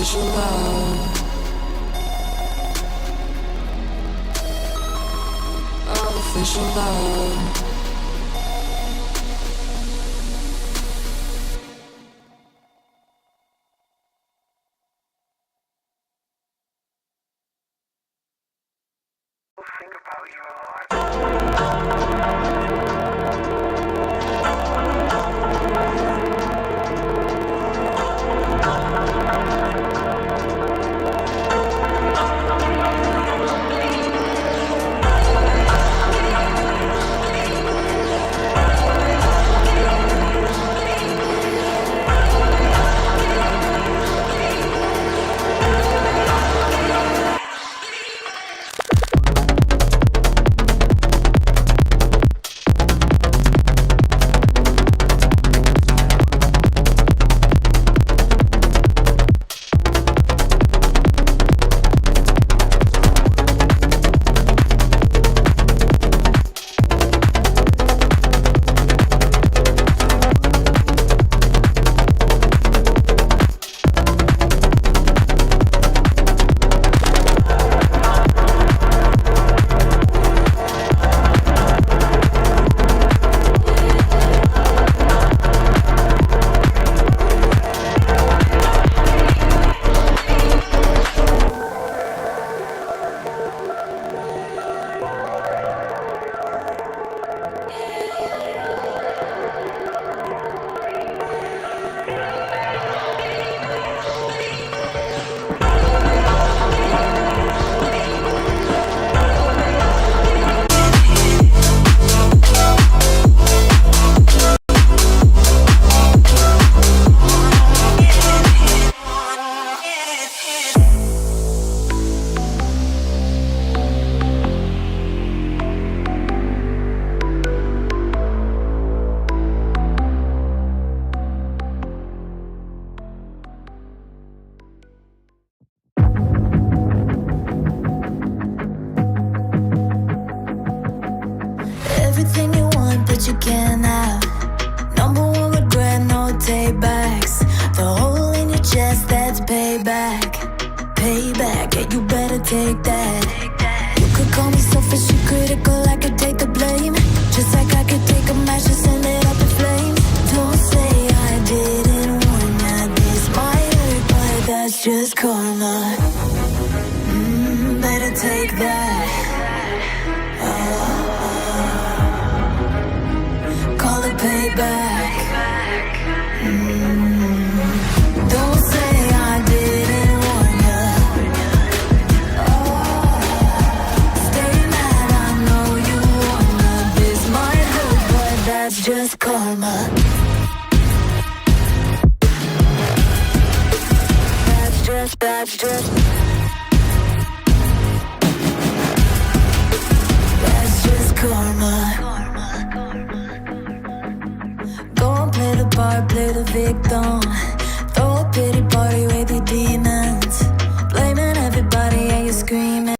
Artificial love, artificial love. Think about you a lot. Everything you want, but you can't have. Number one regret, no takebacks. The hole in your chest, that's payback. Payback, yeah, you better take that. You could call me selfish and critical, I could take the blame. Just like I could take a match and send it up in flames. Don't say I didn't warn ya. This might hurt, but that's just karma. Better take that. Call it payback. Don't say I didn't warn ya. Stay mad, I know you wanna. This might hurt, but that's just karma. That's just karma. Go and play the part, play the victim. Throw a pity party with your demons. Blaming everybody and you're screaming.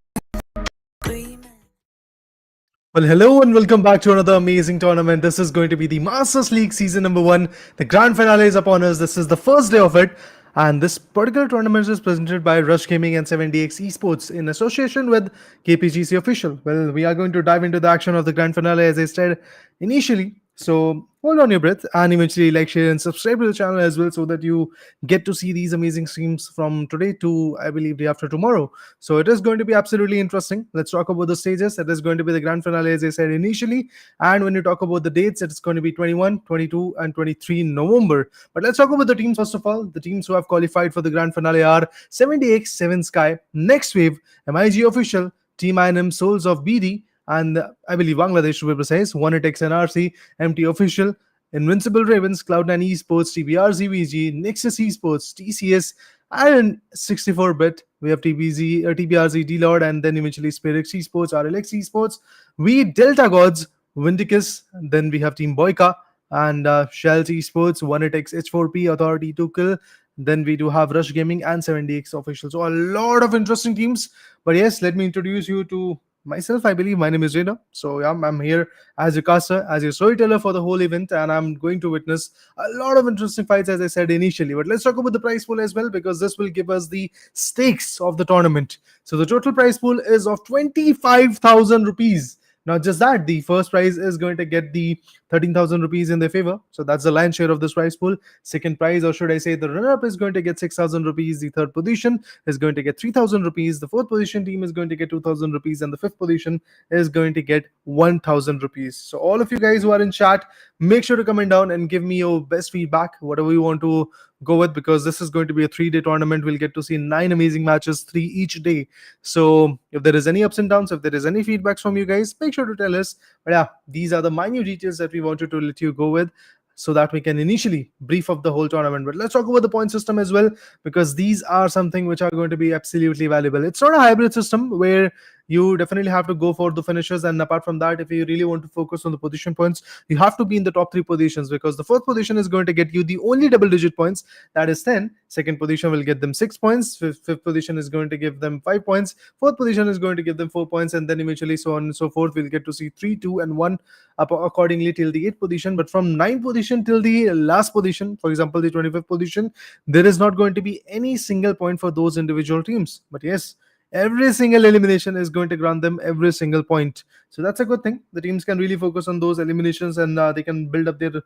Well, hello and welcome back to another amazing tournament. This is going to be the Masters League season number 1. The grand finale is upon us. This is the first day of it. And this particular tournament is presented by Rush Gaming and 7DX Esports in association with KPGC Official. Well, we are going to dive into the action of the grand finale as I said initially. So hold on your breath and eventually like, share and subscribe to the channel as well so that you get to see these amazing streams from today to, I believe, day after tomorrow. So it is going to be absolutely interesting. Let's talk about the stages. It is going to be the grand finale as I said initially. And when you talk about the dates, it is going to be 21, 22 and 23 November. But let's talk about the teams first of all. The teams who have qualified for the grand finale are 7DX, 7 Sky, Next Wave, MIG Official, Team INM, Souls of BD, and I believe Bangladesh to be precise, 1ATX NRC, MT Official, Invincible Ravens, Cloud9 Esports, TBRZ VG, Nexus Esports, TCS, and 64-bit. We have TBRZ D-Lord, and then eventually Spirix Esports, RLX Esports, we Delta Gods, Vindicus, then we have Team Boyka, and Shells Esports, 1ATX H4P, Authority to Kill, then we do have Rush Gaming and 7DX Official. So a lot of interesting teams. But yes, let me introduce you to myself, I believe my name is Rena. So yeah, I'm here as your caster, as your storyteller for the whole event, and I'm going to witness a lot of interesting fights, as I said initially. But let's talk about the prize pool as well, because this will give us the stakes of the tournament. So the total prize pool is of 25,000 rupees. Not just that, the first prize is going to get the 13,000 rupees in their favor. So that's the lion's share of this prize pool. Second prize, or should I say, the runner-up is going to get 6,000 rupees. The third position is going to get 3,000 rupees. The fourth position team is going to get 2,000 rupees, and the fifth position is going to get 1,000 rupees. So all of you guys who are in chat, make sure to comment down and give me your best feedback, whatever you want to go with, because this is going to be a 3-day tournament. We'll get to see 9 amazing matches, 3 each day. So if there is any ups and downs, if there is any feedbacks from you guys, make sure to tell us. But yeah, these are the minute details that we wanted to let you go with, so that we can initially brief up the whole tournament. But let's talk about the point system as well, because these are something which are going to be absolutely valuable. It's not a hybrid system where you definitely have to go for the finishers, and apart from that, if you really want to focus on the position points, you have to be in the top 3 positions, because the fourth position is going to get you the only double digit points, that is 10. Second position will get them 6 points. Fifth position is going to give them 5 points. Fourth position is going to give them 4 points, and then eventually so on and so forth. We'll get to see 3, 2 and 1 up accordingly till the 8th position. But from 9th position till the last position, for example the 25th position, there is not going to be any single point for those individual teams. But yes, every single elimination is going to grant them every single point. So that's a good thing. The teams can really focus on those eliminations, and they can build up their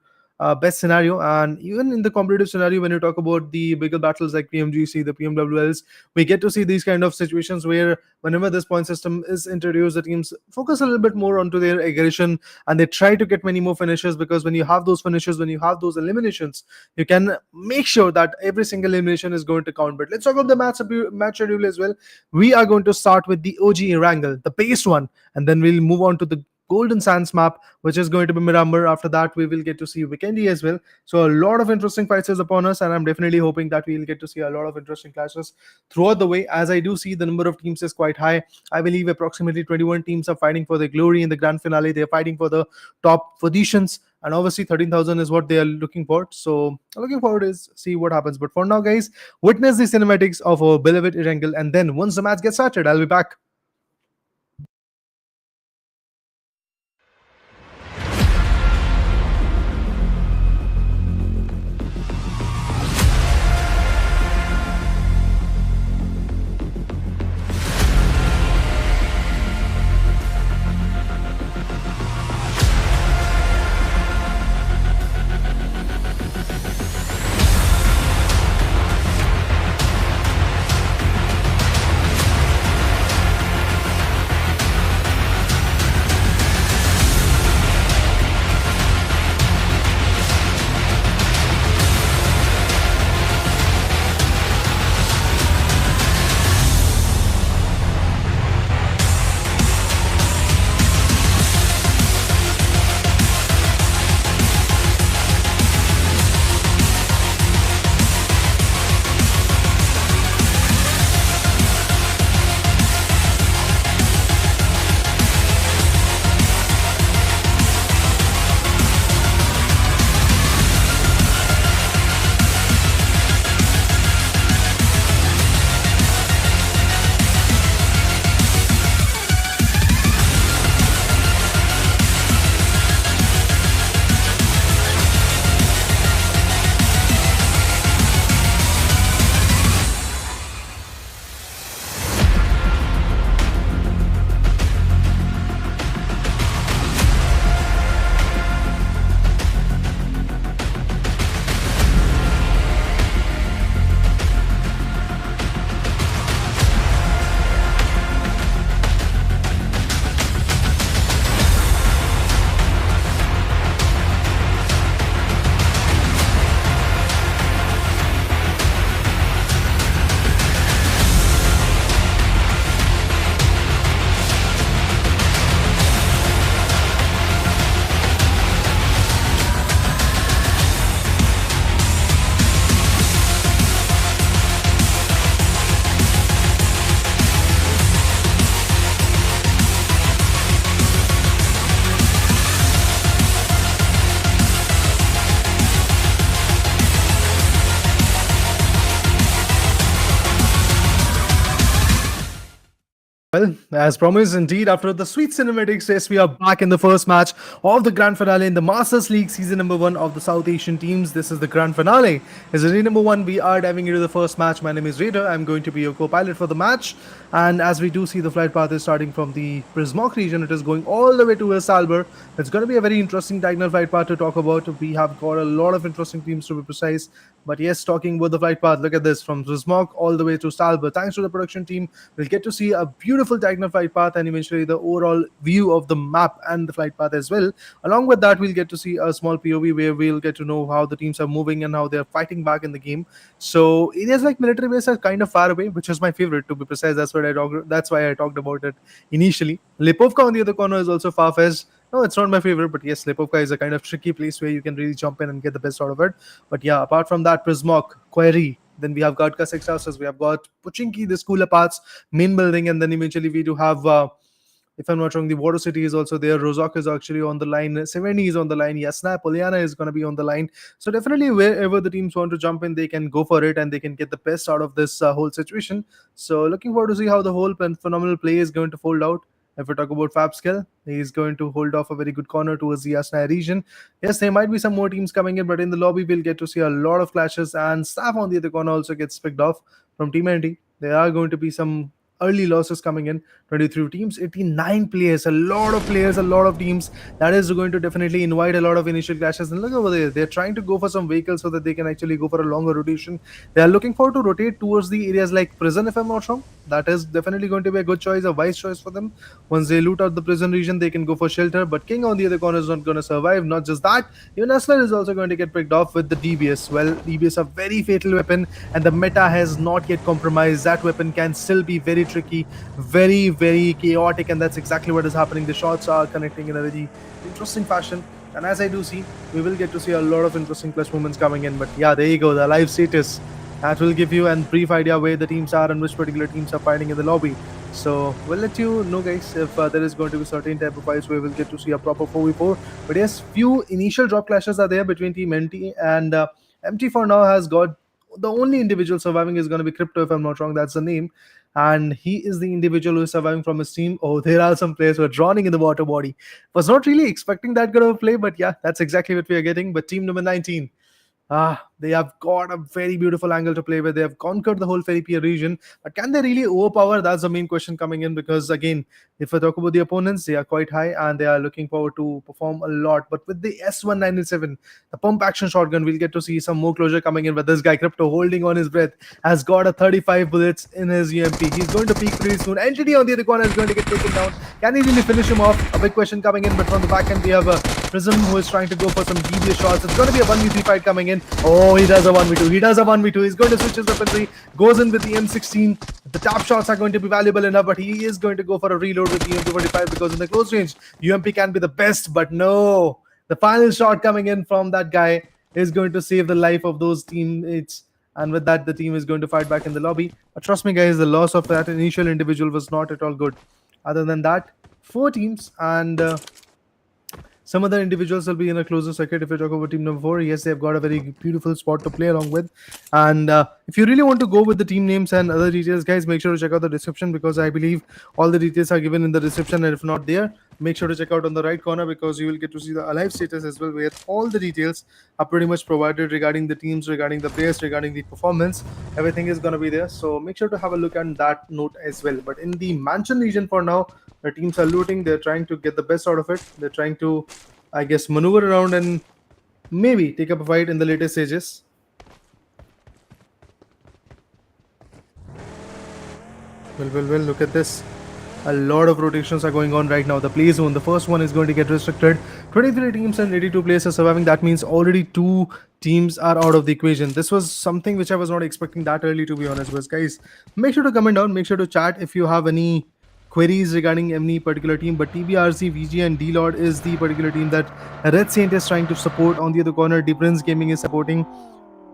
best scenario. And even in the competitive scenario, when you talk about the bigger battles like PMGC, the PMWLs, we get to see these kind of situations where whenever this point system is introduced, the teams focus a little bit more onto their aggression, and they try to get many more finishes, because when you have those finishes, when you have those eliminations, you can make sure that every single elimination is going to count. But let's talk about the match schedule as well. We are going to start with the OG Wrangle, the base one, and then we'll move on to the Golden Sands map, which is going to be Miramar. After that, we will get to see Weekendy as well. So a lot of interesting fights is upon us, and I'm definitely hoping that we'll get to see a lot of interesting clashes throughout the way. As I do see the number of teams is quite high. I believe approximately 21 teams are fighting for the glory in the grand finale. They're fighting for the top positions, and obviously 13,000 is what they are looking for. So looking forward to see what happens. But for now, guys, witness the cinematics of our beloved Wrangle, and then once the match gets started, I'll be back. Well, as promised, indeed, after the sweet cinematics, yes, we are back in the first match of the grand finale in the Masters League season number one of the South Asian teams. This is the grand finale. As a day number one, we are diving into the first match. My name is Raider. I'm going to be your co-pilot for the match. And as we do see, the flight path is starting from the Prismok region. It is going all the way to Salber. It's going to be a very interesting diagonal flight path to talk about. We have got a lot of interesting teams to be precise. But yes, talking about the flight path, look at this from Prismok all the way to Salber. Thanks to the production team, we'll get to see a beautiful diagonal flight path and eventually the overall view of the map and the flight path as well. Along with that, we'll get to see a small POV where we'll get to know how the teams are moving and how they're fighting back in the game. So areas like military base are kind of far away, which is my favorite to be precise. That's why I talked about it initially. Lipovka on the other corner is also far-fetched. No, it's not my favorite, but yes, Lipovka is a kind of tricky place where you can really jump in and get the best out of it. But yeah, apart from that, Prismok, Query, then we have got Kasek Houses, we have got Puchinki, the school parts, main building, and then eventually we do have, if I'm not wrong, the Water City is also there. Rozok is actually on the line. Seveni is on the line. Yasna, Poliana is going to be on the line. So definitely wherever the teams want to jump in, they can go for it and they can get the best out of this whole situation. So looking forward to see how the whole phenomenal play is going to fold out. If we talk about Fab Skill, he's going to hold off a very good corner towards the Yasna region. Yes, there might be some more teams coming in, but in the lobby, we'll get to see a lot of clashes. And Staff on the other corner also gets picked off from Team ND. There are going to be some early losses coming in. 23 teams, 89 players, a lot of players, a lot of teams. That is going to definitely invite a lot of initial clashes. And look over there, they're trying to go for some vehicles so that they can actually go for a longer rotation. They are looking forward to rotate towards the areas like prison, if I'm not wrong. That is definitely going to be a good choice, a wise choice for them. Once they loot out the prison region, they can go for shelter. But King on the other corner is not going to survive. Not just that, even Asler is also going to get picked off with the DBS. Well, DBS a very fatal weapon, and the meta has not yet compromised. That weapon can still be very tricky, very, very chaotic, and that's exactly what is happening. The shots are connecting in a very interesting fashion. And as I do see, we will get to see a lot of interesting clutch movements coming in. But yeah, there you go, the live status. That will give you a brief idea where the teams are and which particular teams are fighting in the lobby. So we'll let you know, guys, if there is going to be certain type of fights where we'll get to see a proper 4v4. But yes, few initial drop clashes are there between Team NT and MT for now has got the only individual surviving is going to be Crypto, if I'm not wrong, that's the name. And he is the individual who is surviving from his team. Oh, there are some players who are drowning in the water body. Was not really expecting that good of a play, but yeah, that's exactly what we are getting. But team number 19, they have got a very beautiful angle to play with. They have conquered the whole Feripia region. But can they really overpower? That's the main question coming in because, again, if I talk about the opponents, they are quite high and they are looking forward to perform a lot. But with the S1997, the pump action shotgun, we'll get to see some more closure coming in. But this guy, Crypto, holding on his breath, has got a 35 bullets in his UMP. He's going to peak pretty soon. Entity on the other corner is going to get taken down. Can he really finish him off? A big question coming in. But from the back end, we have a Prism who is trying to go for some devious shots. It's going to be a 1v3 fight coming in. Oh, he does a 1v2. He does a 1v2. He's going to switch his weaponry. Goes in with the M16. The tap shots are going to be valuable enough, but he is going to go for a reload with the M245 because in the close range, UMP can be the best, but no. The final shot coming in from that guy is going to save the life of those teammates. And with that, the team is going to fight back in the lobby. But trust me, guys, the loss of that initial individual was not at all good. Other than that, 4 teams and some other individuals will be in a closer circuit. If you talk about team number 4, yes, they've got a very beautiful spot to play along with. And if you really want to go with the team names and other details, guys, make sure to check out the description because I believe all the details are given in the description. And if not there, make sure to check out on the right corner because you will get to see the alive status as well, where all the details are pretty much provided regarding the teams, regarding the players, regarding the performance. Everything is going to be there. So make sure to have a look at that note as well. But in the mansion region for now, the teams are looting. They're trying to get the best out of it. They're trying to, I guess, maneuver around and maybe take up a fight in the later stages. Well, look at this. A lot of rotations are going on right now. The play zone, the first one is going to get restricted. 23 teams and 82 players are surviving. That means already 2 teams are out of the equation. This was something which I was not expecting that early, to be honest. But guys, make sure to comment down. Make sure to chat if you have any queries regarding any particular team. But TBRC, VG and D-Lord is the particular team that Red Saint is trying to support. On the other corner, Difference Gaming is supporting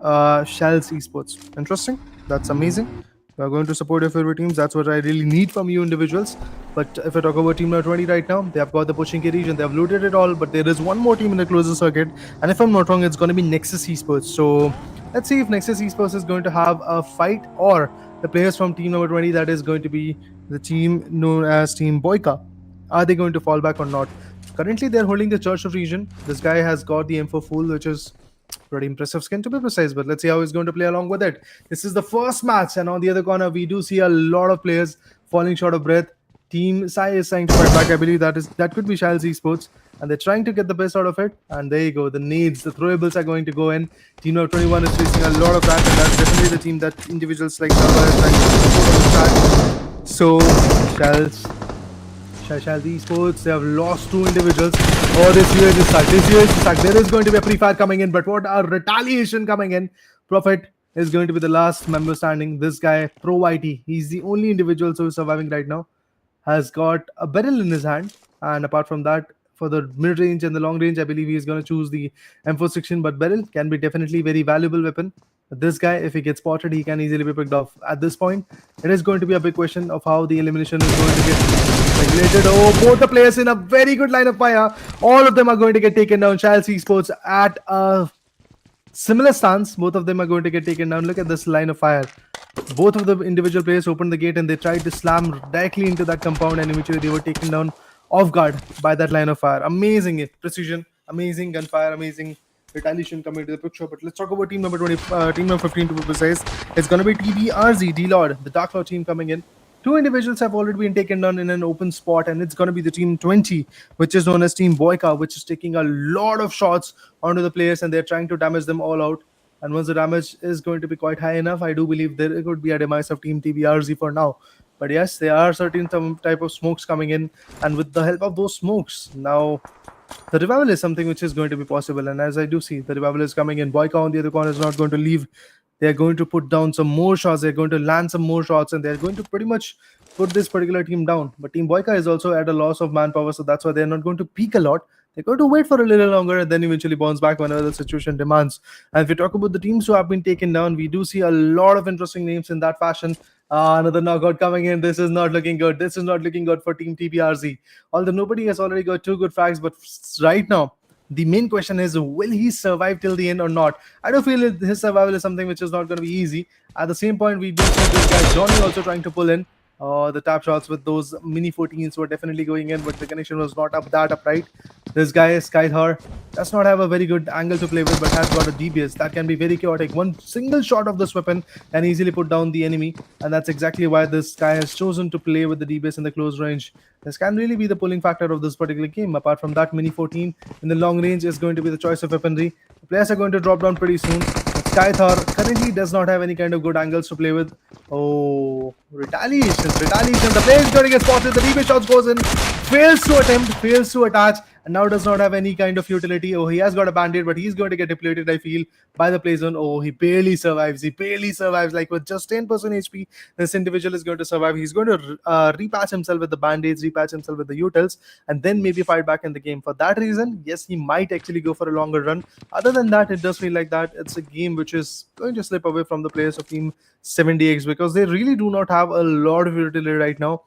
Shell's Esports. Interesting. That's amazing. We are going to support your favorite teams. That's what I really need from you individuals. But if I talk about team number 20 right now, they have got the Pochinki region. They have looted it all, but there is one more team in the closer circuit. And if I'm not wrong, it's going to be Nexus Esports. So let's see if Nexus Esports is going to have a fight or the players from team number 20 that is going to be the team known as Team Boyka. Are they going to fall back or not? Currently, they're holding the Church of Region. This guy has got the M4 Fool, which is pretty impressive skin to be precise, but let's see how he's going to play along with it. This is the first match, and on the other corner, we do see a lot of players falling short of breath. Team Sai is trying to fight back. I believe that could be Shall's Esports, and they're trying to get the best out of it. And there you go. The nades, the throwables are going to go in. Team of 21 is facing a lot of that, and that's definitely the team that individuals like Sava are trying to support on the track. So, Shall the Esports, they have lost two individuals. Oh, this UAG is stuck. This UAG is stuck. There is going to be a pre-fire coming in, but what a retaliation coming in. Prophet is going to be the last member standing. This guy, Pro IT, he's the only individual who is surviving right now. Has got a barrel in his hand, and apart from that, for the mid range and the long range, I believe he's going to choose the M416. But barrel can be definitely very valuable weapon. But this guy, if he gets spotted, he can easily be picked off. At this point, it is going to be a big question of how the elimination is going to get regulated. Oh, both the players in a very good line of fire. All of them are going to get taken down. Shall Esports at a similar stance. Both of them are going to get taken down. Look at this line of fire. Both of the individual players opened the gate and they tried to slam directly into that compound, and eventually they were taken down off guard by that line of fire. Amazing precision, amazing gunfire, amazing retaliation coming to the picture. But let's talk about team number 20, team number 15 to be precise. It's going to be TBRZ, D-Lord, the Dark Lord team coming in. Two individuals have already been taken down in an open spot, and it's going to be the team 20, which is known as Team Boyka, which is taking a lot of shots onto the players, and they're trying to damage them all out. And once the damage is going to be quite high enough, I do believe there could be a demise of Team TBRZ for now. But yes, there are certain some type of smokes coming in, and with the help of those smokes, now the revival is something which is going to be possible. And as I do see, the revival is coming in. Boyka on the other corner is not going to leave. They're going to put down some more shots. They're going to land some more shots, and they're going to pretty much put this particular team down. But Team Boyka is also at a loss of manpower, so that's why they're not going to peak a lot. They're going to wait for a little longer and then eventually bounce back whenever the situation demands. And if we talk about the teams who have been taken down, we do see a lot of interesting names in that fashion. Another knockout coming in. This is not looking good. This is not looking good for Team TBRZ. Although nobody has already got two good frags, but right now, the main question is, will he survive till the end or not? I do feel his survival is something which is not going to be easy. At the same point, we do see this guy Johnny also trying to pull in. The tap shots with those mini 14s were definitely going in, but the connection was not up that upright. This guy is Skythar, does not have a very good angle to play with, but has got a DBS that can be very chaotic. One single shot of this weapon can easily put down the enemy, and that's exactly why this guy has chosen to play with the DBS in the close range. This can really be the pulling factor of this particular game. Apart from that, mini 14 in the long range is going to be the choice of weaponry. The players are going to drop down pretty soon. Skythar currently does not have any kind of good angles to play with. Oh, retaliation. The player is going to get spotted. The DB shots goes in, fails to attempt, fails to attach, and now does not have any kind of utility. Oh, he has got a band-aid, but he's going to get depleted, I feel, by the play zone. Oh, he barely survives. Like with just 10% HP, this individual is going to survive. He's going to repatch himself with the band-aids, repatch himself with the utils, and then maybe fight back in the game. For that reason, yes, he might actually go for a longer run. Other than that, it does feel like that it's a game which is going to slip away from the players of Team 70X because they really do not have a lot of utility right now.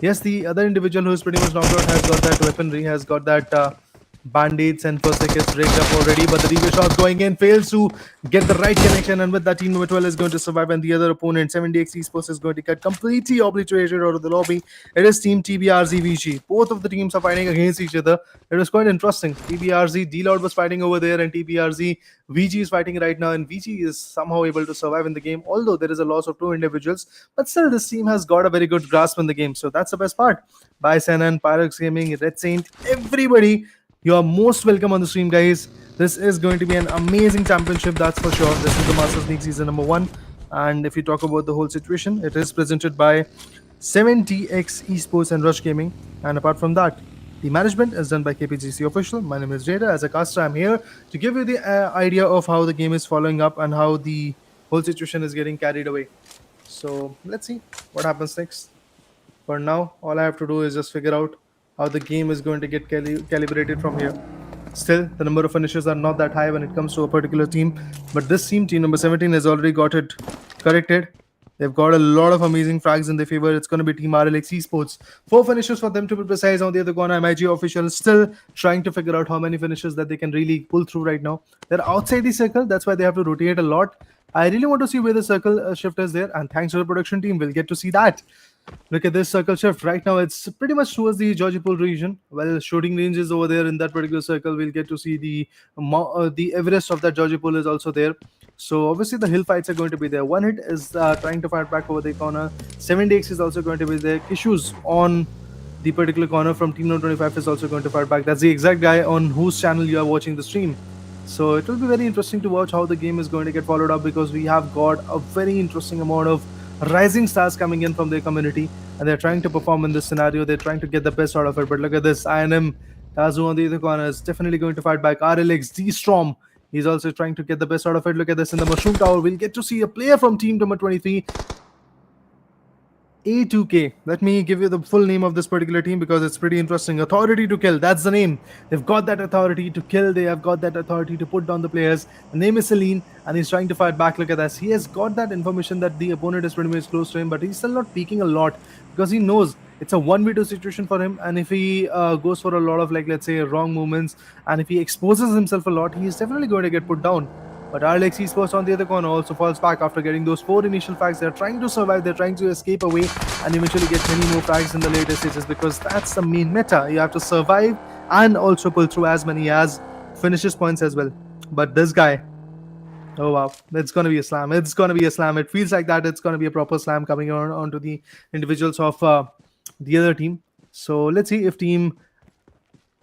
Yes, the other individual who is pretty much knocked out has got that weaponry, has got that band-aids, and first aid gets rigged up already, but the DB shots going in, fails to get the right connection, and with that, team number 12 is going to survive, and the other opponent, 70X Esports, is going to get completely obliterated out of the lobby. It is Team TBRZ VG. Both of the teams are fighting against each other. It was quite interesting. TBRZ D-Lord was fighting over there, and TBRZ VG is fighting right now, and VG is somehow able to survive in the game, although there is a loss of two individuals, but still this team has got a very good grasp in the game, so that's the best part. Bye Senan, Pyrex Gaming, Red Saint, everybody, you are most welcome on the stream, guys. This is going to be an amazing championship, that's for sure. This is the Masters League season number 1, and if you talk about the whole situation, it is presented by 70X Esports and Rush Gaming, and apart from that, the management is done by KPGC Official. My name is Jada. As a caster, I'm here to give you the idea of how the game is following up and how the whole situation is getting carried away. So let's see what happens next. For now, all I have to do is just figure out how the game is going to get calibrated from here. Still, the number of finishes are not that high when it comes to a particular team, but this team number 17, has already got it corrected. They've got a lot of amazing frags in their favor. It's going to be Team RLX Esports. 4 finishes for them to be precise. On the other corner, MIG Official is still trying to figure out how many finishes that they can really pull through right now. They're outside the circle. That's why they have to rotate a lot. I really want to see where the circle shift is there. And thanks to the production team, we'll get to see that. Look at this circle shift. Right now, it's pretty much towards the Georgipol region. Well, shooting range is over there in that particular circle. We'll get to see the Everest of that Georgipol is also there. So obviously the hill fights are going to be there. One hit is trying to fight back over the corner. 7DX is also going to be there. Kishu's on the particular corner from Team No 25 is also going to fight back. That's the exact guy on whose channel you are watching the stream. So it will be very interesting to watch how the game is going to get followed up, because we have got a very interesting amount of rising stars coming in from their community, and they're trying to perform in this scenario. They're trying to get the best out of it. But look at this, INM Tazu on the other corner is definitely going to fight back. RLX D-Storm, he's also trying to get the best out of it. Look at this in the Mushroom Tower. We'll get to see a player from team number 23, A2K. Let me give you the full name of this particular team because it's pretty interesting. Authority to kill, that's the name. They've got that authority to kill. They have got that authority to put down the players. The name is Celine, and he's trying to fight back. Look at this. He has got that information that the opponent is pretty much close to him, but he's still not peeking a lot because he knows it's a 1v2 situation for him. And if he goes for a lot of, like, let's say, wrong movements, and if he exposes himself a lot, he's definitely going to get put down. But RLX Esports on the other corner also falls back after getting those 4 initial frags. They're trying to survive, they're trying to escape away and eventually get many more frags in the later stages, because that's the main meta. You have to survive and also pull through as many as finishes points as well. But this guy, oh wow, it's going to be a slam. It's going to be a slam. It feels like that it's going to be a proper slam coming onto the individuals of the other team. So let's see if team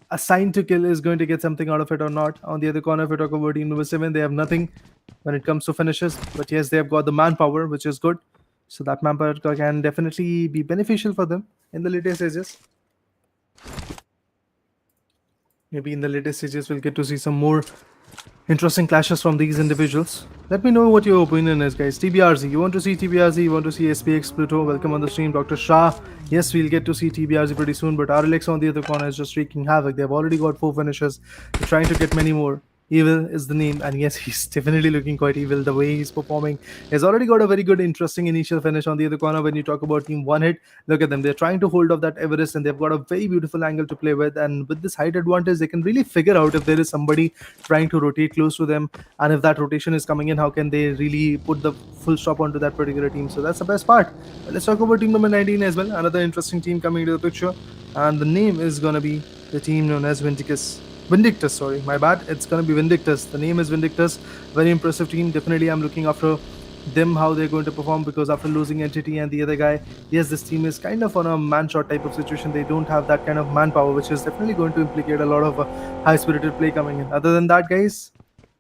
assigned to kill is going to get something out of it or not. On the other corner, if we talk about team number 7, they have nothing when it comes to finishes. But yes, they have got the manpower, which is good. So that manpower can definitely be beneficial for them in the later stages. Maybe in the later stages, we'll get to see some more interesting clashes from these individuals. Let me know what your opinion is, guys. TBRZ, you want to see TBRZ, you want to see SPX Pluto, welcome on the stream. Dr. Shah, yes, we'll get to see TBRZ pretty soon, but RLX on the other corner is just wreaking havoc. They've already got 4 finishes. They're trying to get many more. Evil is the name, and yes, he's definitely looking quite evil. The way he's performing, he's already got a very good, interesting initial finish on the other corner. When you talk about team one hit, look at them. They're trying to hold off that Everest, and they've got a very beautiful angle to play with. And with this height advantage, they can really figure out if there is somebody trying to rotate close to them, and if that rotation is coming in, how can they really put the full stop onto that particular team. So that's the best part. But let's talk about team number 19 as well. Another interesting team coming into the picture, and the name is gonna be the team known as Vindictus, sorry, my bad. It's gonna be Vindictus. The name is Vindictus. Very impressive team. Definitely, I'm looking after them, how they're going to perform, because after losing Entity and the other guy, yes, this team is kind of on a man-shot type of situation. They don't have that kind of manpower, which is definitely going to implicate a lot of high-spirited play coming in. Other than that, guys,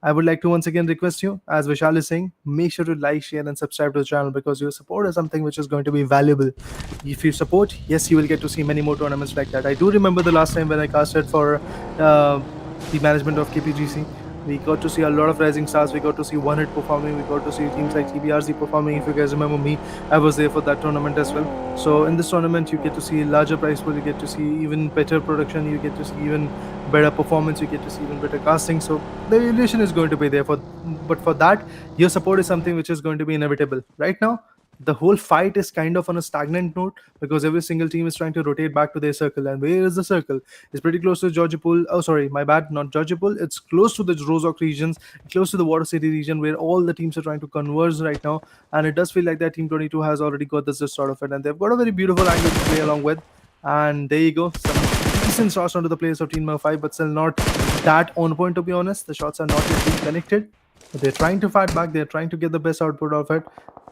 I would like to once again request you, as Vishal is saying, make sure to like, share, and subscribe to the channel, because your support is something which is going to be valuable. If you support, yes, you will get to see many more tournaments like that. I do remember the last time when I casted for the management of KPGC. We got to see a lot of rising stars. We got to see One Hit performing. We got to see teams like TBRZ performing. If you guys remember me, I was there for that tournament as well. So in this tournament, you get to see larger prize pool. You get to see even better production. You get to see even better performance. You get to see even better casting. So the evaluation is going to be there. But for that, your support is something which is going to be inevitable. Right now, the whole fight is kind of on a stagnant note, because every single team is trying to rotate back to their circle. And where is the circle? It's pretty close to Georgipol. Oh, sorry, my bad, not Georgipol. It's close to the Rozok regions, close to the Water City region, where all the teams are trying to converge right now. And it does feel like that Team 22 has already got this sort of it. And they've got a very beautiful angle to play along with. And there you go. Some decent shots onto the players of Team number 5, but still not that on point, to be honest. The shots are not yet being connected. But they're trying to fight back. They're trying to get the best output of it.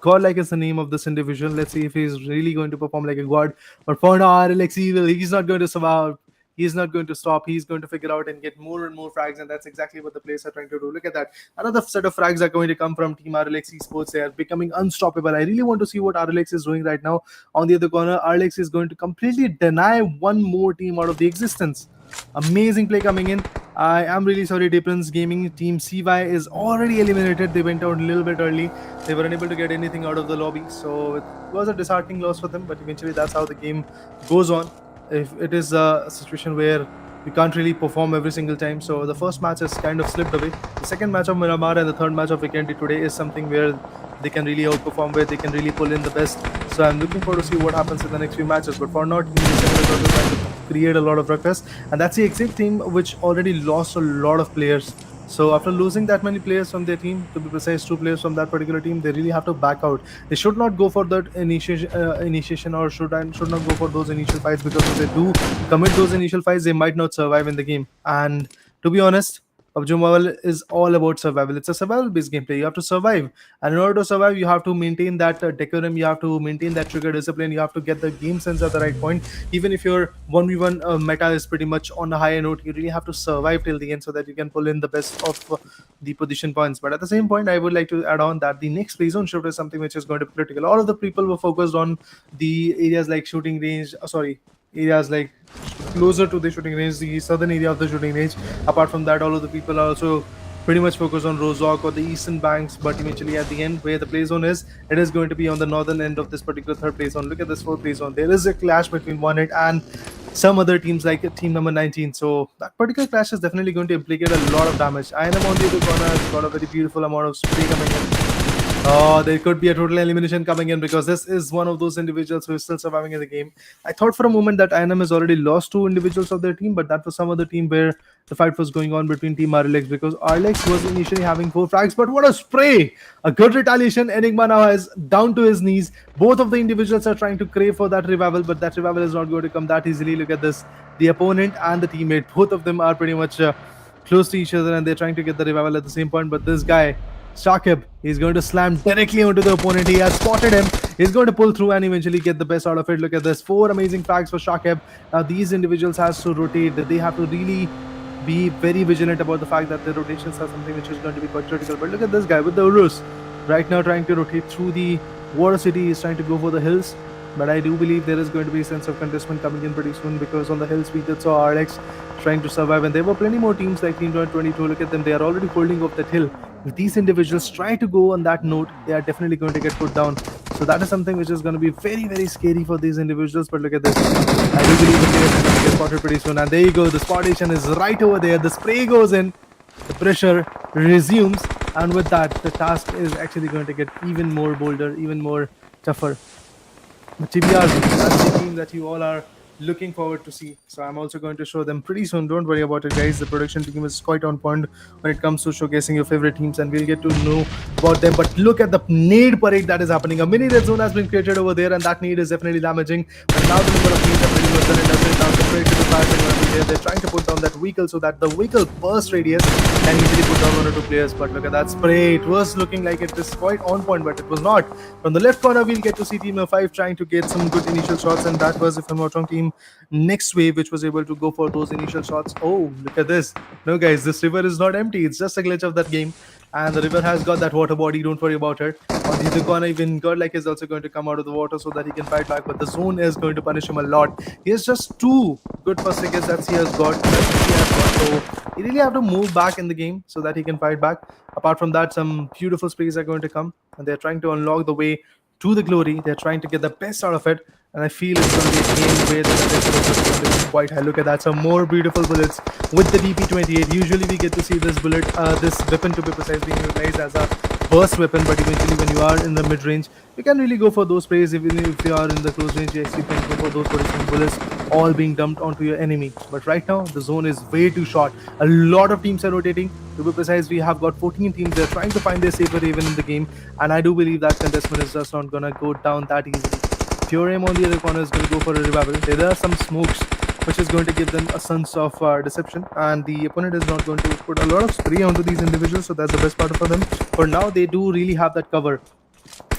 Godlike is the name of this individual. Let's see if he's really going to perform like a god. But for now, RLX Evil, he's not going to survive. He's not going to stop. He's going to figure out and get more and more frags, and that's exactly what the players are trying to do. Look at that. Another set of frags are going to come from Team RLX Esports. They are becoming unstoppable. I really want to see what RLX is doing right now. On the other corner, RLX is going to completely deny one more team out of the existence. Amazing play coming in. I am really sorry, Diprin's Gaming Team CY is already eliminated. They went out a little bit early. They were unable to get anything out of the lobby, so it was a disheartening loss for them, but eventually that's how the game goes on. If it is a situation where we can't really perform every single time, so the first match has kind of slipped away. The second match of Miramar and the third match of Vikendi today is something where they can really outperform, where they can really pull in the best. So I'm looking forward to see what happens in the next few matches. But for now, Team is trying to create a lot of ruckus, and that's the exact team which already lost a lot of players So after losing that many players from their team, to be precise, 2 players from that particular team, they really have to back out. They should not go for that initiation, or should not go for those initial fights, because if they do commit those initial fights, they might not survive in the game. And to be honest, PUBG Mobile is all about survival. It's a survival-based gameplay. You have to survive, and in order to survive, you have to maintain that decorum. You have to maintain that trigger discipline. You have to get the game sense at the right point. Even if your 1v1 meta is pretty much on a higher note, you really have to survive till the end so that you can pull in the best of the position points. But at the same point, I would like to add on that the next play zone shift is something which is going to be critical. All of the people were focused on the areas like shooting range. Areas like closer to the shooting range, the southern area of the shooting range. Apart from that, all of the people are also pretty much focused on Rozok or the eastern banks, but eventually at the end, where the play zone is, it is going to be on the northern end of this particular third play zone. Look at this fourth play zone. There is a clash between One Hit and some other teams like team number 19. So that particular clash is definitely going to implicate a lot of damage. I am on the other corner has got a very beautiful amount of spray coming in. Oh, there could be a total elimination coming in, because this is one of those individuals who is still surviving in the game. I thought for a moment that INM has already lost 2 individuals of their team, but that was some other team where the fight was going on between Team RLX, because RLX was initially having 4 frags, but what a spray! A good retaliation. Enigma now is down to his knees. Both of the individuals are trying to crave for that revival, but that revival is not going to come that easily. Look at this. The opponent and the teammate, both of them are pretty much close to each other, and they're trying to get the revival at the same point. But this guy, Shakib, he's going to slam directly onto the opponent. He has spotted him. He's going to pull through and eventually get the best out of it. Look at this. 4 amazing frags for Shakib. Now these individuals has to rotate. They have to really be very vigilant about the fact that the rotations are something which is going to be quite critical. But look at this guy with the Urus. Right now trying to rotate through the water city. He's trying to go for the hills. But I do believe there is going to be a sense of contestment coming in pretty soon, because on the hills we did saw RX trying to survive, and there were plenty more teams like Team 22. Look at them, they are already holding off that hill. If these individuals try to go on that note, they are definitely going to get put down. So that is something which is going to be very, very scary for these individuals. But look at this. I do believe the players are going to get spotted pretty soon. And there you go, the spotation is right over there. The spray goes in, the pressure resumes, and with that, the task is actually going to get even more bolder, even more tougher. The TBRs, that's the team that you all are looking forward to see. So I'm also going to show them pretty soon. Don't worry about it, guys. The production team is quite on point when it comes to showcasing your favorite teams, and we'll get to know about them. But look at the nade parade that is happening. A mini red zone has been created over there, and that nade is definitely damaging. But now the number of nades are pretty much done, and that's it. Now separate to the fires are going to be there. They're trying to put down that vehicle so that the vehicle burst radius can easily put down 1 or 2 players. But look at that spray. It was looking like it is quite on point, but it was not. From the left corner, we'll get to see Team 5 trying to get some good initial shots, and that was, if I'm not wrong, Team Next Wave, which was able to go for those initial shots. Oh, look at this. No, guys, this river is not empty. It's just a glitch of that game. And the river has got that water body. Don't worry about it. On the other corner, even Godlike is also going to come out of the water so that he can fight back. But the zone is going to punish him a lot. He has just 2 good first tickets that he has got. So he really have to move back in the game so that he can fight back. Apart from that, some beautiful sprays are going to come, and they're trying to unlock the way to the glory. They're trying to get the best out of it, and I feel it's going to be a game where the potential is going to be quite high. Look at that, some more beautiful bullets with the DP28. Usually we get to see this bullet, this weapon to be precise, being utilized as a burst weapon, but eventually when you are in the mid-range, you can really go for those sprays. Even if you are in the close range, you actually can go for those positioning bullets, all being dumped onto your enemy. But right now, the zone is way too short. A lot of teams are rotating. To be precise, we have got 14 teams. They're trying to find their safer haven in the game, and I do believe that contestment is just not gonna go down that easily. Pure Aim on the other corner is going to go for a revival. There are some smokes which is going to give them a sense of deception, and the opponent is not going to put a lot of spray onto these individuals, so that's the best part for them. For now, they do really have that cover.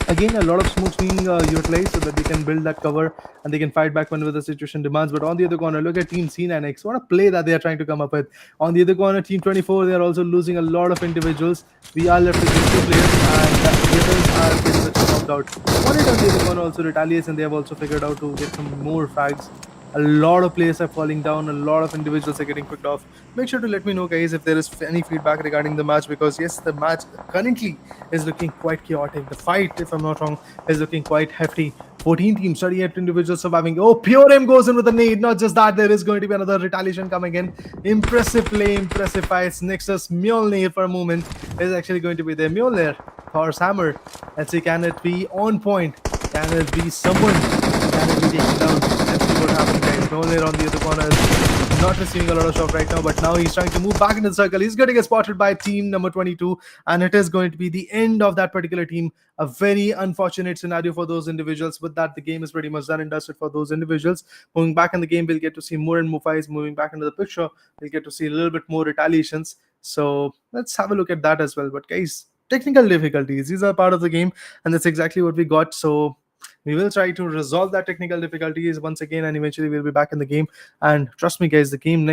Again, a lot of smokes being utilized so that they can build that cover and they can fight back whenever the situation demands. But on the other corner, look at Team C9X. What a play that they are trying to come up with. On the other corner, Team 24, they are also losing a lot of individuals. We are left with 2 players, and the others are pretty much knocked out. One on the other corner also retaliates, and they have also figured out to get some more frags. A lot of players are falling down, a lot of individuals are getting picked off. Make sure to let me know, guys, if there is any feedback regarding the match, because yes, the match currently is looking quite chaotic. The fight, if I'm not wrong, is looking quite hefty. 14 teams, 38 individuals surviving. Oh, Pure Aim goes in with a nade. Not just that, there is going to be another retaliation coming in. Impressive play, impressive fights. Nexus Mjolnir for a moment is actually going to be there. Mjolnir, Thor's hammer. Let's see, can it be on point? Can it be someone? Can it be taken down? Let's see what happens, guys. Mjolnir on the other corner is not receiving a lot of shot right now, but now he's trying to move back into the circle. He's going to get spotted by team number 22, and it is going to be the end of that particular team. A very unfortunate scenario for those individuals. With that, the game is pretty much done and dusted for those individuals. Moving back in the game, we'll get to see more and more fights. Moving back into the picture, we'll get to see a little bit more retaliations. So let's have a look at that as well. But guys, technical difficulties, these are part of the game, and that's exactly what we got. So we will try to resolve that technical difficulties once again, and eventually we'll be back in the game. And trust me guys, the game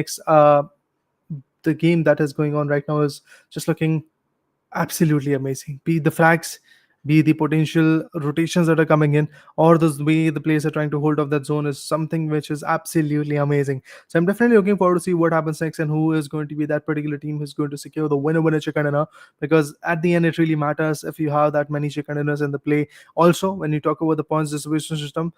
that is going on right now is just looking absolutely amazing. Be it the frags, be the potential rotations that are coming in, or the way the players are trying to hold off that zone is something which is absolutely amazing. So I'm definitely looking forward to see what happens next and who is going to be that particular team who's going to secure the winner chicken dinner. Because at the end, it really matters if you have that many chicken dinners in the play. Also, when you talk about the points distribution system,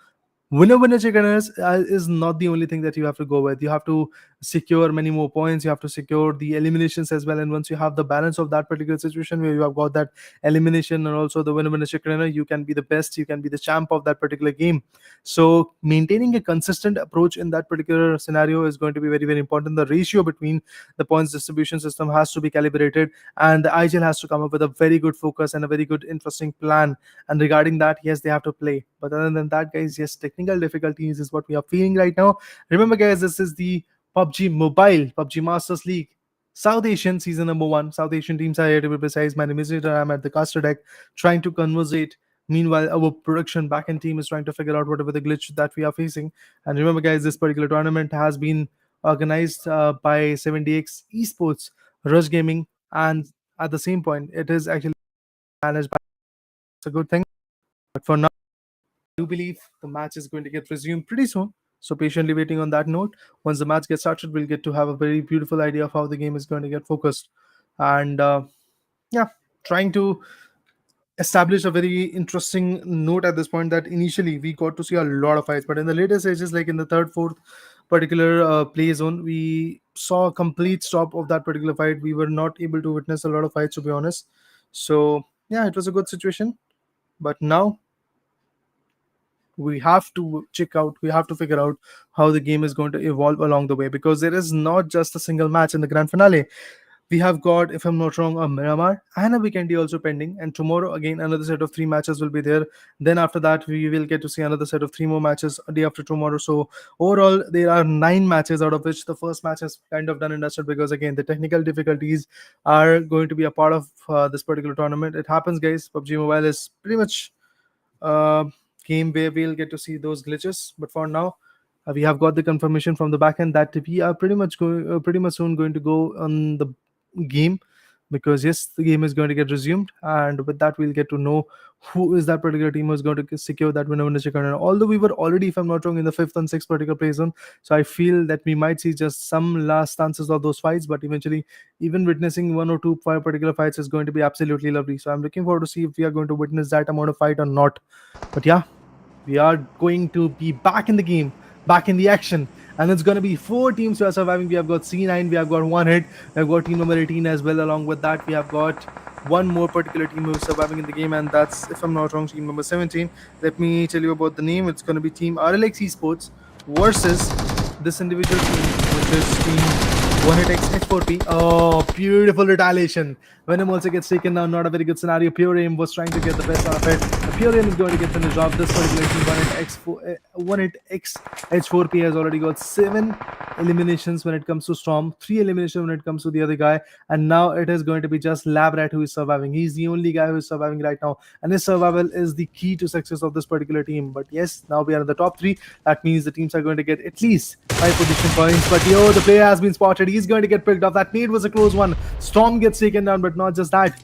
winner chicken is not the only thing that you have to go with. You have to secure many more points, you have to secure the eliminations as well, and once you have the balance of that particular situation where you have got that elimination and also the winner chicken dinner, you can be the best, you can be the champ of that particular game. So maintaining a consistent approach in that particular scenario is going to be very very important. The ratio between the points distribution system has to be calibrated, and the IGL has to come up with a very good focus and a very good interesting plan. And regarding that, yes, they have to play, but other than that guys, yes, technical difficulties is what we are feeling right now. Remember guys, this is the PUBG Mobile, PUBG Masters League South Asian season number 1. South Asian teams are here to be precise. My name is Rita. I'm at the caster deck trying to conversate. Meanwhile, our production backend team is trying to figure out whatever the glitch that we are facing. And remember guys, this particular tournament has been organized by 70x Esports, Rush Gaming, and at the same point, it is actually managed by. It's a good thing. But for now, I do believe the match is going to get resumed pretty soon. So patiently waiting on that note. Once the match gets started, we'll get to have a very beautiful idea of how the game is going to get focused. And yeah, trying to establish a very interesting note at this point that initially we got to see a lot of fights, but in the later stages, like in the third, fourth particular play zone, we saw a complete stop of that particular fight. We were not able to witness a lot of fights, to be honest. So yeah, it was a good situation. But now we have to check out, we have to figure out how the game is going to evolve along the way, because there is not just a single match in the grand finale. We have got, if I'm not wrong, a Miramar and a Weekendy also pending, and tomorrow again another set of 3 matches will be there. Then after that we will get to see another set of 3 more matches a day after tomorrow. So overall there are 9 matches, out of which the first match is kind of done and dusted, because again the technical difficulties are going to be a part of this particular tournament. It happens guys, PUBG Mobile is pretty much uh, game where we'll get to see those glitches. But for now, we have got the confirmation from the backend that we are pretty much soon going to go on the game, because yes, the game is going to get resumed, and with that we'll get to know who is that particular team who's going to secure that winner chicken. And although we were already, if I'm not wrong, in the fifth and sixth particular play zone, so I feel that we might see just some last stances of those fights, but eventually even witnessing 1 or 2 particular fights is going to be absolutely lovely. So I'm looking forward to see if we are going to witness that amount of fight or not. But yeah, we are going to be back in the game, back in the action, and it's going to be 4 teams who are surviving. We have got C9, we have got one hit, we have got team number 18 as well. Along with that, we have got one more particular team who is surviving in the game, and that's, if I'm not wrong, team number 17. Let me tell you about the name. It's going to be team RLX Esports versus this individual team, which is team 1hit H4P. Oh, beautiful retaliation. Venom also gets taken down. Not a very good scenario. Pure Aim was trying to get the best out of it. Pure Aim is going to get finished off. This particular team 1hit X H4P has already got 7 eliminations when it comes to Storm, 3 eliminations when it comes to the other guy, and now it is going to be just Labrat who is surviving. He's the only guy who is surviving right now, and his survival is the key to success of this particular team. But yes, now we are in the top 3. That means the teams are going to get at least 5 position points. But yo, the player has been spotted. He's going to get picked off. That nade was a close one. Storm gets taken down, but not just that.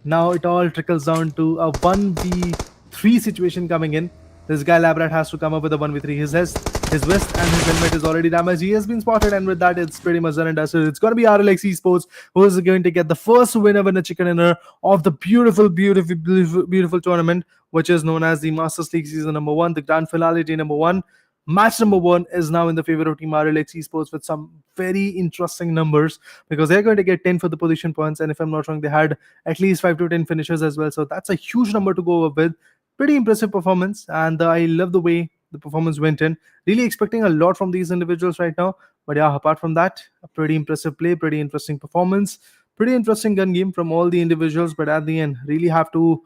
Now it all trickles down to a 1v3 situation coming in. This guy Labrat has to come up with a 1v3. His vest and his helmet is already damaged. He has been spotted, and with that, it's pretty much done and dusted. It's going to be RLX Esports who is going to get the first winner chicken dinner of the beautiful tournament, which is known as the Masters League season number 1, the grand finale day number 1. Match number 1 is now in the favor of Team RLX Esports with some very interesting numbers, because they're going to get 10 for the position points, and if I'm not wrong, they had at least 5 to 10 finishers as well. So that's a huge number to go with. Pretty impressive performance, and I love the way the performance went in. Really expecting a lot from these individuals right now, But yeah, apart from that, a pretty impressive play, pretty interesting performance, pretty interesting gun game from all the individuals. But at the end, really have to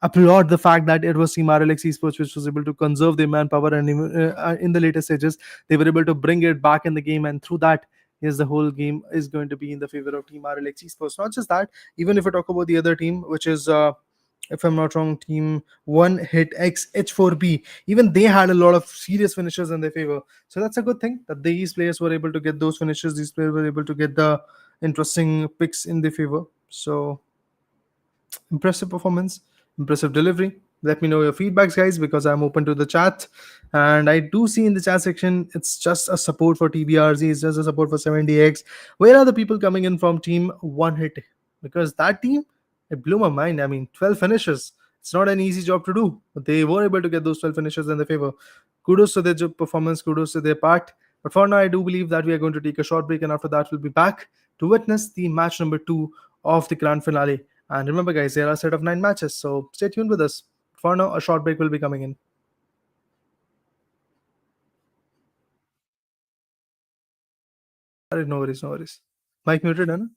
applaud the fact that it was Team RLX Esports which was able to conserve their manpower, and in the later stages, they were able to bring it back in the game, and through that, yes, the whole game is going to be in the favor of Team RLX Esports. Not just that, even if we talk about the other team, which is if I'm not wrong, Team One Hit X H4B. Even they had a lot of serious finishes in their favor. So that's a good thing that these players were able to get those finishes. These players were able to get the interesting picks in their favor. So impressive performance, impressive delivery. Let me know your feedbacks, guys, because I'm open to the chat. And I do see in the chat section it's just a support for TBRZ, it's just a support for 70X. Where are the people coming in from Team One Hit? Because that team, it blew my mind. I mean, 12 finishes. It's not an easy job to do, but they were able to get those 12 finishes in their favor. Kudos to their performance, kudos to their part. But for now, I do believe that we are going to take a short break, and after that, we'll be back to witness the match number 2 of the grand finale. And remember, guys, there are a set of 9 matches, so stay tuned with us. For now, a short break will be coming in. No worries, no worries. Mic muted, है ना?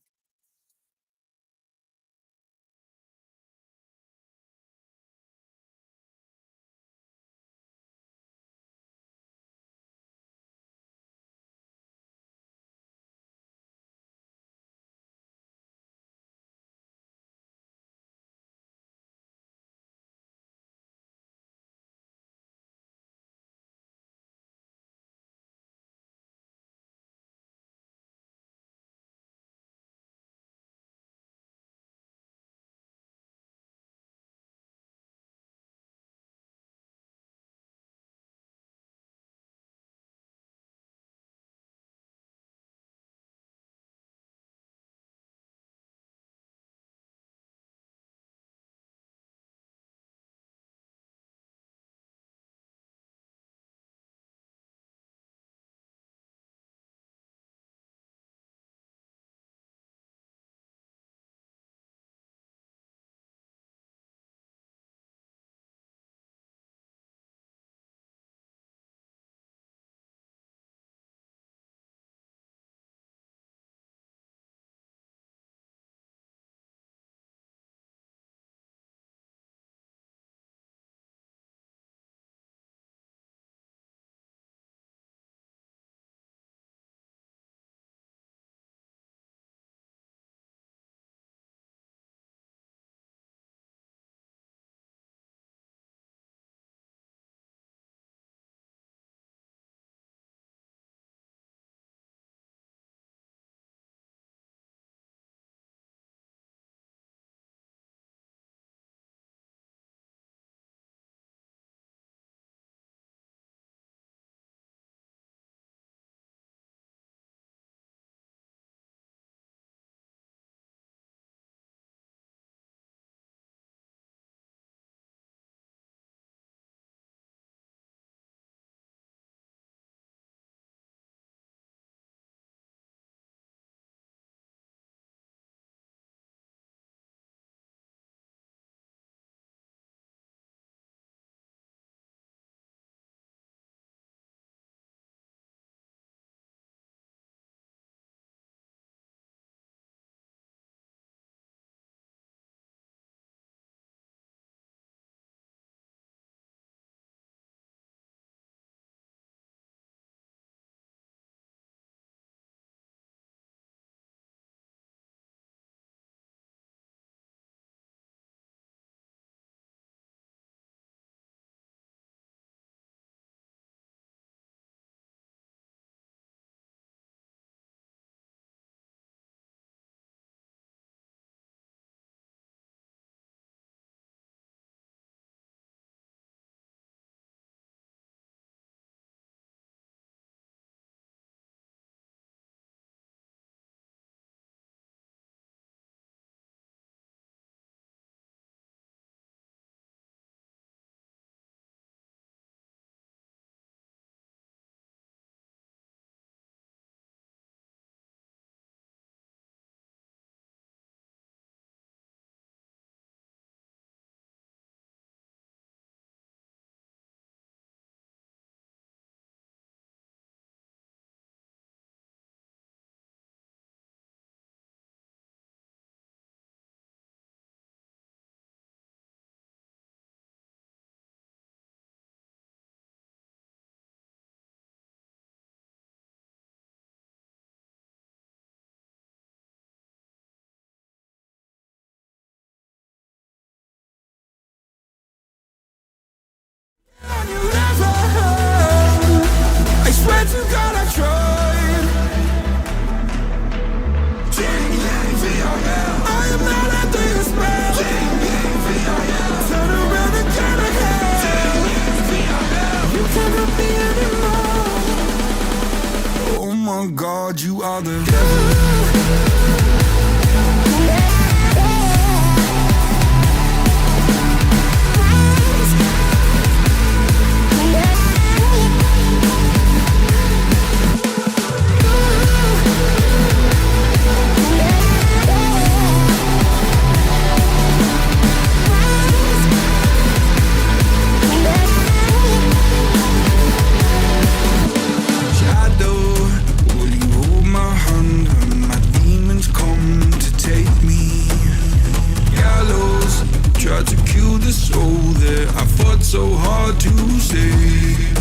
the soul that I fought so hard to save.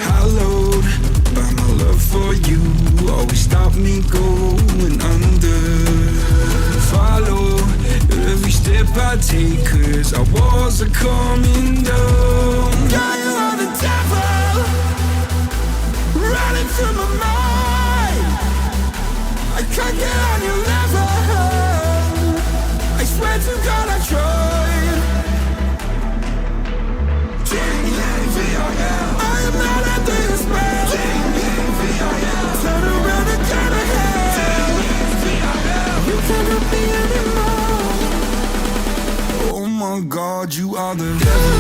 Hallowed by my love for you, always stop me going under. Follow every step I take, 'cause our walls are coming down. God, you are the devil, running through my mind. I can't get on your level, I swear to God I tried. I am not under your spell. Turn around and turn ahead. You cannot be anymore. Oh my God, you are the devil.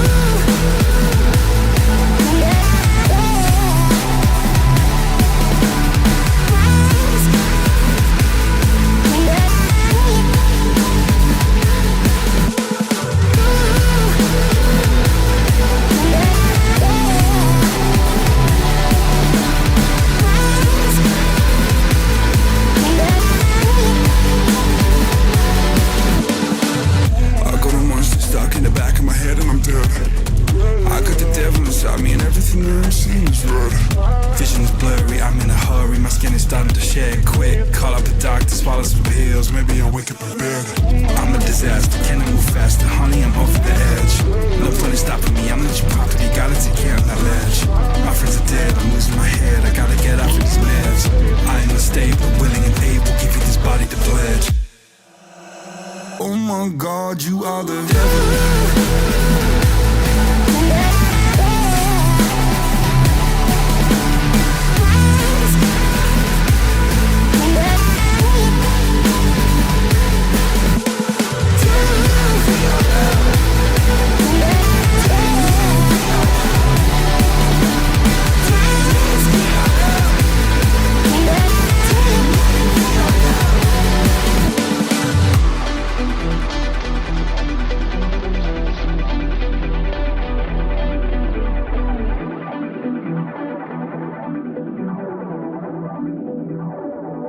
Stuck in the back of my head and I'm dead. I got the devil inside me and everything that I see is red. Vision's blurry, I'm in a hurry, my skin is starting to shed quick. Call up the doctor, swallow some pills, maybe I'll wake up in bed. I'm a disaster, can I move faster? Honey, I'm off the edge. No fun is stopping me, I'm not your property, gotta take care of that ledge. My friends are dead, I'm losing my head, I gotta get off of these meds. I am unstable, willing and able, give you this body to pledge. Oh my God, you are the devil.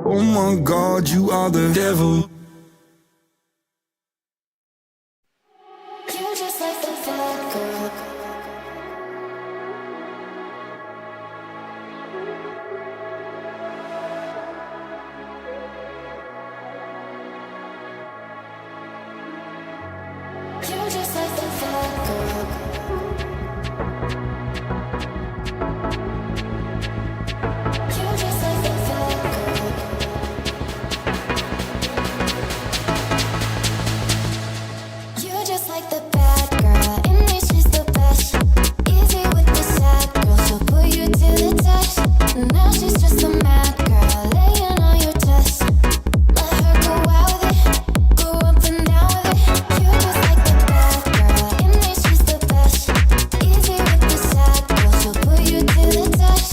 Oh my God, you are the devil. You're just like the bad girl. You're just like the bad girl. You're just like the bad girl. You're just like the bad girl, and she's the best. Easy with the sad girl, she'll put you to the test. Now she's just a mad girl, laying on your chest. Let her go out with it, go up and down with it. You're just like the bad girl, and she's the best. Easy with the sad girl, she'll put you to the test.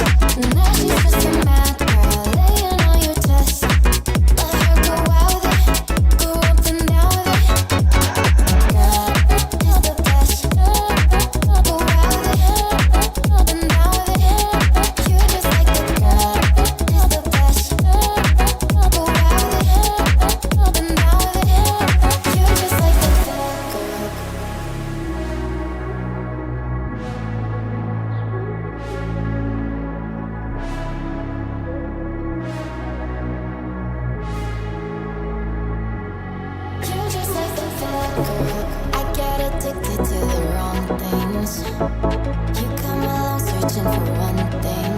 Now she's just a mad girl, laying on your chest. Let her go out with it, go up and down with it. I get addicted to the wrong things. You come along searching for one thing.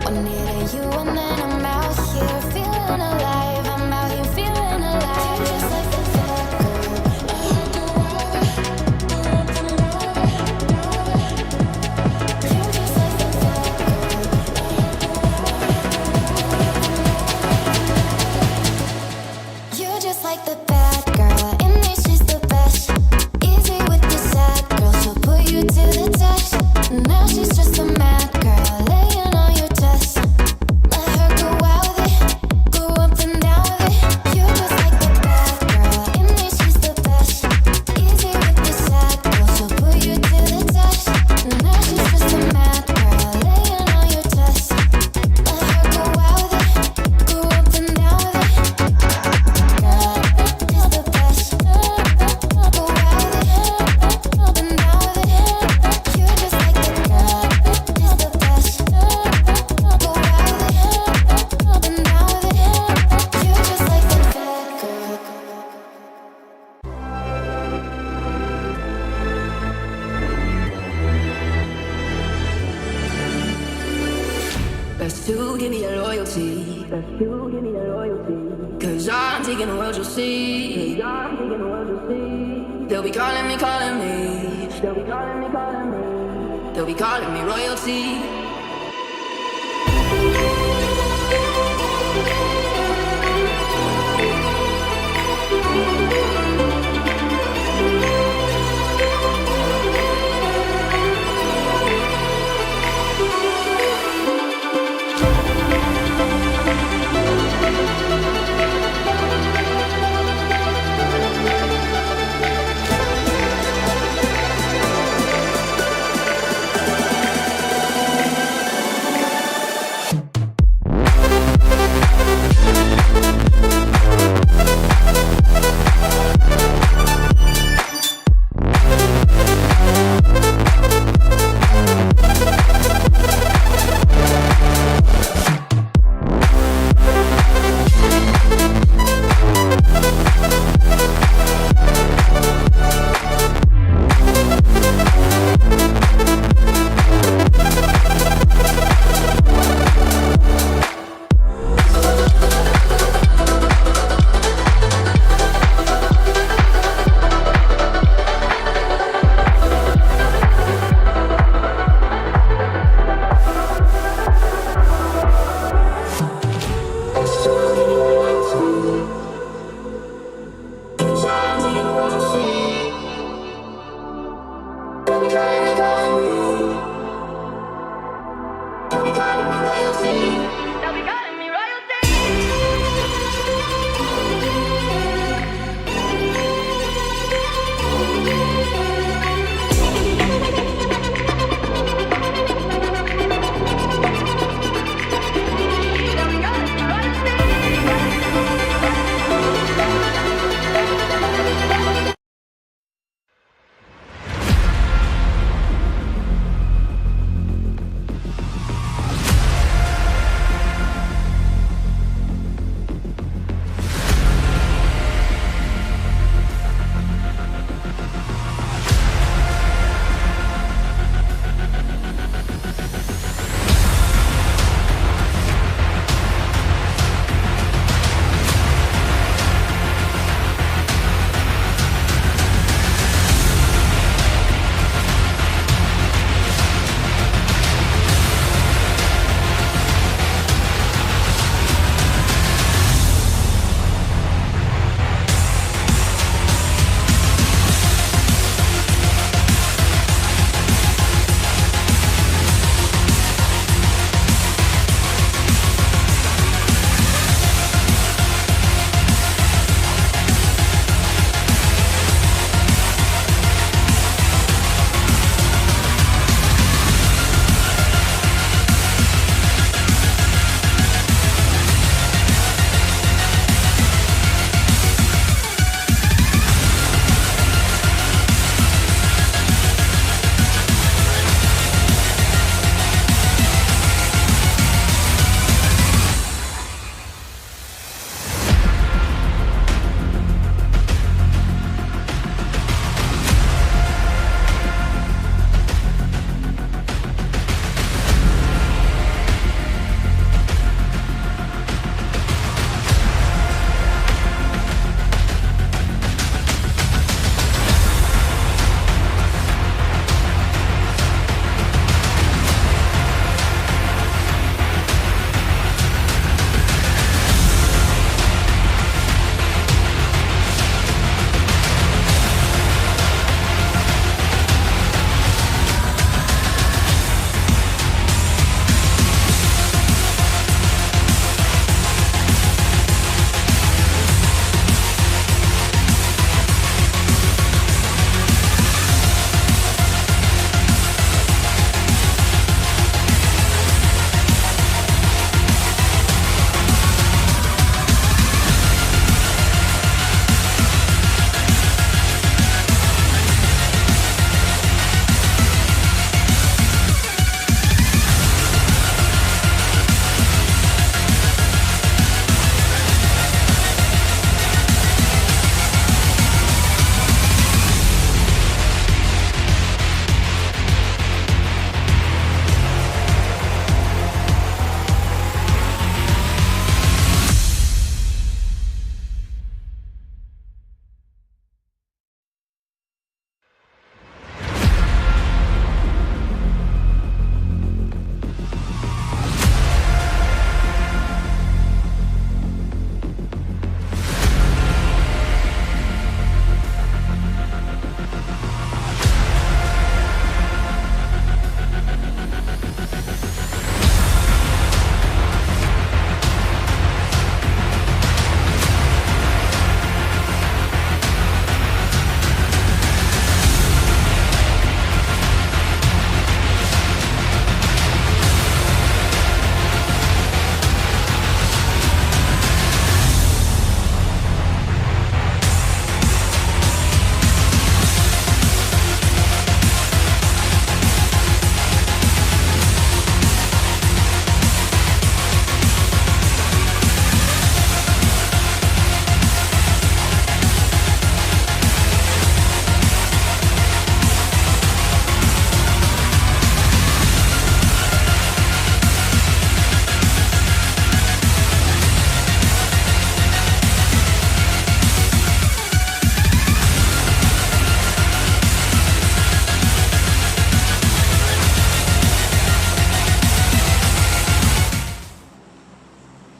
One near you and then I'm out here feeling alive. I'm out here feeling alive. You're just like the bad girl. You're just like the bad girl. You're just like the bad girl, and she's the best. Easy with the sad girl, she'll put you to royalty. Cause I'm taking the world, you'll see. They'll be calling me, calling me. They'll be calling me royalty.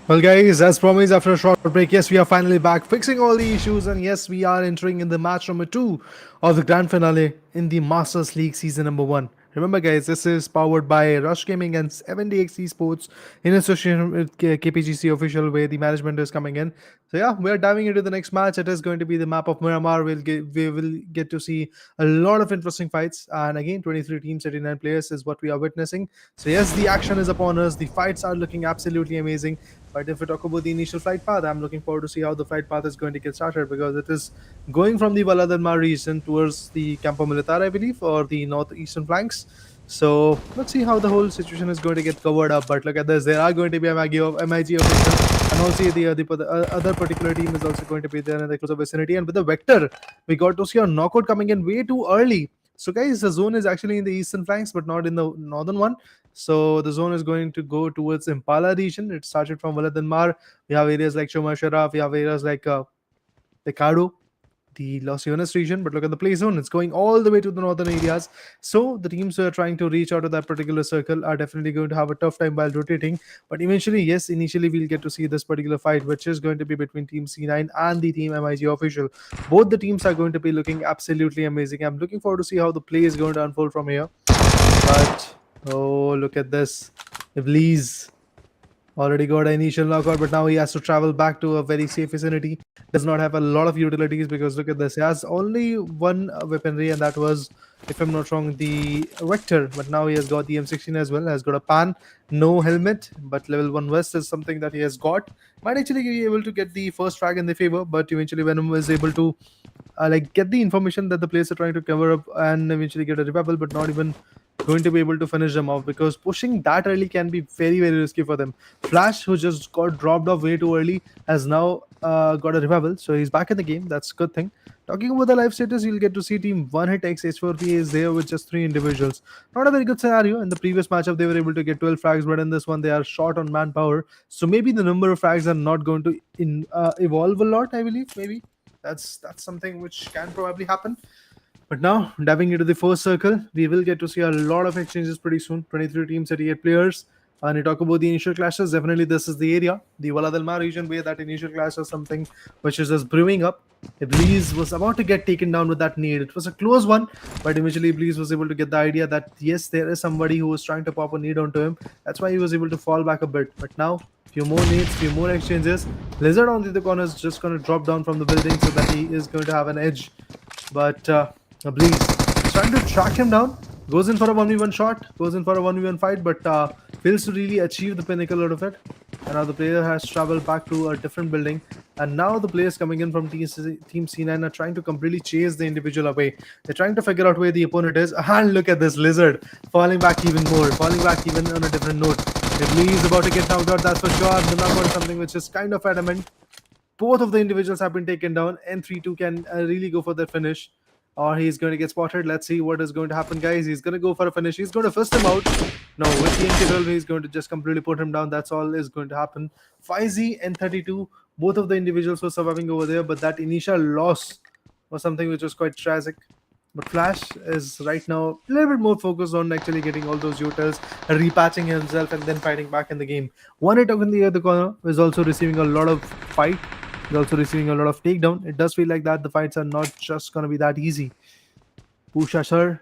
Well, guys, as promised, after a short break, yes, we are finally back fixing all the issues, and yes, we are entering in the match number 2 of the grand finale in the Masters League season number 1. Remember, guys, this is powered by Rush Gaming and 7DX Esports in association with KPGC official, where the management is coming in. So yeah, we are diving into the next match. It is going to be the map of Miramar. We will get to see a lot of interesting fights, and again, 23 teams, 39 players is what we are witnessing. So yes, the action is upon us. The fights are looking absolutely amazing. But if we talk about the initial flight path, I'm looking forward to see how the flight path is going to get started, because it is going from the Valadarma region towards the Campo Militar, I believe, or the northeastern flanks. So let's see how the whole situation is going to get covered up. But look at this, there are going to be MIG officials, and also the other particular team is also going to be there in the closer vicinity. And with the Vector, we got to see a knockout coming in way too early. So guys, the zone is actually in the eastern flanks, but not in the northern one. So the zone is going to go towards Impala region. It started from Valadanmar. We have areas like Shoma Sharaf. We have areas like Pecado, the Los Llanos region. But look at the play zone. It's going all the way to the northern areas. So the teams who are trying to reach out of that particular circle are definitely going to have a tough time while rotating. But eventually, yes, initially we'll get to see this particular fight, which is going to be between Team C9 and the Team MIG official. Both the teams are going to be looking absolutely amazing. I'm looking forward to see how the play is going to unfold from here. But oh, look at this. Iblis already got an initial knockout, but now he has to travel back to a very safe vicinity. Does not have a lot of utilities, because look at this. He has only one weaponry, and that was, if I'm not wrong, the Vector. But now he has got the M16 as well. Has got a pan, no helmet, but level 1 vest is something that he has got. Might actually be able to get the first frag in the favor, but eventually Venom is able to like get the information that the players are trying to cover up and eventually get a revival, but not even going to be able to finish them off, because pushing that early can be very, very risky for them. Flash, who just got dropped off way too early, has now got a revival, so he's back in the game. That's a good thing. Talking about the life status, you'll get to see Team 1 Hit X H4P is there with just 3 individuals. Not a very good scenario. In the previous matchup, they were able to get 12 frags, but in this one, they are short on manpower. So maybe the number of frags are not going to evolve a lot, I believe. Maybe that's something which can probably happen. But now, diving into the first circle, we will get to see a lot of exchanges pretty soon. 23 teams, 38 players. And you talk about the initial clashes, definitely this is the area, the Valadelma region, where that initial clash is something which is just brewing up. Iblis was about to get taken down with that nade. It was a close one, but eventually Iblis was able to get the idea that yes, there is somebody who was trying to pop a nade onto him. That's why he was able to fall back a bit. But now, few more nades, few more exchanges. Lizard on the other corner is just going to drop down from the building so that he is going to have an edge. But Iblis trying to track him down. Goes in for a 1v1 shot, goes in for a 1v1 fight, but fails to really achieve the pinnacle out of it. And now the player has traveled back to a different building. And now the players coming in from Team C9 are trying to completely chase the individual away. They're trying to figure out where the opponent is. And look at this Lizard falling back even more, falling back even on a different note. Iblis is about to get knocked out, that's for sure. The knockout is something which is kind of adamant. Both of the individuals have been taken down. N32 can really go for the finish, or he's going to get spotted. Let's see what is going to happen, guys. He's going to go for a finish. He's going to fist him out. No, with the NK12, he's going to just completely put him down. That's all is going to happen. 5Z, N32, both of the individuals were surviving over there, but that initial loss was something which was quite tragic. But Flash is right now a little bit more focused on actually getting all those utils, repatching himself, and then fighting back in the game. One hit in the other corner is also receiving a lot of fight. He's also receiving a lot of takedown. It does feel like that the fights are not just going to be that easy. Pusha sir,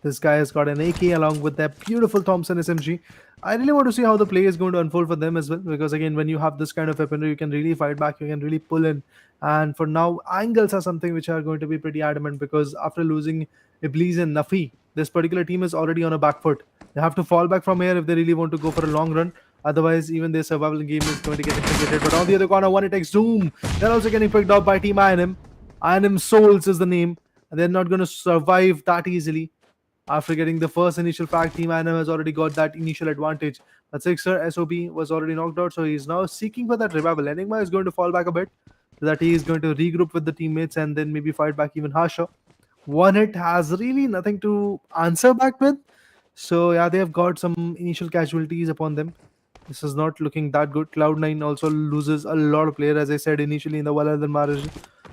this guy has got an AK along with that beautiful Thompson SMG. I really want to see how the play is going to unfold for them as well, because again, when you have this kind of weaponry, you can really fight back, you can really pull in. And for now, angles are something which are going to be pretty adamant, because after losing Iblis and Nafi, this particular team is already on a back foot. They have to fall back from here if they really want to go for a long run. Otherwise, even their survival game is going to get implicated. But on the other corner, one it takes Zoom. They're also getting picked up by Team INM. INM Souls is the name. And they're not going to survive that easily. After getting the first initial frag, Team INM has already got that initial advantage. But Sixer SOB was already knocked out, so he's now seeking for that revival. Enigma is going to fall back a bit, so that he is going to regroup with the teammates and then maybe fight back even harsher. One hit has really nothing to answer back with. So yeah, they have got some initial casualties upon them. This is not looking that good. Cloud9 also loses a lot of players, as I said initially in the Valadan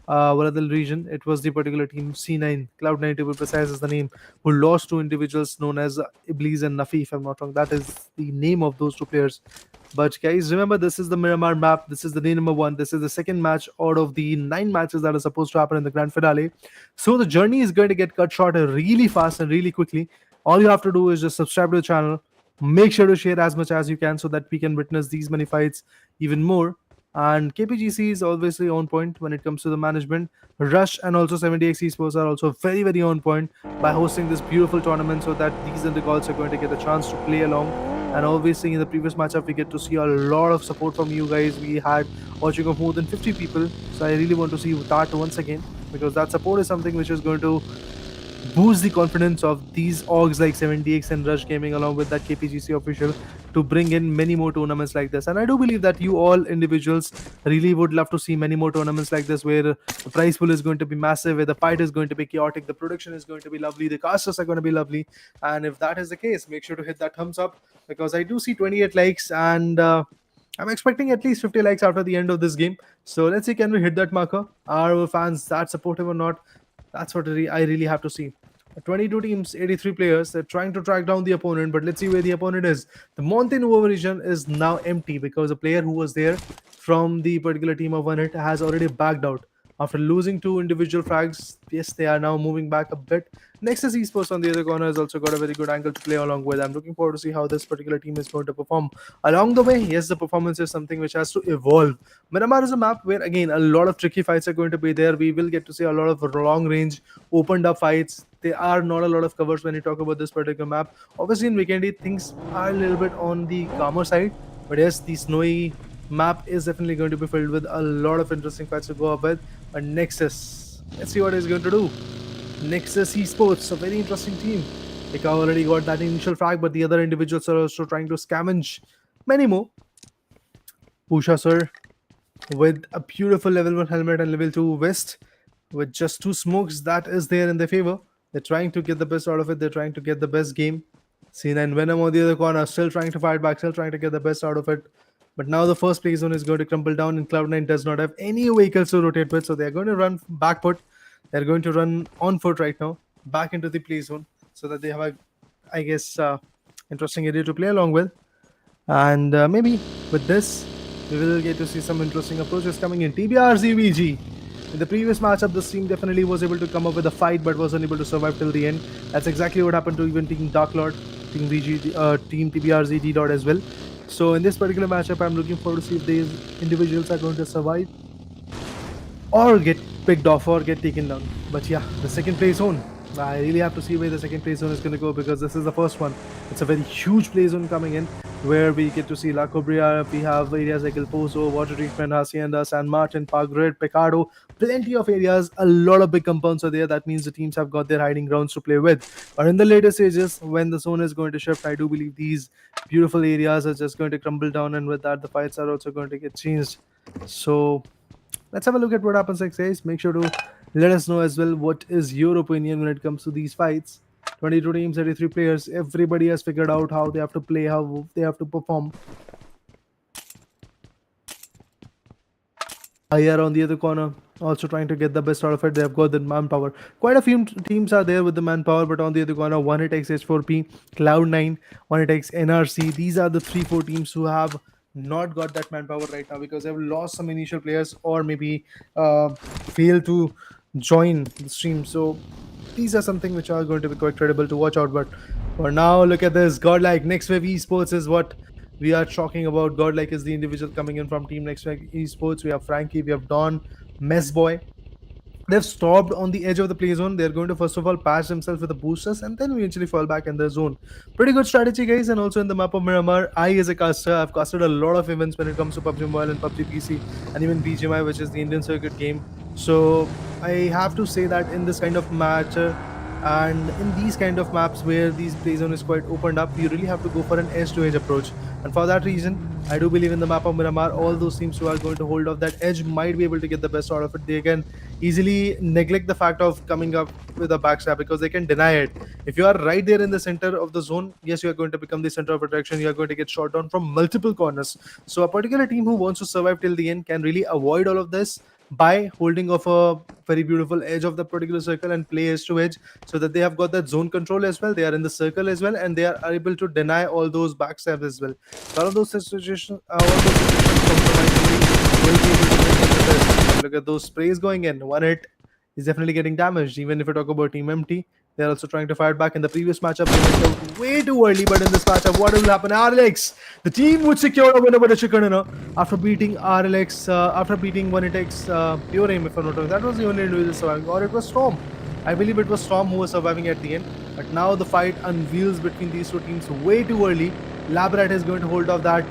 volatile region. It was the particular team C9, Cloud9 to be precise is the name, who lost two individuals known as Iblis and Nafi, if I'm not wrong. That is the name of those two players. But guys, remember this is the Miramar map. This is the day number 1. This is the second match out of the 9 matches that are supposed to happen in the grand finale. So the journey is going to get cut short really fast and really quickly. All you have to do is just subscribe to the channel. Make sure to share as much as you can so that we can witness these many fights even more. And KPGC is obviously on point when it comes to the management. Rush and also 70x Esports are also very, very on point by hosting this beautiful tournament so that these underdogs are going to get a chance to play along. And obviously, in the previous matchup, we get to see a lot of support from you guys. We had watching of more than 50 people. So I really want to see that once again because that support is something which is going to boost the confidence of these orgs like 70x and Rush Gaming along with that KPGC official to bring in many more tournaments like this. And I do believe that you all individuals really would love to see many more tournaments like this where the prize pool is going to be massive, where the fight is going to be chaotic, the production is going to be lovely, the casters are going to be lovely. And if that is the case, make sure to hit that thumbs up because I do see 28 likes and I'm expecting at least 50 likes after the end of this game. So let's see, can we hit that marker? Are our fans that supportive or not? That's what I really have to see. 22 teams, 83 players. They're trying to track down the opponent, but let's see where the opponent is. The Mountain Over region is now empty because a player who was there from the particular team of One Hit has already backed out. After losing two individual frags, yes, they are now moving back a bit. Nexus Esports on the other corner has also got a very good angle to play along with. I'm looking forward to see how this particular team is going to perform. Along the way, yes, the performance is something which has to evolve. Miramar is a map where, again, a lot of tricky fights are going to be there. We will get to see a lot of long range, opened up fights. There are not a lot of covers when you talk about this particular map. Obviously, in Weekendy, things are a little bit on the calmer side. But yes, the snowy map is definitely going to be filled with a lot of interesting fights to go up with. But Nexus, let's see what he's going to do. Nexus Esports, a very interesting team. Like I already got that initial frag, but the other individuals are also trying to scavenge many more. Pusha sir with a beautiful level 1 helmet and level 2 vest with just 2 smokes that is there in their favor. They're trying to get the best out of it. They're trying to get the best game. C9 Venom on the other corner, still trying to fight back, still trying to get the best out of it. But now the first play zone is going to crumble down and Cloud9 does not have any vehicles to rotate with. So they're going to run back foot. They're going to run on foot right now, back into the play zone so that they have a, I guess, interesting area to play along with. And maybe with this, we will get to see some interesting approaches coming in. TBRZVG. In the previous matchup, this team definitely was able to come up with a fight but was unable to survive till the end. That's exactly what happened to even Team Dark Lord, Team VG, Team TBRZ D Dot as well. So in this particular matchup, I'm looking forward to see if these individuals are going to survive or get picked off or get taken down. But yeah, the second play zone. I really have to see where the second play zone is going to go because this is the first one. It's a very huge play zone coming in where we get to see La Cobria. We have areas like El Pozo, Water Treatment, Hacienda, San Martin, Park Grid, Pecado. Plenty of areas. A lot of big compounds are there. That means the teams have got their hiding grounds to play with. But in the later stages, when the zone is going to shift, I do believe these beautiful areas are just going to crumble down, and with that, the fights are also going to get changed. So let's have a look at what happens next, guys. Make sure to let us know as well what is your opinion when it comes to these fights. 22 teams, 33 players. Everybody has figured out how they have to play, how they have to perform. IR on the other corner, also trying to get the best out of it. They have got the manpower. Quite a few teams are there with the manpower, but on the other corner, 1HX H4P, Cloud9, 1HX NRC. These are the 3-4 teams who have not got that manpower right now because they've lost some initial players or maybe failed to join the stream. So these are something which are going to be quite credible to watch out. But for now, look at this. Godlike Next Wave Esports is what we are talking about. Godlike is the individual coming in from Team Next Wave Esports. We have Frankie, we have Don, Messboy. They've stopped on the edge of the play zone. They're going to first of all patch themselves with the boosters and then eventually fall back in their zone. Pretty good strategy, guys. And also in the map of Miramar, I as a caster, I've casted a lot of events when it comes to PUBG Mobile and PUBG PC and even BGMI, which is the Indian circuit game. So I have to say that in this kind of match and in these kind of maps where these play zone is quite opened up, you really have to go for an edge-to-edge approach. And for that reason, I do believe in the map of Miramar, all those teams who are going to hold off that edge might be able to get the best out of it. They can easily neglect the fact of coming up with a backstab because they can deny it. If you are right there in the center of the zone, yes, you are going to become the center of attraction. You are going to get shot down from multiple corners. So a particular team who wants to survive till the end can really avoid all of this by holding off a very beautiful edge of the particular circle and play edge to edge, so that they have got that zone control as well. They are in the circle as well, and they are able to deny all those backstabs as well. So all of those situations, compromisingly will be able to make it the best. Look at those sprays going in. One hit is definitely getting damaged. Even if we talk about Team Empty, they're also trying to fight back. In the previous matchup, they went out way too early, but in this matchup, what will happen? RLX, the team would secure a win over the Chicken after beating RLX, after beating 1HX Pure Aim, if I'm not wrong. That was the only individual surviving, or it was Storm. I believe it was Storm who was surviving at the end. But now the fight unveils between these two teams way too early. Labrat is going to hold off that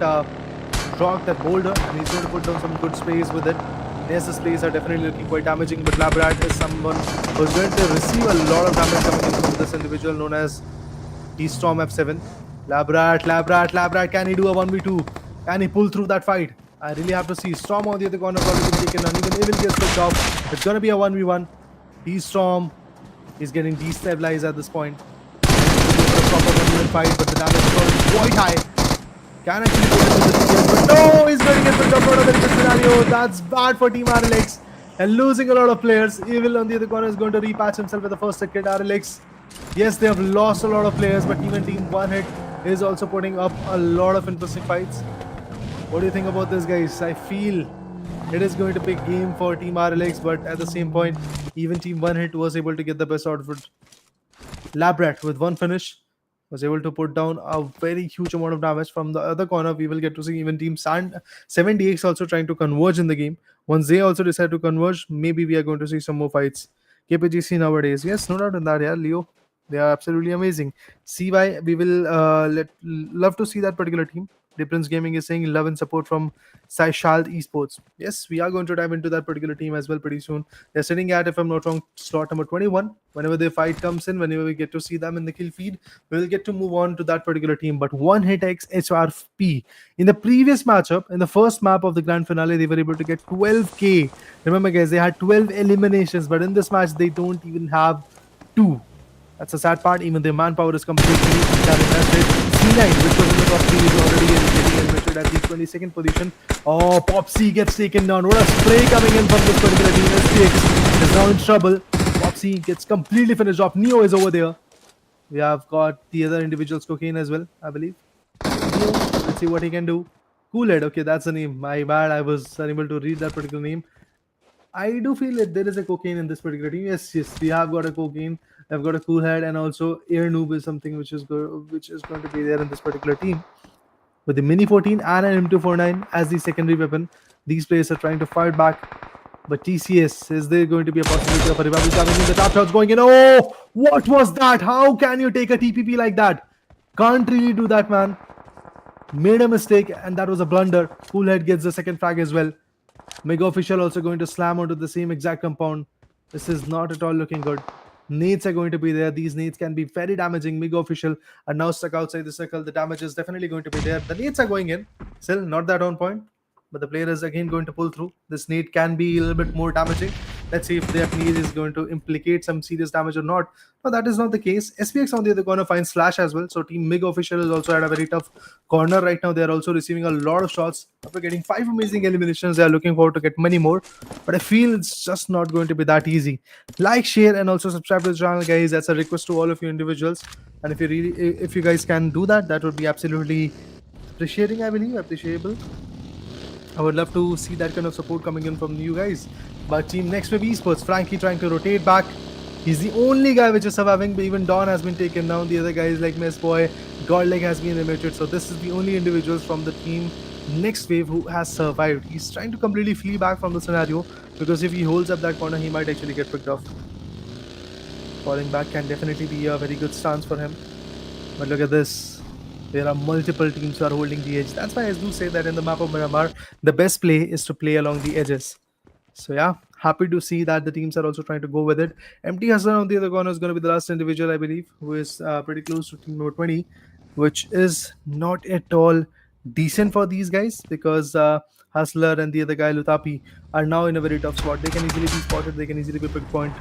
rock, that boulder, and he's going to put down some good sprays with it. Yes, the sprays are definitely looking quite damaging, but Labrat is someone who's going to receive a lot of damage coming in from this individual known as Storm F7. Labrat, can he do a 1v2? Can he pull through that fight? I really have to see. Storm on the other corner probably been taken on. Even Evil gets picked off. It's going to be a 1v1. Storm is getting destabilized at this point. A proper 1v1 fight, but the damage is already quite high. Can actually put it in the TS, but no, he's going to get picked up. Not a very good scenario. That's bad for Team RLX. And losing a lot of players. Evil on the other corner is going to repatch himself with the first hit. RLX, yes, they have lost a lot of players, but even Team One Hit is also putting up a lot of interesting fights. What do you think about this, guys? I feel it is going to be a game for Team RLX, but at the same point, even Team One Hit was able to get the best out of it. Labrat with one finish was able to put down a very huge amount of damage. From the other corner, we will get to see even Team 7DX also trying to converge in the game. Once they also decide to converge, maybe we are going to see some more fights. KPGC nowadays, yes, no doubt in that, yeah, Leo. They are absolutely amazing. CY, we will love to see that particular team. Difference Gaming is saying love and support from Saishald Esports. Yes, we are going to dive into that particular team as well pretty soon. They're sitting at, if I'm not wrong, slot number 21. Whenever the fight comes in, whenever we get to see them in the kill feed, we will get to move on to that particular team. But one hit X HRP. In the previous matchup, in the first map of the grand finale, they were able to get 12k. Remember, guys, they had 12 eliminations, but in this match, they don't even have 2. That's a sad part. Even their manpower is completely invested. C9, which was in the top 3, is already getting eliminated at the 22nd position. Oh, Popsy gets taken down. What a spray coming in from this particular team. SPX is now in trouble. Popsy gets completely finished off. Neo is over there. We have got the other individual's cocaine as well, I believe. Neo, let's see what he can do. Coolhead, okay, that's the name. My bad, I was unable to read that particular name. I do feel that there is a cocaine in this particular team. Yes, we have got a cocaine. I've got a cool head, and also air noob is something which is going to be there in this particular team. With the Mini 14 and an M249 as the secondary weapon, these players are trying to fight back. But TCS, is there going to be a possibility of a revival coming in? The top shots going in. Oh, what was that? How can you take a TPP like that? Can't really do that, man. Made a mistake, and that was a blunder. Coolhead gets the second frag as well. Mega Official also going to slam onto the same exact compound. This is not at all looking good. Nades are going to be there. These nades can be very damaging. Mega Official are now stuck outside the circle. The damage is definitely going to be there. The nades are going in. Still not that on point. But the player is again going to pull through. This nade can be a little bit more damaging. Let's see if that nade is going to implicate some serious damage or not. No, that is not the case. SPX on the other corner finds Slash as well. So Team Mega Official is also at a very tough corner right now. They are also receiving a lot of shots. After getting 5 amazing eliminations, they are looking forward to get many more. But I feel it's just not going to be that easy. Like, share, and also subscribe to the channel, guys. That's a request to all of you individuals. And if you guys can do that, that would be absolutely appreciating, I believe. Appreciable. I would love to see that kind of support coming in from you guys. But Team Next Wave Esports, Frankie trying to rotate back. He's the only guy which is surviving, but even Dawn has been taken down. The other guys like Miss Boy, Godleg has been eliminated. So this is the only individuals from the Team Next Wave who has survived. He's trying to completely flee back from the scenario, because if he holds up that corner, he might actually get picked off. Falling back can definitely be a very good stance for him. But look at this. There are multiple teams who are holding the edge. That's why I do say that in the map of Miramar, the best play is to play along the edges. So yeah, happy to see that the teams are also trying to go with it. Empty Hassan on the other corner is going to be the last individual, I believe, who is pretty close to team number 20, which is not at all decent for these guys, because Hustler and the other guy, Lutapi, are now in a very tough spot. They can easily be spotted. They can easily be pick point.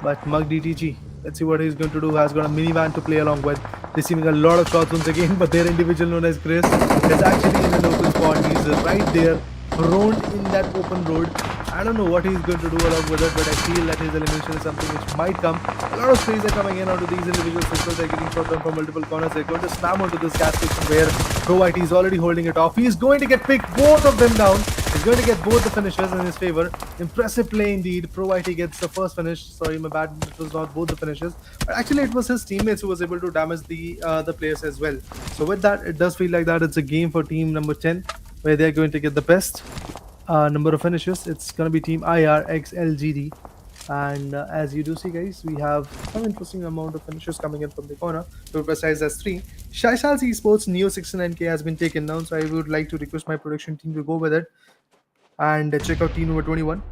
But Mug DTG, let's see what he's going to do. Has got a minivan to play along with, receiving a lot of shots once again. But their individual known as Chris is actually in an open spot. He's right there, prone in that open road, I don't know what he's going to do along with it, but I feel that his elimination is something which might come. A lot of sprays are coming in onto these individuals because they're getting shot down from multiple corners. They're going to slam onto this gas station where Pro IT is already holding it off. He's going to get picked both of them down. He's going to get both the finishes in his favor. Impressive play indeed. Pro IT gets the first finish. Sorry, my bad. It was not both the finishes, but actually it was his teammates who was able to damage the players as well. So with that, it does feel like that it's a game for team number 10 where they're going to get the best number of finishes. It's going to be team IRXLGD. And as you do see, guys, we have some interesting amount of finishes coming in from the corner. To be precise, as 3. Shaishal's Esports Neo 69K has been taken down, so I would like to request my production team to go with it and check out team number 21,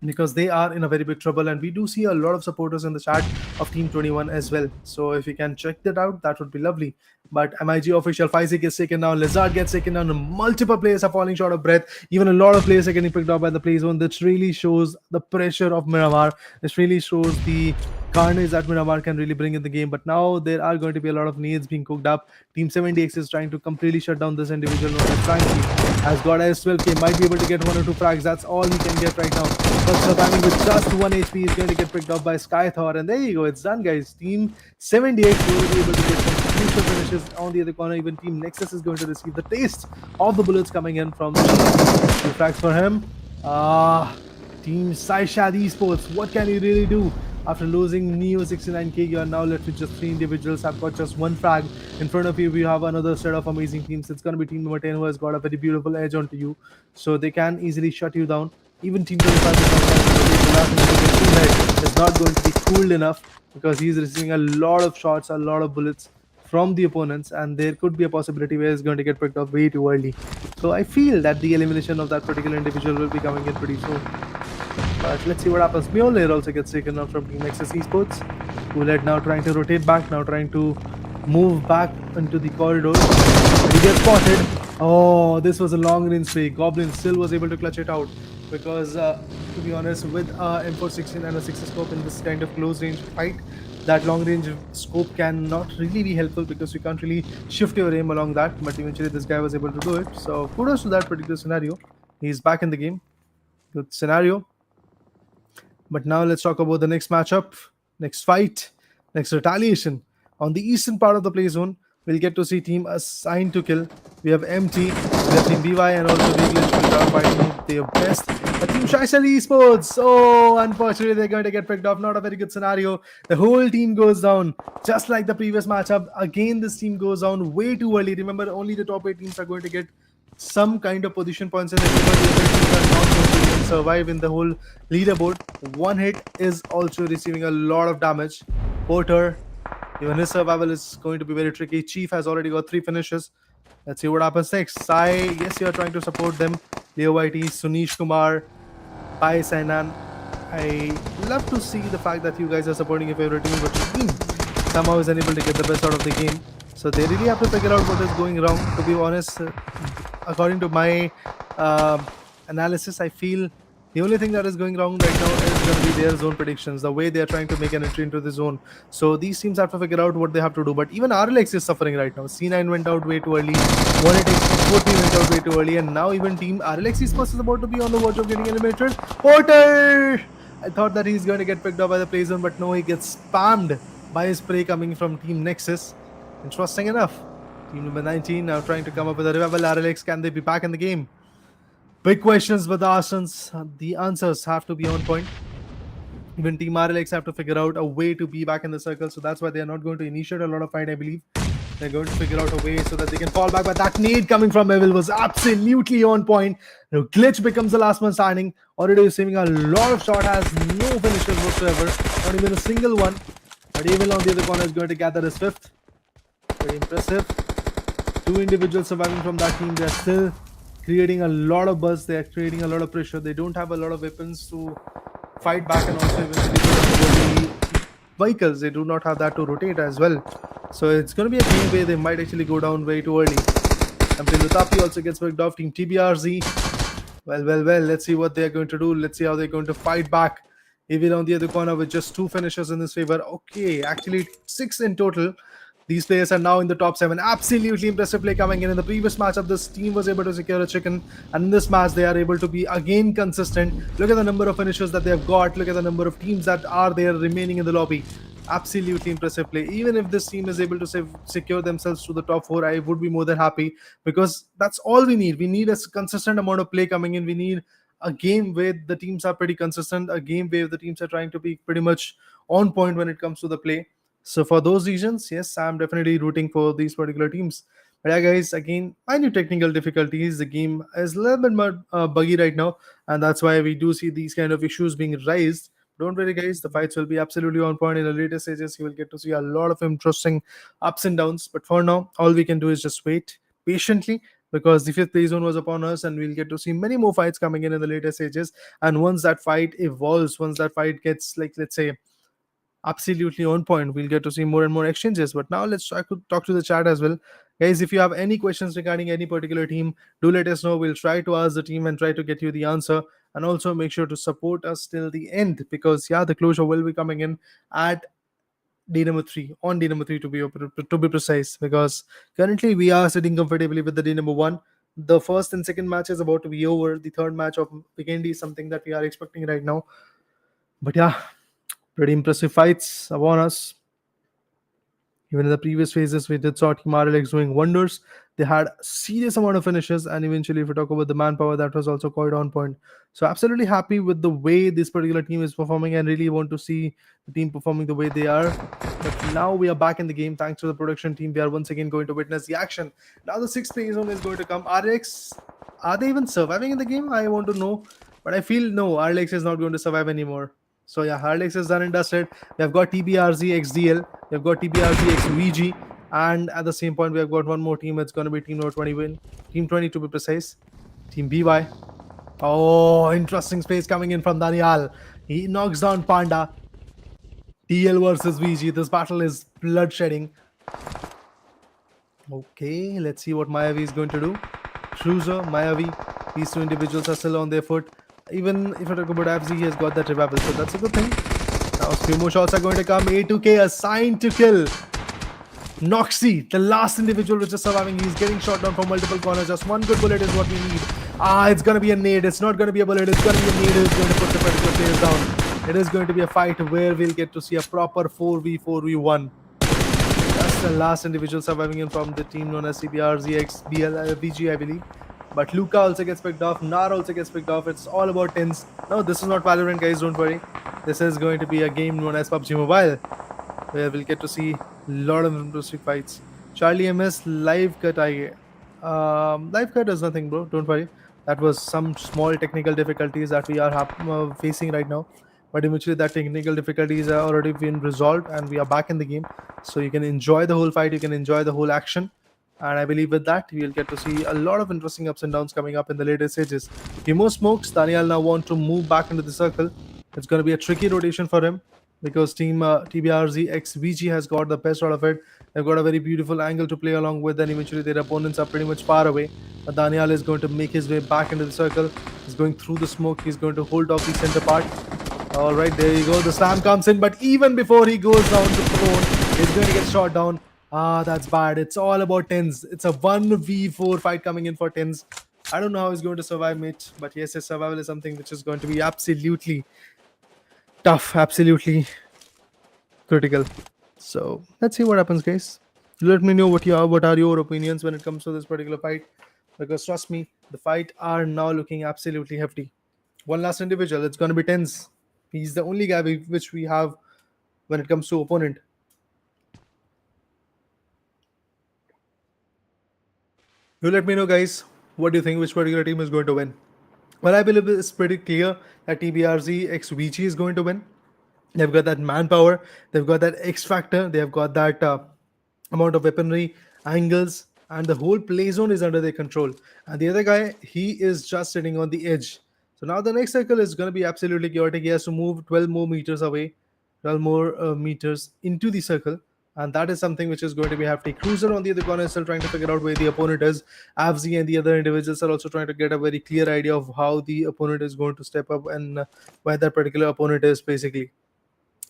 because they are in a very big trouble, and we do see a lot of supporters in the chat of team 21 as well. So if you can check that out, that would be lovely. But MIG official Faisal gets taken down, Lizard gets taken down, multiple players are falling short of breath, even a lot of players are getting picked up by the play zone. This really shows the pressure of Miramar. This really shows the carnage that Miramar can really bring in the game. But now there are going to be a lot of nades being cooked up. Team 70X is trying to completely shut down this individual known as Frankie. Has got S12K, might be able to get 1 or 2 frags. That's all he can get right now. But surviving with just 1 HP is going to get picked up by Skythor. And there you go, it's done, guys. Team 78 will be able to get some crucial finishes on the other corner. Even Team Nexus is going to receive the taste of the bullets coming in from the Chief. 2 frags for him. Team Saishad Esports, what can you really do? After losing Neo 69K, you are now left with just 3 individuals. Have got just 1 frag. In front of you, we have another set of amazing teams. It's going to be team number 10 who has got a very beautiful edge onto you. So they can easily shut you down. Even team 25 is not going to be cooled enough, because he's receiving a lot of shots, a lot of bullets from the opponents, and there could be a possibility where he's going to get picked up way too early. So I feel that the elimination of that particular individual will be coming in pretty soon. But let's see what happens. Mjolnir also gets taken out from Team Nexus Esports. Kooled now trying to rotate back, now trying to move back into the corridor. He gets spotted. Oh, this was a long range spray. Goblin still was able to clutch it out, because to be honest, with M416 and a 6 scope in this kind of close range fight, that long range scope can not really be helpful, because you can't really shift your aim along that. But eventually this guy was able to do it. So kudos to that particular scenario. He's back in the game. Good scenario. But now let's talk about the next matchup, next fight, next retaliation. On the eastern part of the play zone, we'll get to see team assigned to kill. We have MT, we have team BY, and also Glitch, which are fighting their best. But team Shaishal Esports, oh, unfortunately they're going to get picked off. Not a very good scenario. The whole team goes down, just like the previous matchup. Again, this team goes down way too early. Remember, only the top 8 teams are going to get some kind of position points, and the other teams are not going to survive in the whole leaderboard. 1 hit is also receiving a lot of damage. Porter, even his survival is going to be very tricky. Chief has already got 3 finishes. Let's see what happens next. Sai, yes, you are trying to support them. Leo YT, Sunish Kumar, Pai Sainan. I love to see the fact that you guys are supporting your favorite team, but your team somehow is unable to get the best out of the game. So they really have to figure out what is going wrong. To be honest, according to my analysis, I feel the only thing that is going wrong right now is going to be their zone predictions, the way they are trying to make an entry into the zone. So these teams have to figure out what they have to do. But even RLX is suffering right now. C9 went out way too early. 186 went out way too early. And now even team RLX Esports is about to be on the verge of getting eliminated. Porter! I thought that he's going to get picked up by the play zone, but no, he gets spammed by his spray coming from Team Nexus. Interesting enough. Team number 19 now trying to come up with a revival. RLX, can they be back in the game? Big questions, but the answers have to be on point. Even Team RLX have to figure out a way to be back in the circle, so that's why they are not going to initiate a lot of fight, I believe. They're going to figure out a way so that they can fall back, but that nade coming from Evil was absolutely on point. Now, Glitch becomes the last man standing, already receiving a lot of shot, has no finishes whatsoever, not even a single one. But Evil on the other corner is going to gather his 5th. Very impressive. 2 individuals surviving from that team. They're still creating a lot of buzz. They're creating a lot of pressure. They don't have a lot of weapons to fight back, and also eventually the vehicles, they do not have that to rotate as well. So it's going to be a game where they might actually go down way too early. Until Lutapi also gets picked off. Team TBRZ, well, let's see what they're going to do. Let's see how they're going to fight back. Evil on the other corner with just 2 finishers in his favor. Okay, actually 6 in total. These players are now in the top 7. Absolutely impressive play coming in. In the previous matchup, this team was able to secure a chicken, and in this match, they are able to be again consistent. Look at the number of finishers that they have got. Look at the number of teams that are there remaining in the lobby. Absolutely impressive play. Even if this team is able to secure themselves to the top 4, I would be more than happy, because that's all we need. We need a consistent amount of play coming in. We need a game where the teams are pretty consistent, a game where the teams are trying to be pretty much on point when it comes to the play. So for those reasons, yes, I'm definitely rooting for these particular teams. But yeah, guys, again, I knew technical difficulties. The game is a little bit more buggy right now, and that's why we do see these kind of issues being raised. Don't worry, guys. The fights will be absolutely on point in the later stages. You will get to see a lot of interesting ups and downs. But for now, all we can do is just wait patiently, because the fifth play zone was upon us, and we'll get to see many more fights coming in the later stages. And once that fight evolves, once that fight gets, like, let's say, absolutely on point, we'll get to see more and more exchanges. But now let's try to talk to the chat as well. Guys, if you have any questions regarding any particular team, do let us know. We'll try to ask the team and try to get you the answer. And also make sure to support us till the end, because yeah, the closure will be coming in at D number 3, on D number 3 to be precise, because currently we are sitting comfortably with the D number 1. The first and second match is about to be over. The third match of weekend is something that we are expecting right now. But yeah, pretty impressive fights upon us. Even in the previous phases, we did saw Team RLX doing wonders. They had a serious amount of finishes, and eventually, if we talk about the manpower, that was also quite on point. So, absolutely happy with the way this particular team is performing, and really want to see the team performing the way they are. But now we are back in the game. Thanks to the production team, we are once again going to witness the action. Now, the sixth play zone is going to come. RLX, are they even surviving in the game? I want to know. But I feel no, RLX is not going to survive anymore. So yeah, Harlex is done and dusted. We have got TBRZ XDL, we have got TBRZ XVG, and at the same point we have got one more team. It's going to be Team number 20 Team 20 to be precise. Team BY. Oh, interesting space coming in from Daniel. He knocks down Panda. TL versus VG. This battle is bloodshedding. Okay, let's see what Mayavi is going to do. Cruiser, Mayavi, these two individuals are still on their foot. Even if I talk about FZ, he has got that revival, so that's a good thing. Now, a few more shots are going to come. A2K assigned to kill Noxy, the last individual which is surviving. He's getting shot down from multiple corners. Just one good bullet is what we need. It's going to be a nade. It's not going to be a bullet. It's going to be a nade who's going to put the particular players down. It is going to be a fight where we'll get to see a proper 4v1. That's the last individual surviving in from the team known as CBRZX VG, I believe. But Luca also gets picked off. Nar also gets picked off. It's all about tens. No, this is not Valorant, guys. Don't worry. This is going to be a game known as PUBG Mobile, where we'll get to see a lot of interesting fights. Charlie MS live cut. Live cut is nothing, bro. Don't worry. That was some small technical difficulties that we are facing right now. But eventually, that technical difficulties are already been resolved, and we are back in the game. So you can enjoy the whole fight. You can enjoy the whole action. And I believe with that, we'll get to see a lot of interesting ups and downs coming up in the later stages. Few more smokes. Daniel now want to move back into the circle. It's going to be a tricky rotation for him, because team TBRZ XVG has got the best out of it. They've got a very beautiful angle to play along with, and eventually their opponents are pretty much far away. But Daniel is going to make his way back into the circle. He's going through the smoke. He's going to hold off the center part. All right, there you go. The slam comes in, but even before he goes down to prone, he's going to get shot down. That's bad. It's all about tens. It's a 1v4 fight coming in for tens. I don't know how he's going to survive, mate. But yes, his survival is something which is going to be absolutely tough, absolutely critical. So let's see what happens, guys. Let me know what are your opinions when it comes to this particular fight, because trust me, the fight are now looking absolutely hefty. One last individual. It's going to be tens. He's the only guy which we have when it comes to opponent. You let me know, guys, what do you think, which particular team is going to win? Well, I believe it's pretty clear that TBRZ x VG is going to win. They've got that manpower, they've got that X factor, they've got that amount of weaponry, angles, and the whole play zone is under their control. And the other guy, he is just sitting on the edge. So now the next circle is going to be absolutely chaotic. He has to move 12 more meters away, 12 more meters into the circle. And that is something which is going to be hefty. Cruiser on the other corner is still trying to figure out where the opponent is. Avzi and the other individuals are also trying to get a very clear idea of how the opponent is going to step up and where that particular opponent is, basically.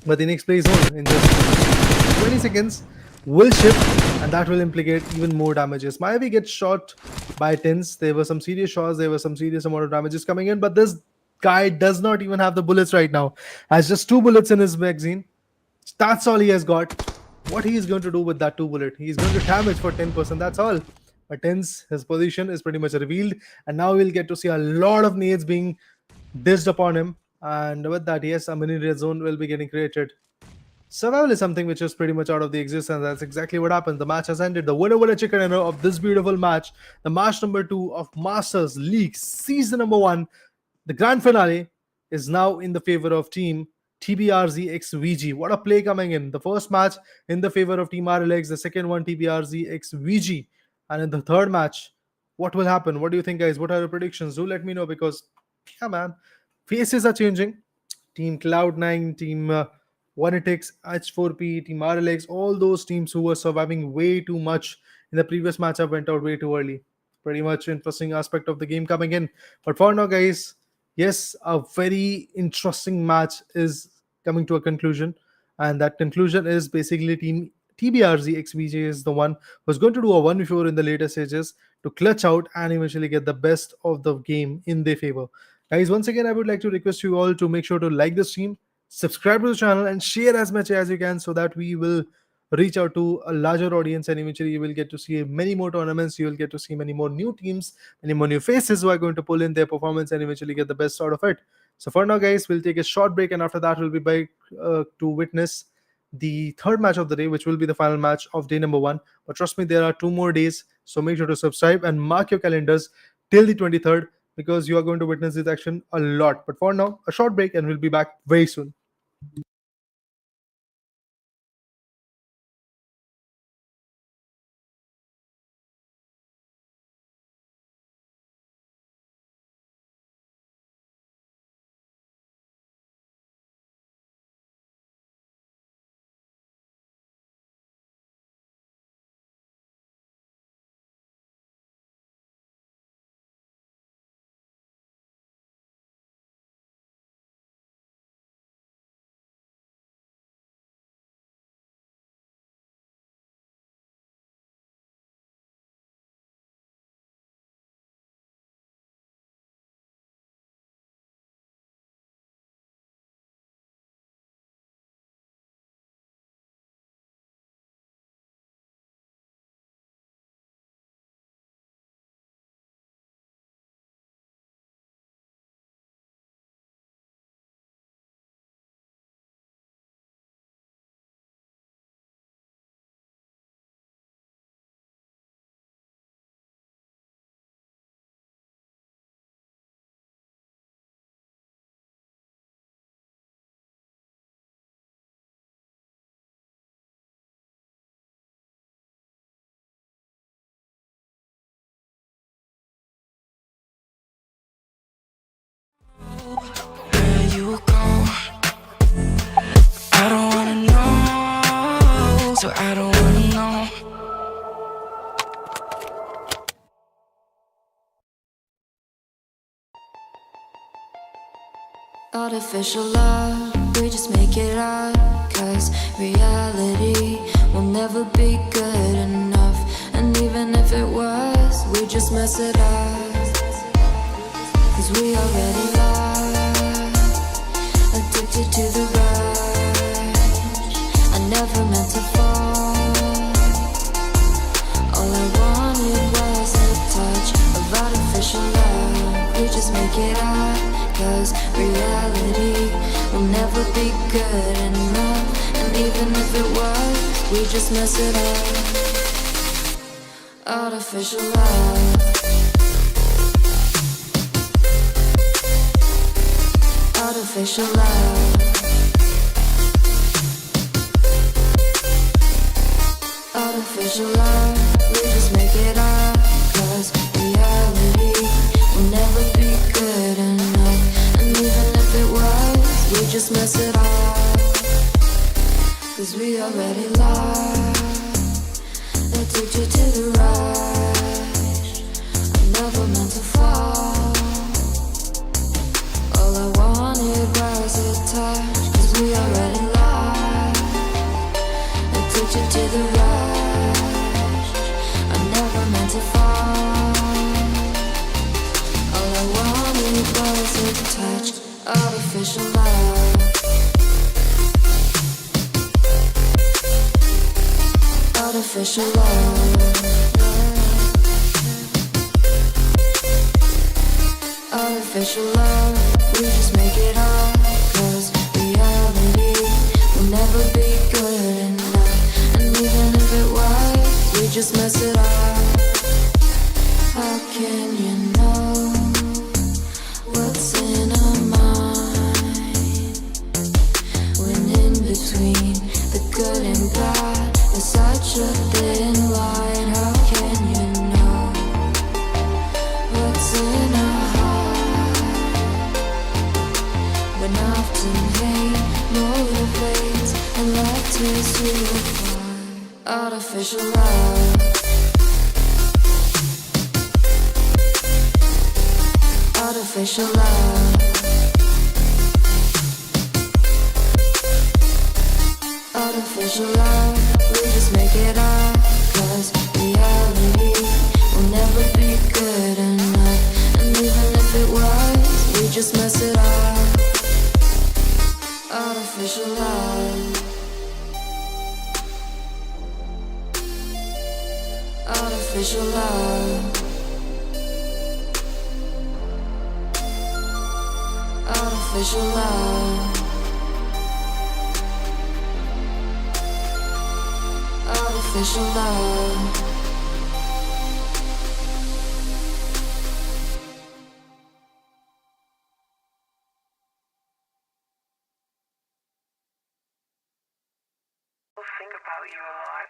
But the next play zone in just 20 seconds, will shift, and that will implicate even more damages. Mayavi gets shot by tens. There were some serious shots, there were some serious amount of damages coming in, but this guy does not even have the bullets right now. Has just 2 bullets in his magazine. That's all he has got. What he is going to do with that 2 bullet? He's going to damage for 10%. That's all. But Tens, his position is pretty much revealed, and now we'll get to see a lot of nades being dished upon him. And with that, yes, a mini red zone will be getting created. Survival is something which is pretty much out of the existence. That's exactly what happened. The match has ended. The winner, winner, chicken dinner of this beautiful match, the match number 2 of Masters League season number 1, the grand finale, is now in the favor of team TBRZ x VG. What a play coming in. The first match in the favor of team RLX, the second one TBRZ x VG. And in the third match, what will happen? What do you think, guys? What are your predictions? Do let me know, because, yeah, man, faces are changing. Team Cloud9, Team 1x, H4P, Team RLX, all those teams who were surviving way too much in the previous matchup went out way too early. Pretty much interesting aspect of the game coming in. But for now, guys, yes, a very interesting match is coming to a conclusion. And that conclusion is basically Team TBRZ XVJ is the one who's going to do a 1v4 in the later stages to clutch out and eventually get the best of the game in their favor. Guys, once again, I would like to request you all to make sure to like the stream, subscribe to the channel, and share as much as you can so that we will reach out to a larger audience, and eventually you will get to see many more tournaments. You will get to see many more new teams, many more new faces who are going to pull in their performance and eventually get the best out of it. So for now, guys, we'll take a short break, and after that we'll be back to witness the third match of the day, which will be the final match of day number 1. But trust me, there are 2 more days, so make sure to subscribe and mark your calendars till the 23rd, because you are going to witness this action a lot. But for now, a short break, and we'll be back very soon. Where you go, I don't wanna know, so I don't wanna know. Artificial love, we just make it up, 'cause reality will never be good enough. And even if it was, we just mess it up, 'cause we already lost, addicted to the rush. I never meant to fall. All I wanted was a touch of artificial love. We just make it up, 'cause reality will never be good enough. And even if it was, we just mess it up. Artificial love. Artificial love. Artificial love. We just make it up, 'cause reality will never be good enough. And even if it was, we just mess it up, 'cause we already lost, addicted to the rush. I never meant to fall. All I wanted was a touch, 'cause we already lost, addicted to the rush. Artificial love. Artificial love. Artificial love. We just make it up, 'cause reality will never be good enough. And even if it was, we just mess it up. How can you know what's in our mind, when in between the good and bad there's such a thin line? How can you know what's in our heart, when often hate motivates and love tears you apart? Artificial love. Artificial love. Artificial love. We just make it up, 'cause reality will never be good enough. And even if it was, we just mess it up. Artificial love. Artificial love. Artificial love. Artificial love. Think about you a lot.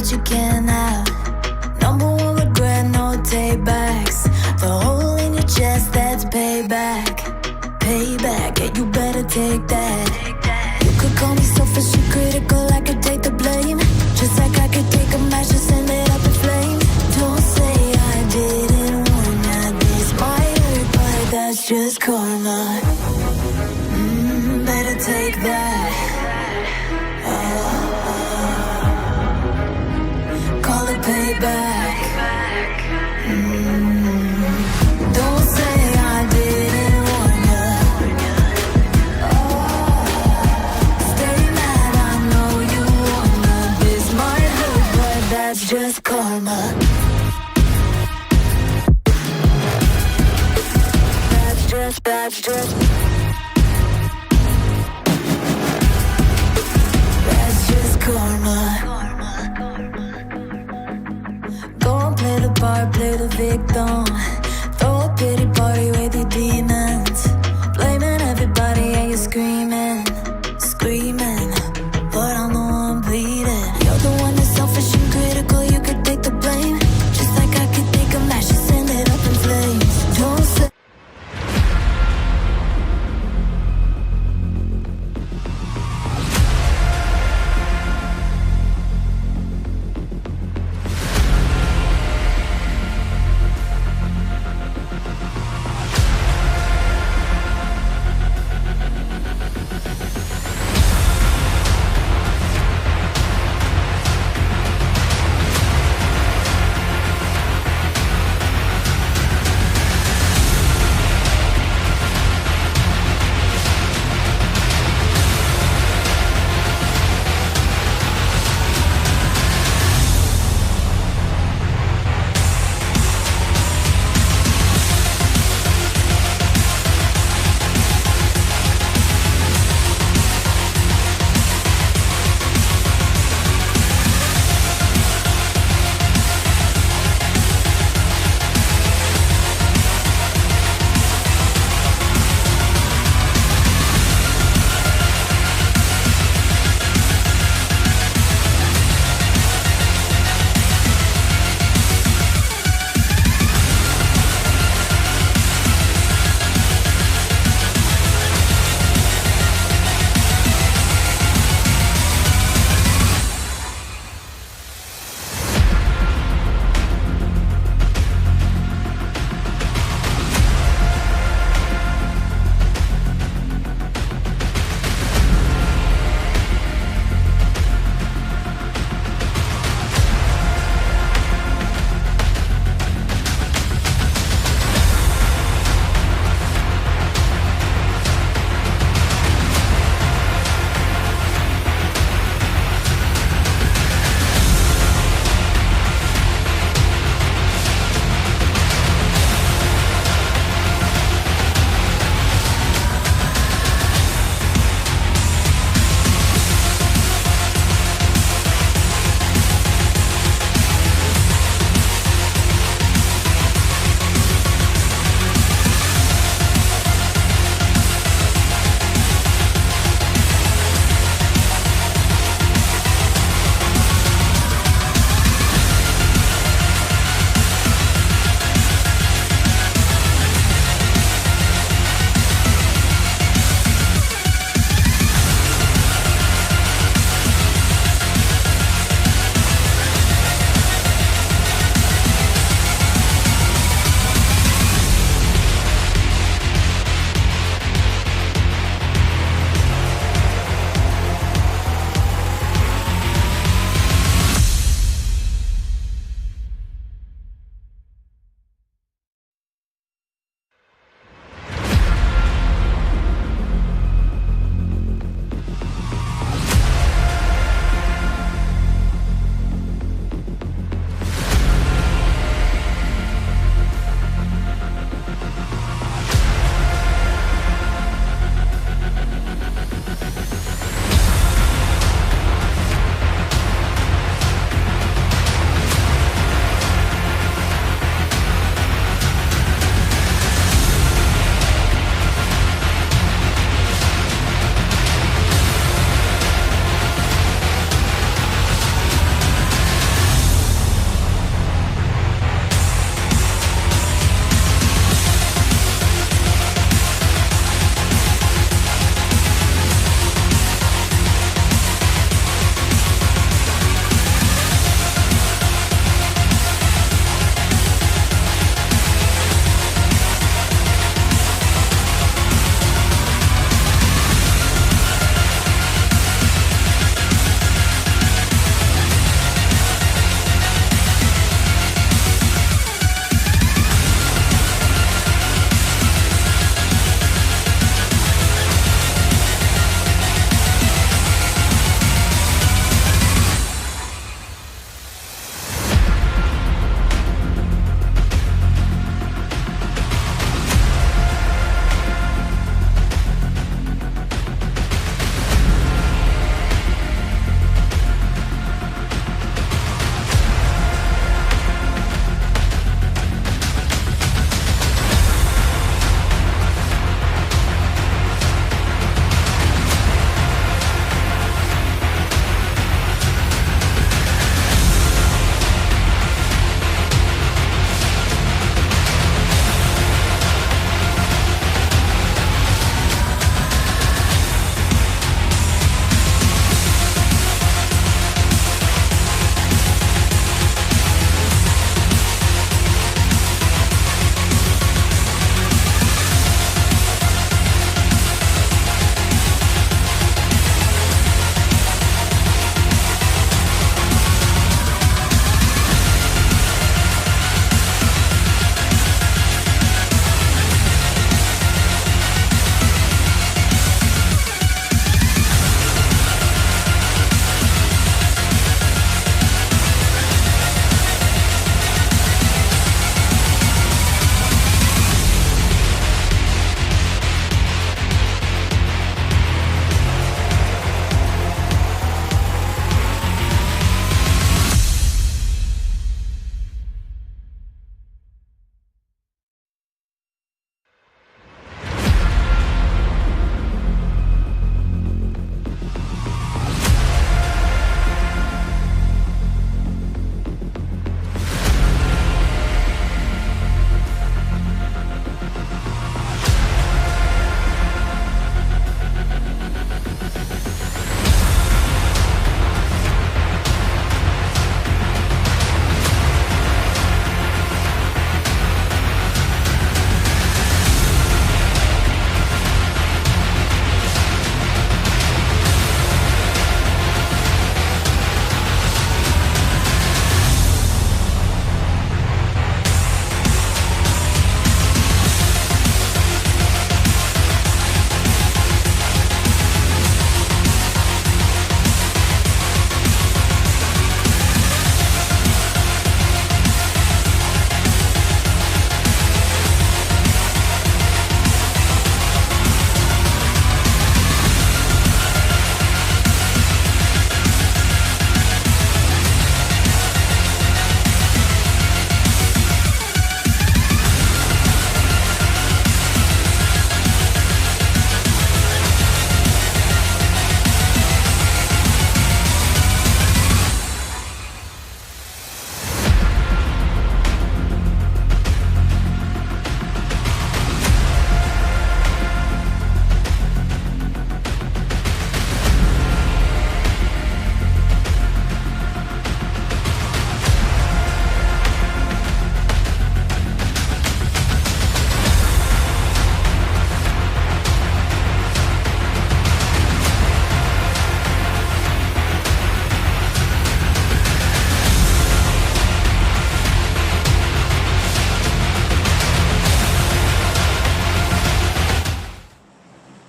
but you can't have. Number one regret, no take backs. The hole in your chest, that's payback. Payback, yeah, you better take that. You could call me selfish and critical, I could take the blame. Just like I could take a match and send it up in flames. Don't say I didn't warn ya, this might hurt, but that's just karma. Better take that. Call it payback. Don't say I didn't warn ya. Stay mad, I know you wanna. This might hurt, but that's just karma. That's just That's just karma. Go and play the part, play the victim. Throw a pity party with your demons. Blaming everybody and you're screaming, screaming. But I'm the one bleeding. You're the one that's selfish and critical, you could take the blame. Just like I could take a match and send it up in flames. Don't say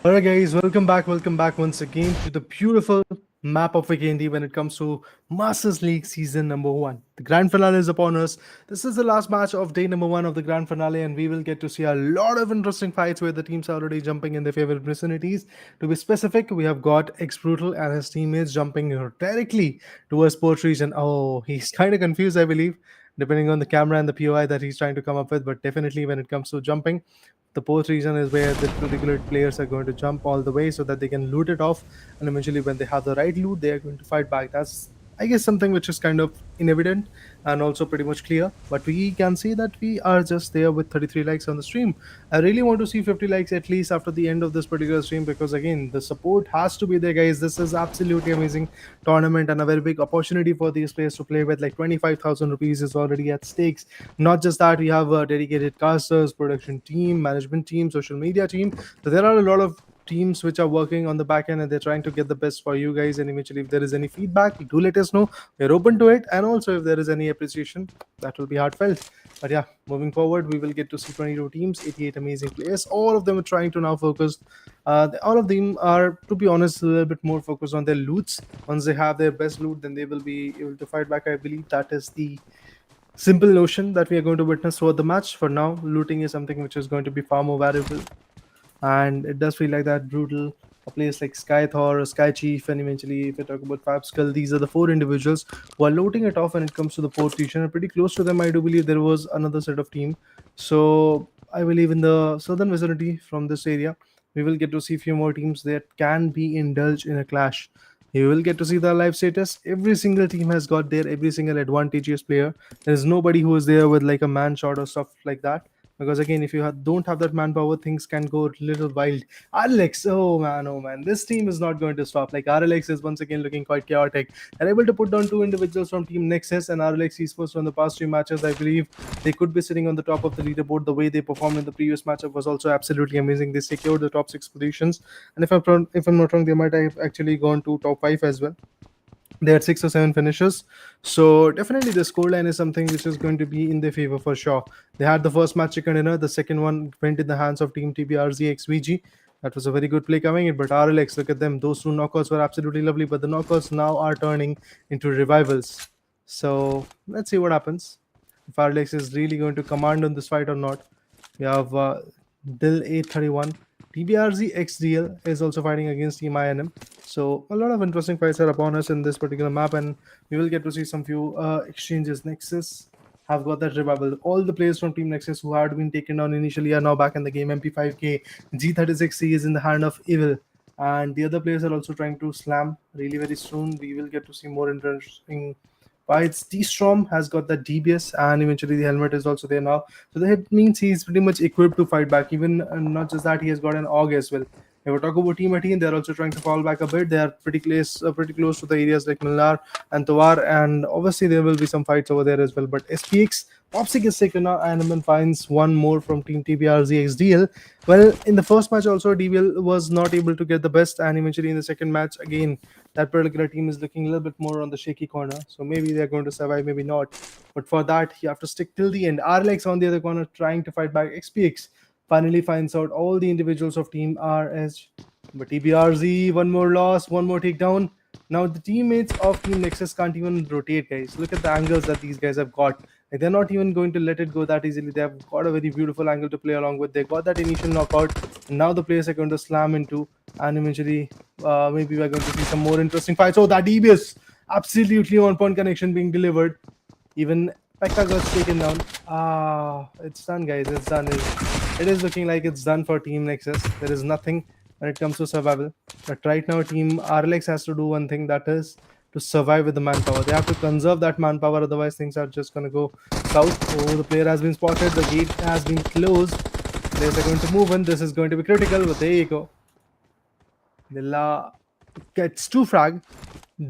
Alright, guys, welcome back once again to the beautiful map of Vikendi when it comes to Masters League season number one. The grand finale is upon us. This is the last match of day number one of the grand finale, and we will get to see a lot of interesting fights where the teams are already jumping in their favorite vicinities. To be specific, we have got X Brutal and his teammates jumping directly towards Port Region. Oh, he's kind of confused, I believe, depending on the camera and the POI that he's trying to come up with, but definitely when it comes to jumping, the post region is where the particular players are going to jump all the way so that they can loot it off, and eventually when they have the right loot they are going to fight back. That's, I guess, something which is kind of inevident and also pretty much clear, but we can see that we are just there with 33 likes on the stream. I really want to see 50 likes at least after the end of this particular stream, because again the support has to be there, guys. This is absolutely amazing tournament and a very big opportunity for these players to play with. Like 25,000 rupees is already at stakes. Not just that, we have a dedicated casters, production team, management team, social media team. So there are a lot of teams which are working on the back end and they're trying to get the best for you guys. And eventually, if there is any feedback, do let us know. We're open to it. And also, if there is any appreciation, that will be heartfelt. But yeah, moving forward, we will get to see 22 teams, 88 amazing players. All of them are trying to now focus. All of them are, to be honest, a little bit more focused on their loots. Once they have their best loot, then they will be able to fight back. I believe that is the simple notion that we are going to witness throughout the match. For now, looting is something which is going to be far more valuable, and it does feel like that. Brutal, a place like Sky Thor or Sky Chief, and eventually if I talk about Fab Skull, these are the four individuals who are loading it off when it comes to the port region. And pretty close to them, I do believe there was another set of team. So I believe in the southern vicinity from this area, we will get to see a few more teams that can be indulged in a clash. You will get to see the live status. Every single team has got their every single advantageous player. There is nobody who is there with like a man shot or stuff like that, because again if you don't have that manpower, things can go a little wild. Alex, oh man, this team is not going to stop. Like RLX is once again looking quite chaotic. They're able to put down two individuals from Team Nexus, and RLX Esports from the past three matches, I believe they could be sitting on the top of the leaderboard. The way they performed in the previous matchup was also absolutely amazing. They secured the top 6 positions, and if I'm not wrong, they might have actually gone to top 5 as well. They had 6 or 7 finishes. So definitely the scoreline is something which is going to be in their favor for sure. They had the first match chicken dinner. The second one went in the hands of Team TBRZ XVG. That was a very good play coming in. But RLX, look at them. Those two knockouts were absolutely lovely. But the knockouts now are turning into revivals. So let's see what happens. If RLX is really going to command on this fight or not. We have Dill 831. TBRZ XDL is also fighting against Team INM. So a lot of interesting fights are upon us in this particular map, and we will get to see some few exchanges. Nexus have got that revival. All the players from Team Nexus who had been taken down initially are now back in the game. MP5K, G36C is in the hand of Evil, and the other players are also trying to slam really very soon. We will get to see more interesting fights. D-Strom has got that DBS, and eventually the helmet is also there now. So that means he's pretty much equipped to fight back. Even not just that, he has got an AUG as well. If we talk about Team 18, they're also trying to fall back a bit. They are pretty close to the areas like Milnar and Tawar, and obviously there will be some fights over there as well. But SPX, Popsik is taken now, and finds one more from Team TBRZ XDL. Well, in the first match also, DBL was not able to get the best, and eventually in the second match, again, that particular team is looking a little bit more on the shaky corner. So maybe they're going to survive, maybe not. But for that, you have to stick till the end. RLX on the other corner trying to fight back. XPX finally finds out all the individuals of Team RS. But TBRZ, one more loss, one more takedown. Now the teammates of Team Nexus can't even rotate, guys. Look at the angles that these guys have got. Like, they're not even going to let it go that easily. They have got a very beautiful angle to play along with. They got that initial knockout, and now the players are going to slam into, and eventually maybe we're going to see some more interesting fights. Oh, that DBS, absolutely on-point connection being delivered. Even Pekka got taken down. It's done, guys. It's done. It is looking like it's done for Team Nexus. There is nothing when it comes to survival. But right now, Team RLX has to do one thing, that is to survive with the manpower. They have to conserve that manpower, otherwise things are just going to go south. Oh, the player has been spotted. The gate has been closed. Players are going to move in. This is going to be critical, but there you go. Villa gets 2 frag.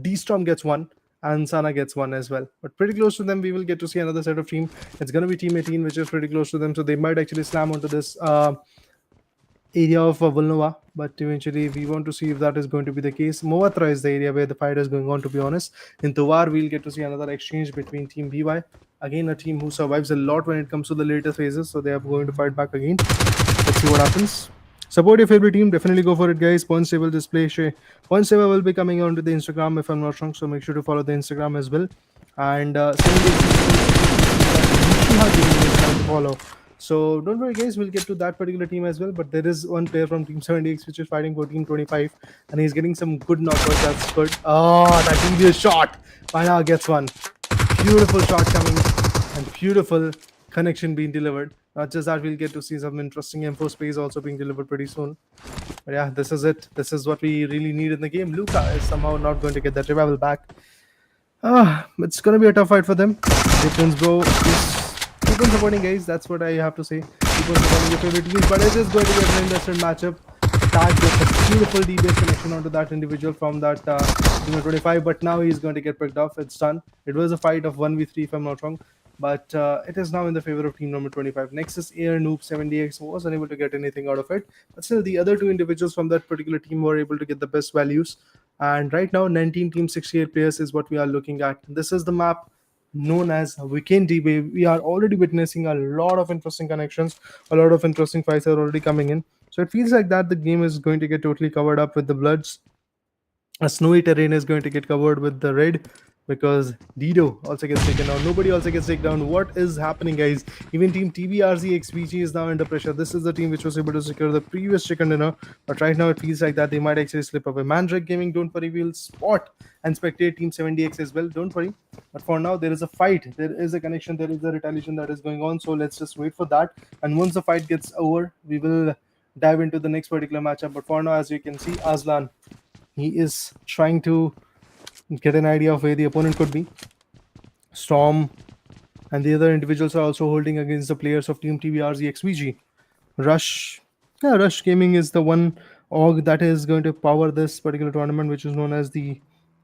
D-Storm gets 1. And Sana gets 1 as well. But pretty close to them, we will get to see another set of team. It's going to be Team 18, which is pretty close to them. So they might actually slam onto this area of Vulnova. But eventually, we want to see if that is going to be the case. Moatra is the area where the fight is going on, to be honest. In Tovar, we'll get to see another exchange between Team BY. Again, a team who survives a lot when it comes to the later phases. So they are going to fight back again. Let's see what happens. Support your favorite team. Definitely go for it, guys. Points table display. Points table will be coming onto the Instagram if I'm not wrong. So make sure to follow the Instagram as well. And 7 days is time to follow. So don't worry, guys. We'll get to that particular team as well. But there is one player from Team 70X which is fighting for Team 25, and he's getting some good knockouts. That's good. Oh, that devious shot. Pana gets one. Beautiful shot coming and beautiful connection being delivered. Not just that, we'll get to see some interesting info space also being delivered pretty soon. But yeah, this is it. This is what we really need in the game. Luca is somehow not going to get that revival back. It's gonna be a tough fight for them. Difference, bro. Just keep on supporting, guys. That's what I have to say. Keep on supporting your favorite teams. But it is going to be a very interesting matchup. Tag gets a beautiful DBS connection onto that individual from that team 25. But now he's going to get picked off. It's done. It was a fight of 1v3 if I'm not wrong. But it is now in the favor of team number 25. Nexus Air Noob 70X was unable to get anything out of it. But still, the other two individuals from that particular team were able to get the best values. And right now, 19 team 68 players is what we are looking at. This is the map known as Weekend DB. We are already witnessing a lot of interesting connections. A lot of interesting fights are already coming in. So it feels like that the game is going to get totally covered up with the bloods. A snowy terrain is going to get covered with the red because Dido also gets taken down. Nobody also gets taken down. What is happening, guys? Even team TBRZ XVG is now under pressure. This is the team which was able to secure the previous chicken dinner, but right now it feels like that they might actually slip away. Mandrake Gaming, don't worry, we'll spot and spectate team 70X as well. Don't worry. But for now, there is a fight. There is a connection. There is a retaliation that is going on. So let's just wait for that. And once the fight gets over, we will dive into the next particular matchup. But for now, as you can see, Aslan, he is trying to get an idea of where the opponent could be. Storm and the other individuals are also holding against the players of Team TBRZ XVG. Rush, yeah, Rush Gaming is the one org that is going to power this particular tournament, which is known as the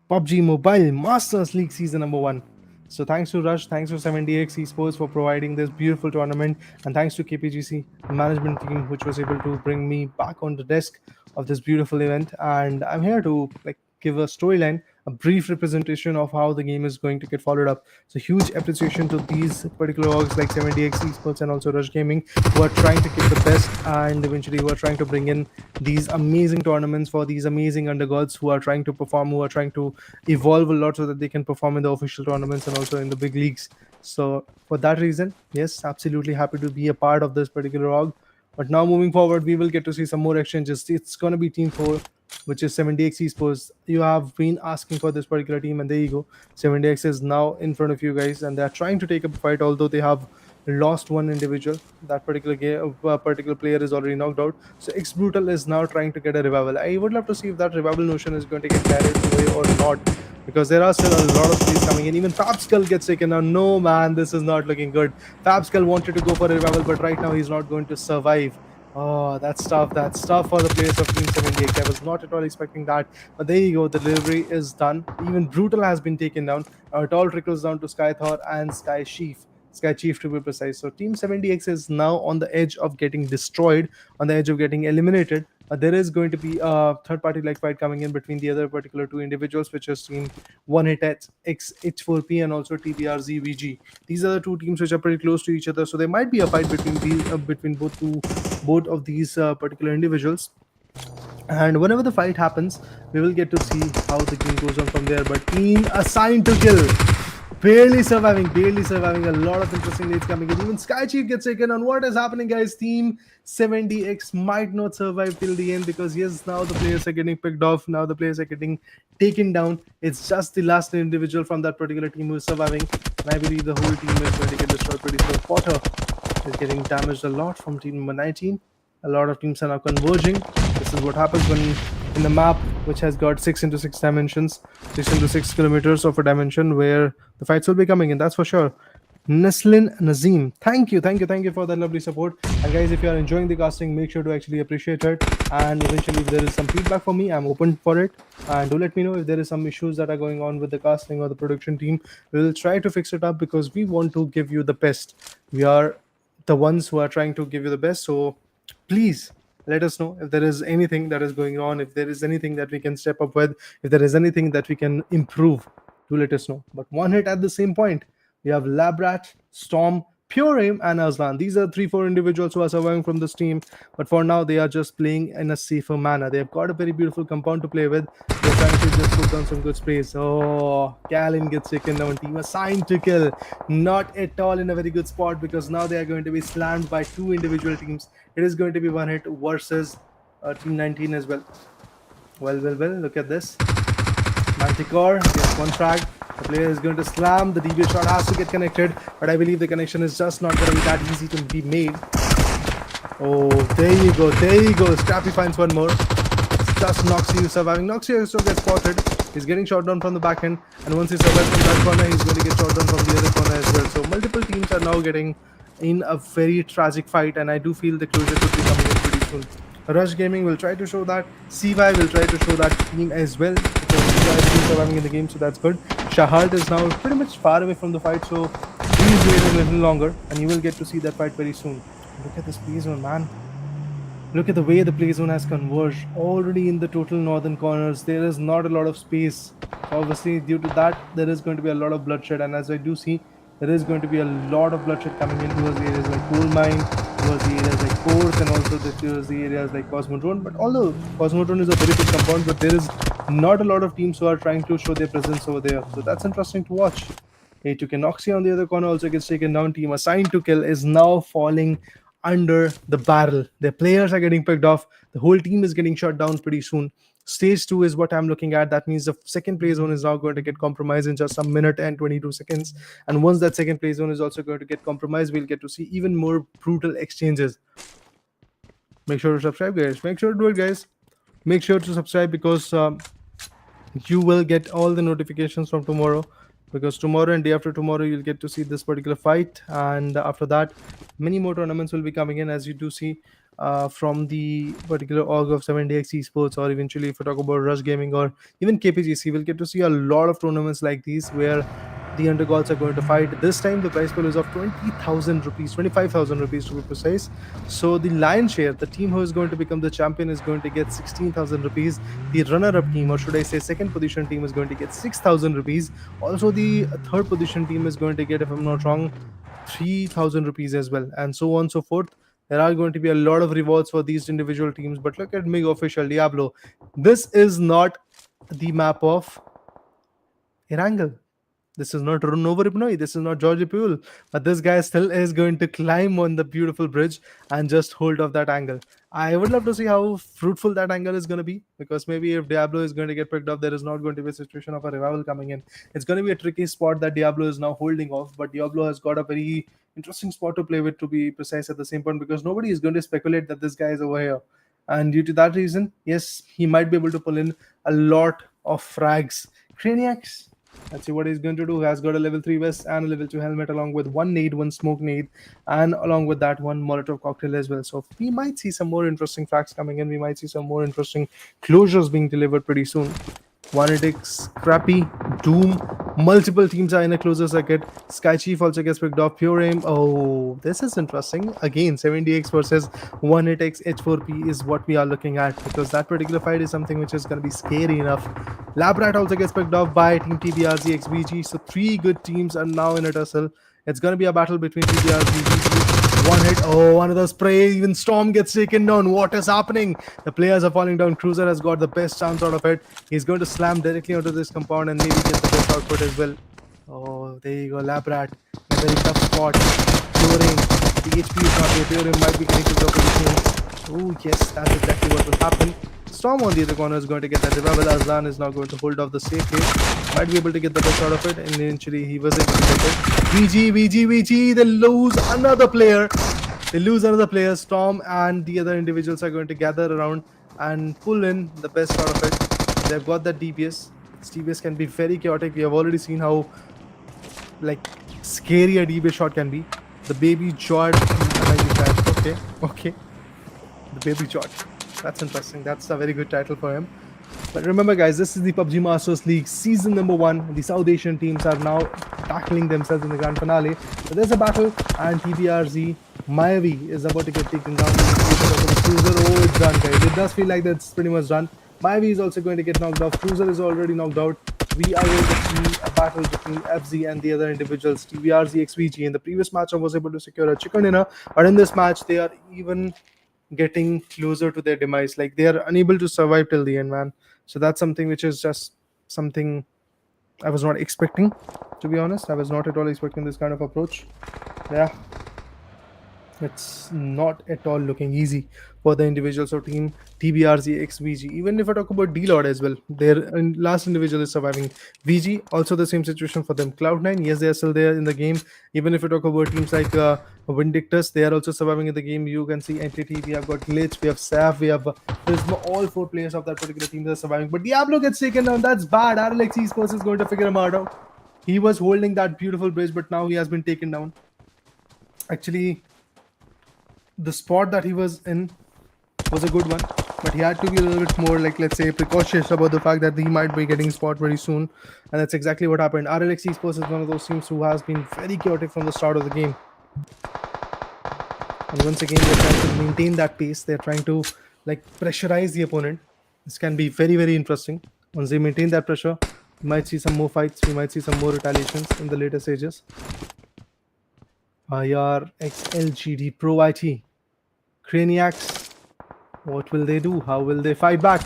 PUBG Mobile Masters League Season number 1. So thanks to Rush, thanks to 70X Esports for providing this beautiful tournament, and thanks to KPGC, the management team, which was able to bring me back on the desk of this beautiful event. And I'm here to give a storyline, a brief representation of how the game is going to get followed up. So huge appreciation to these particular orgs like 70X Esports and also Rush Gaming, who are trying to get the best and eventually who are trying to bring in these amazing tournaments for these amazing undergods who are trying to perform, who are trying to evolve a lot so that they can perform in the official tournaments and also in the big leagues. So for that reason, yes, absolutely happy to be a part of this particular org. But now moving forward, we will get to see some more exchanges. It's going to be Team 4, which is 70X Esports. You have been asking for this particular team, and there you go. 70X is now in front of you guys, and they're trying to take up a fight, although they have lost one individual. That particular player is already knocked out. So X Brutal is now trying to get a revival. I would love to see if that revival notion is going to get carried away or not, because there are still a lot of plays coming in. Even Fabskull gets taken down. No, man, this is not looking good. Fabskull wanted to go for a revival, but right now he's not going to survive. Oh, that's tough. That's tough for the players of Team 78. I was not at all expecting that. But there you go. The delivery is done. Even Brutal has been taken down. Now it all trickles down to Skythor and Sky Chief to be precise. So Team 70X is now on the edge of getting destroyed, on the edge of getting eliminated. There is going to be a third-party like fight coming in between the other particular two individuals, which is Team One Hit X H4P and also TBRZ VG. These are the two teams which are pretty close to each other, so there might be a fight between both of these particular individuals. And whenever the fight happens, we will get to see how the game goes on from there. But team assigned to kill, barely surviving. A lot of interesting leads coming in. Even Sky Chief gets taken on. What is happening, guys? Team 70X might not survive till the end, because yes, now the players are getting picked off. Now the players are getting taken down. It's just the last individual from that particular team who is surviving. And I believe the whole team is going to get destroyed pretty soon. Potter is getting damaged a lot from team number 19. A lot of teams are now converging. This is what happens when in the map, which has got 6x6 dimensions, 6x6 kilometers of a dimension, where the fights will be coming in, that's for sure. Naslin Nazim, thank you for that lovely support. And guys, if you are enjoying the casting, make sure to actually appreciate it. And eventually, if there is some feedback for me, I'm open for it. And do let me know if there is some issues that are going on with the casting or the production team. We'll try to fix it up, because we want to give you the best. We are the ones who are trying to give you the best. So please let us know if there is anything that is going on, if there is anything that we can step up with, if there is anything that we can improve. Do let us know. But one hit at the same point, we have Labrat, Storm, Pure Aim, and Aslan. These are 3-4 individuals who are surviving from this team, but for now they are just playing in a safer manner. They've got a very beautiful compound to play with. They're trying to just put down some good sprays. Oh, Callan gets taken down. Team assigned to kill. Not at all in a very good spot, because now they are going to be slammed by two individual teams. It is going to be one hit versus Team 19 as well. Well, look at this. Manticore gets one frag. The player is going to slam. The DB shot has to get connected, but I believe the connection is just not going to be that easy to be made. Oh, there you go. Scrappy finds one more. It's just Noxy surviving. Noxy also gets spotted. He's getting shot down from the back end, and once he survives from that corner, he's going to get shot down from the other corner as well. So multiple teams are now getting in a very tragic fight, and I do feel the closure could be coming in pretty soon. Rush Gaming will try to show that. CY will try to show that team as well, because CY is still surviving in the game, so that's good. Shahart is now pretty much far away from the fight, so please wait a little longer, and you will get to see that fight very soon. Look at this play zone, man. Look at the way the play zone has converged. Already in the total northern corners, there is not a lot of space. Obviously, due to that, there is going to be a lot of bloodshed, and as I do see, there is going to be a lot of bloodshed coming in towards the areas like Coal Mine, towards the areas like Force, and also towards the areas like Cosmodrome. But although Cosmodrome is a very big compound, but there is not a lot of teams who are trying to show their presence over there. So that's interesting to watch. Noxy on the other corner also gets taken down. Team assigned to kill is now falling under the barrel. Their players are getting picked off. The whole team is getting shut down pretty soon. Stage 2 is what I'm looking at. That means the second play zone is now going to get compromised in just a minute and 22 seconds. And once that second play zone is also going to get compromised, we'll get to see even more brutal exchanges. Make sure to subscribe, guys. Make sure to do it, guys. Make sure to subscribe, because you will get all the notifications from tomorrow, because tomorrow and day after tomorrow you'll get to see this particular fight, and after that many more tournaments will be coming in, as you do see from the particular org of 7DX Esports, or eventually if we talk about Rush Gaming or even KPGC, we'll get to see a lot of tournaments like these where the undergods are going to fight. This time the prize pool is of 20,000 rupees, 25,000 rupees to be precise. So the lion's share, the team who is going to become the champion, is going to get 16,000 rupees. The runner-up team, or should I say second position team, is going to get 6,000 rupees. Also the third position team is going to get, if I'm not wrong, 3,000 rupees as well, and so on and so forth. There are going to be a lot of rewards for these individual teams. But look at MiG Official Diablo. This is not the map of Erangel. This is not Nova Ripnoi. This is not George Pule. But this guy still is going to climb on the beautiful bridge and just hold off that angle. I would love to see how fruitful that angle is going to be, because maybe if Diablo is going to get picked up, there is not going to be a situation of a revival coming in. It's going to be a tricky spot that Diablo is now holding off, but Diablo has got a very interesting spot to play with, to be precise, at the same point, because nobody is going to speculate that this guy is over here. And due to that reason, yes, he might be able to pull in a lot of frags. Craniacs, let's see what he's going to do. He has got a level 3 vest and a level 2 helmet, along with one nade, one smoke nade, and along with that one Molotov cocktail as well. So we might see some more interesting facts coming in. We might see some more interesting closures being delivered pretty soon. Vanetix, Crappy, Doom, multiple teams are in a closer circuit. Sky Chief also gets picked off. Pure Aim. Oh, this is interesting. Again, 70x versus 1x H4P is what we are looking at, because that particular fight is something which is going to be scary enough. Labrat also gets picked off by Team TBRZ XBG. So 3 good teams are now in a tussle. It's going to be a battle between TBRZ, XBG. One hit. Oh, another spray. Even Storm gets taken down. What is happening? The players are falling down. Cruiser has got the best chance out of it. He's going to slam directly onto this compound and maybe get the best output as well. Oh, there you go. Labrat. A very tough spot. Puring. The HP is not here. Puring might be getting to the opposition. Oh, yes. That's exactly what will happen. Storm on the other corner is going to get that revival. Aslan is now going to hold off the safe hit. Might be able to get the best out of it, and eventually he was able to get it. VG. They lose another player. Storm and the other individuals are going to gather around and pull in the best out of it. They've got that DPS. This DPS can be very chaotic. We have already seen how scary a DPS shot can be. The baby Jord. Okay. The baby Jord. That's interesting. That's a very good title for him. But remember, guys, this is the PUBG Masters League season number 1. The South Asian teams are now tackling themselves in the grand finale. So there's a battle, and TBRZ Mayavi is about to get taken down. Oh, it's done, guys. It does feel like that's pretty much done. Mayavi is also going to get knocked off. Cruiser is already knocked out. we are going to see a battle between FZ and the other individuals, TBRZ, XVG. In the previous match, I was able to secure a chicken dinner, but in this match, they are even getting closer to their demise. Like they are unable to survive till the end, man. So that's something which is just something I was not expecting, to be honest. I was not at all expecting this kind of approach. Yeah, it's not at all looking easy for the individuals of team TBRZ x VG. Even if I talk about D-Lord as well, their last individual is surviving. VG, also the same situation for them. Cloud9, yes, they are still there in the game. Even if we talk about teams like Vindictus, they are also surviving in the game. You can see Entity, we have got Glitch, we have Saf, we have Prisma. All 4 players of that particular team are surviving. But Diablo gets taken down. That's bad. RLX Esports is going to figure him out. He was holding that beautiful bridge, but now he has been taken down. Actually, the spot that he was in was a good one, but he had to be a little bit more, like, let's say, precautious about the fact that he might be getting spot very soon, and that's exactly what happened. RLX Esports is one of those teams who has been very chaotic from the start of the game, and once again they're trying to maintain that pace. They're trying to like pressurize the opponent. This can be very, very interesting. Once they maintain that pressure, we might see some more fights, we might see some more retaliations in the later stages. IR XLGD Pro IT Craniacs, what will they do? How will they fight back?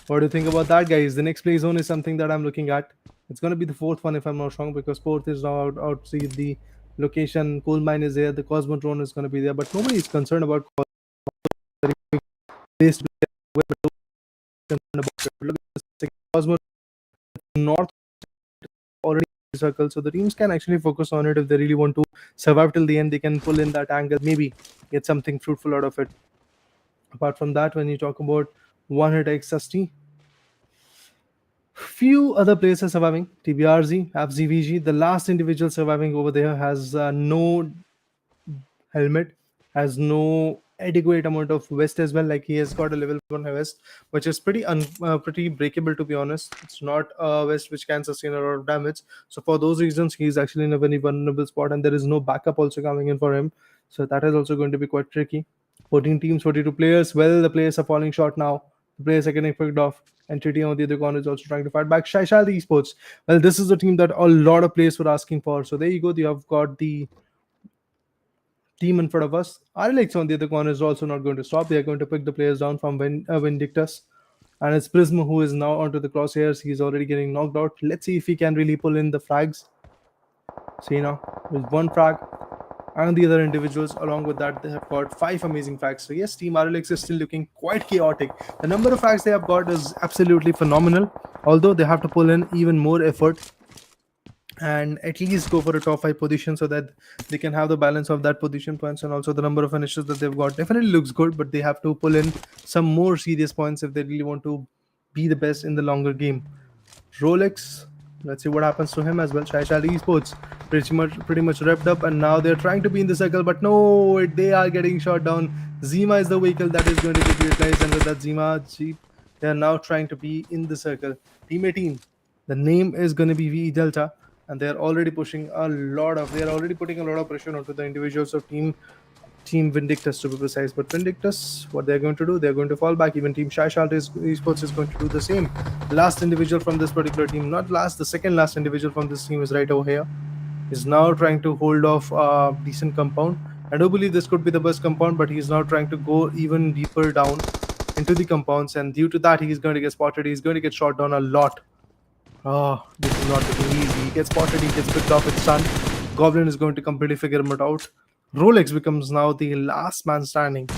What do you think about that, guys? The next play zone is something that I'm looking at. It's going to be the 4th one, if I'm not wrong, because 4th is now out. See, the location, coal mine is there, the Cosmodrome is going to be there, but nobody is concerned about this. Cosmo north already circle, so the teams can actually focus on it. If they really want to survive till the end, they can pull in that angle, maybe get something fruitful out of it. Apart from that, when you talk about one hit XST, few other players are surviving. TBRZ, FZVG, the last individual surviving over there has no helmet, has no adequate amount of vest as well. Like he has got a level 1 vest, which is pretty breakable, to be honest. It's not a vest which can sustain a lot of damage. So for those reasons, he's actually in a very vulnerable spot, and there is no backup also coming in for him. So that is also going to be quite tricky. 14 teams, 42 players. Well, the players are falling short now. The players are getting picked off. Entity on the other corner is also trying to fight back. Shaishal the Esports. Well, this is the team that a lot of players were asking for. So there you go. You have got the team in front of us. RLX on the other corner is also not going to stop. They are going to pick the players down from Vindictus. And it's Prisma who is now onto the crosshairs. He's already getting knocked out. Let's see if he can really pull in the frags. See now, with 1 frag. And the other individuals, along with that, they have got 5 amazing frags. So yes, Team RLX is still looking quite chaotic. The number of frags they have got is absolutely phenomenal. Although they have to pull in even more effort and at least go for a top 5 position, so that they can have the balance of that position points, and also the number of finishes that they've got definitely looks good, but they have to pull in some more serious points if they really want to be the best in the longer game. Rolex, let's see what happens to him as well. Shaishal Esports pretty much wrapped up, and now they're trying to be in the circle, but no, they are getting shot down. Zima is the vehicle that is going to get utilized, and with that Zima Jeep, they are now trying to be in the circle. Team 18, the name is going to be VE Delta, and they're already putting a lot of pressure onto the individuals of team Vindictus, to be precise. But Vindictus, what they're going to do, they're going to fall back. Even team Shaishal Esports is going to do the same. Last individual from this particular team, not last, the second last individual from this team is right over here, is now trying to hold off a decent compound. I do believe this could be the best compound, but he's now trying to go even deeper down into the compounds, and due to that, he's going to get spotted. He's going to get shot down a lot. Oh, this is not looking easy. He gets spotted, he gets picked off with stun. Goblin is going to completely figure him out. Rolex becomes now the last man standing.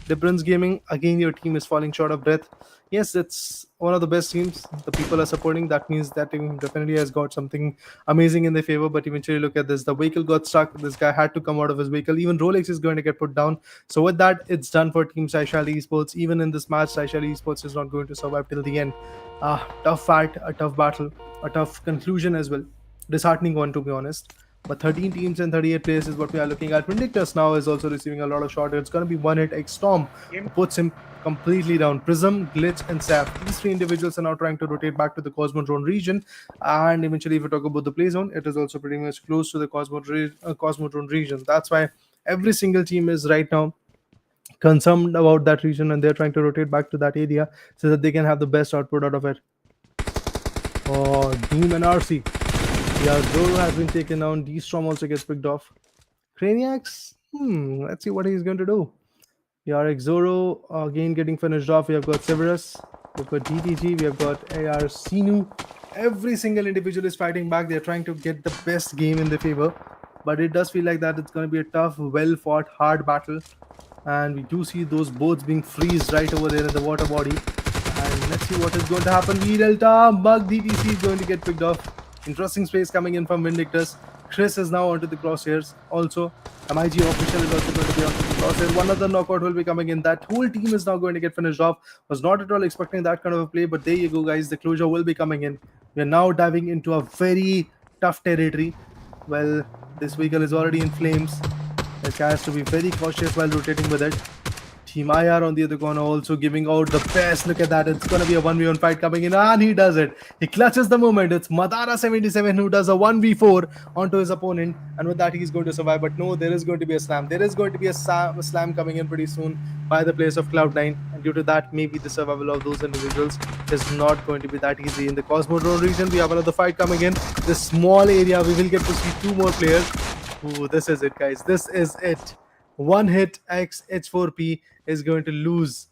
Difference Gaming, again, your team is falling short of breath. Yes, it's one of the best teams. The people are supporting. That means that team definitely has got something amazing in their favor. But eventually, look at this. The vehicle got stuck. This guy had to come out of his vehicle. Even Rolex is going to get put down. So with that, it's done for Team Shaishal Esports. Even in this match, Shaishal Esports is not going to survive till the end. Tough fight, a tough battle, a tough conclusion as well. Disheartening one, to be honest. But 13 teams and 38 players is what we are looking at. Vindictus now is also receiving a lot of shots. It's going to be one hit X Storm, who puts him completely down. Prism, Glitch, and Saf. These 3 individuals are now trying to rotate back to the Cosmodrome region. And eventually, if we talk about the play zone, it is also pretty much close to the Cosmodrome region. That's why every single team is right now concerned about that region, and they're trying to rotate back to that area so that they can have the best output out of it. Oh, Doom and RC. Yeah, Zoro has been taken down. D-Strom also gets picked off. Craniacs? Let's see what he's going to do. Yarek Zoro again getting finished off. We have got Severus, we've got DTG, we have got AR Sinu. Every single individual is fighting back. They're trying to get the best game in their favor. But it does feel like that it's going to be a tough, well fought, hard battle. And we do see those boats being freezed right over there in the water body. And let's see what is going to happen. V Delta, Mug DTC is going to get picked off. Interesting space coming in from Vindictus. Chris is now onto the crosshairs. Also, MIG official is also going to be onto the crosshairs. One other knockout will be coming in. That whole team is now going to get finished off. Was not at all expecting that kind of a play, but there you go, guys. The closure will be coming in. We are now diving into a very tough territory. Well, this vehicle is already in flames. This guy has to be very cautious while rotating with it. Team IR on the other corner also giving out the best. Look at that. It's going to be a 1v1 fight coming in. And he does it. He clutches the moment. It's Madara77 who does a 1v4 onto his opponent. And with that, he's going to survive. But no, there is going to be a slam. There is going to be a slam coming in pretty soon by the players of Cloud9. And due to that, maybe the survival of those individuals is not going to be that easy. In the Cosmodrome region, we have another fight coming in. This small area, we will get to see two more players. Ooh, this is it, guys. This is it. One hit X H4P is going to lose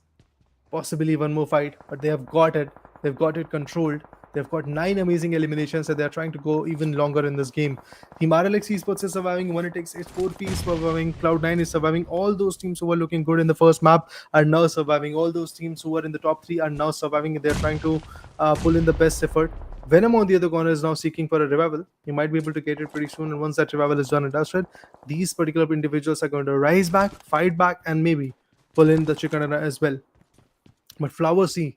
possibly one more fight, but they have got it. They've got it controlled. They've got 9 amazing eliminations, and they're trying to go even longer in this game. Team RLX Esports is surviving. One it takes H4P is surviving. Cloud9 is surviving. All those teams who were looking good in the first map are now surviving. All those teams who were in the top 3 are now surviving. They're trying to pull in the best effort. Venom on the other corner is now seeking for a revival. He might be able to get it pretty soon, and once that revival is done and dusted, these particular individuals are going to rise back, fight back, and maybe pull in the chicken as well. But Flower C,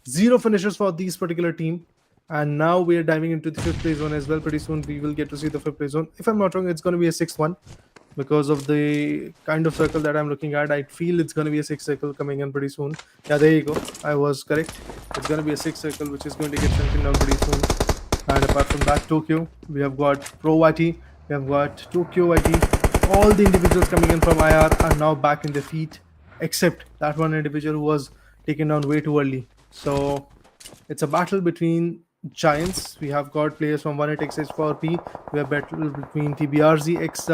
0 finishes for these particular team, and now we are diving into the 5th place zone as well. Pretty soon we will get to see the 5th place zone. If I'm not wrong, it's going to be a 6th one. Because of the kind of circle that I'm looking at, I feel it's going to be a 6th circle coming in pretty soon. Yeah, there you go. I was correct. It's going to be a 6th circle, which is going to get shrunken down pretty soon. And apart from that, Tokyo, we have got Pro YT, we have got Tokyo YT. All the individuals coming in from IR are now back in their feet, except that one individual who was taken down way too early. So it's a battle between giants. We have got players from 1-8-X-H4P. We have battle between TBRZ X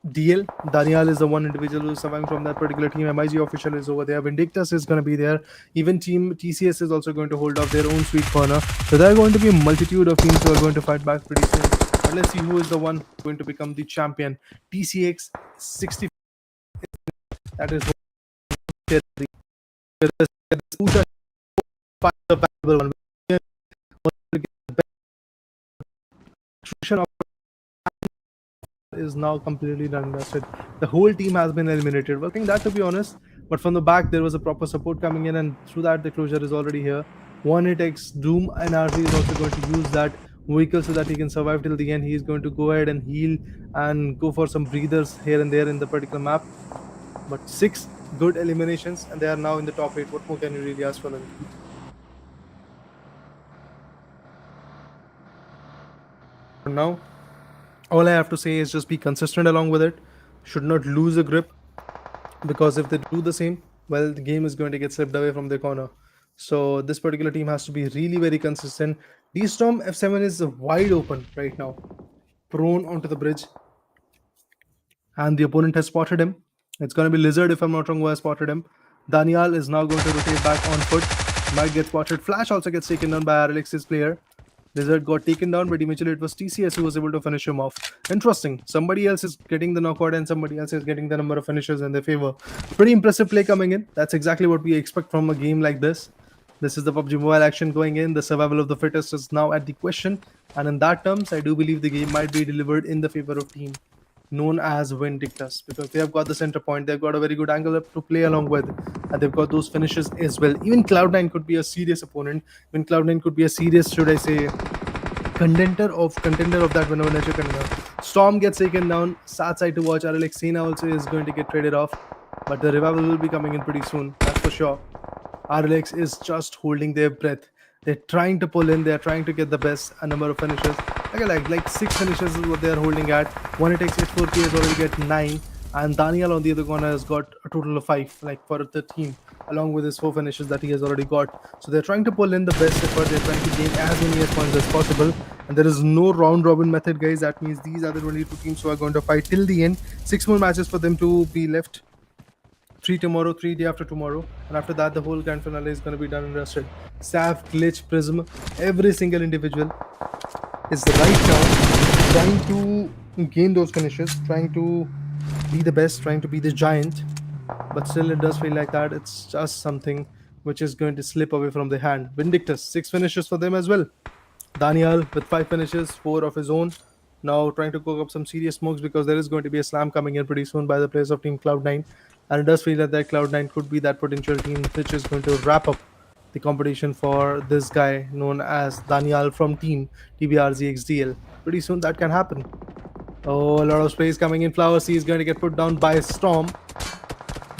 DL. Daniel is the one individual who's surviving from that particular team. MIG official is over there. Vindictus is going to be there. Even team TCS is also going to hold off their own sweet corner. So there are going to be a multitude of teams who are going to fight back pretty soon. But let's see who is the one going to become the champion. TCX 60. That is the valuable one. Is now completely done dusted. The whole team has been eliminated. Well, I think that, to be honest, but from the back there was a proper support coming in, and through that the closure is already here. 1-8-X Doom NRC is also going to use that vehicle so that he can survive till the end. He is going to go ahead and heal and go for some breathers here and there in the particular map. But 6 good eliminations, and they are now in the top 8. What more can you really ask for them? For now, all I have to say is just be consistent along with it. Should not lose a grip, because if they do the same, well, the game is going to get slipped away from their corner. So this particular team has to be really very consistent. D-Storm F7 is wide open right now, prone onto the bridge, and the opponent has spotted him. It's going to be Lizard, if I'm not wrong, who has spotted him. Daniel is now going to rotate back on foot. Might get spotted. Flash also gets taken down by RLX's player. Lizard got taken down, but eventually it was TCS who was able to finish him off. Interesting. Somebody else is getting the knockout and somebody else is getting the number of finishes in their favor. Pretty impressive play coming in. That's exactly what we expect from a game like this. This is the PUBG Mobile action going in. The survival of the fittest is now at the question. And in that terms, I do believe the game might be delivered in the favor of team known as Vindictus, because they have got the center point. They've got a very good angle up to play along with, and they've got those finishes as well. Even Cloud9 could be a serious opponent. Even Cloud9 could be a serious, should I say, contender of that winner contender. Storm gets taken down. Sad side to watch. RLX Sena also is going to get traded off, but the revival will be coming in pretty soon, that's for sure. RLX is just holding their breath. They're trying to pull in. They're trying to get the best number of finishes. Like 6 finishes is what they're holding at. 1-8-X H4P has already get 9, And Daniel on the other corner has got a total of 5, like for the team, along with his 4 finishes that he has already got. So they're trying to pull in the best effort. They're trying to gain as many as points as possible. And there is no round robin method, guys. That means these are the 22 teams who are going to fight till the end. 6 more matches for them to be left. 3 tomorrow, 3 day after tomorrow, and after that the whole grand finale is going to be done and rested. Saf, Glitch, Prism, every single individual is right now trying to gain those finishes, trying to be the best, trying to be the giant, but still it does feel like that it's just something which is going to slip away from the hand. Vindictus, 6 finishes for them as well. Daniel with 5 finishes, 4 of his own. Now trying to cook up some serious smokes because there is going to be a slam coming in pretty soon by the players of Team Cloud9. And it does feel that Cloud9 could be that potential team which is going to wrap up the competition for this guy known as Daniel from Team TBRZXDL. Pretty soon that can happen. Oh, a lot of sprays coming in. Flower C is going to get put down by Storm.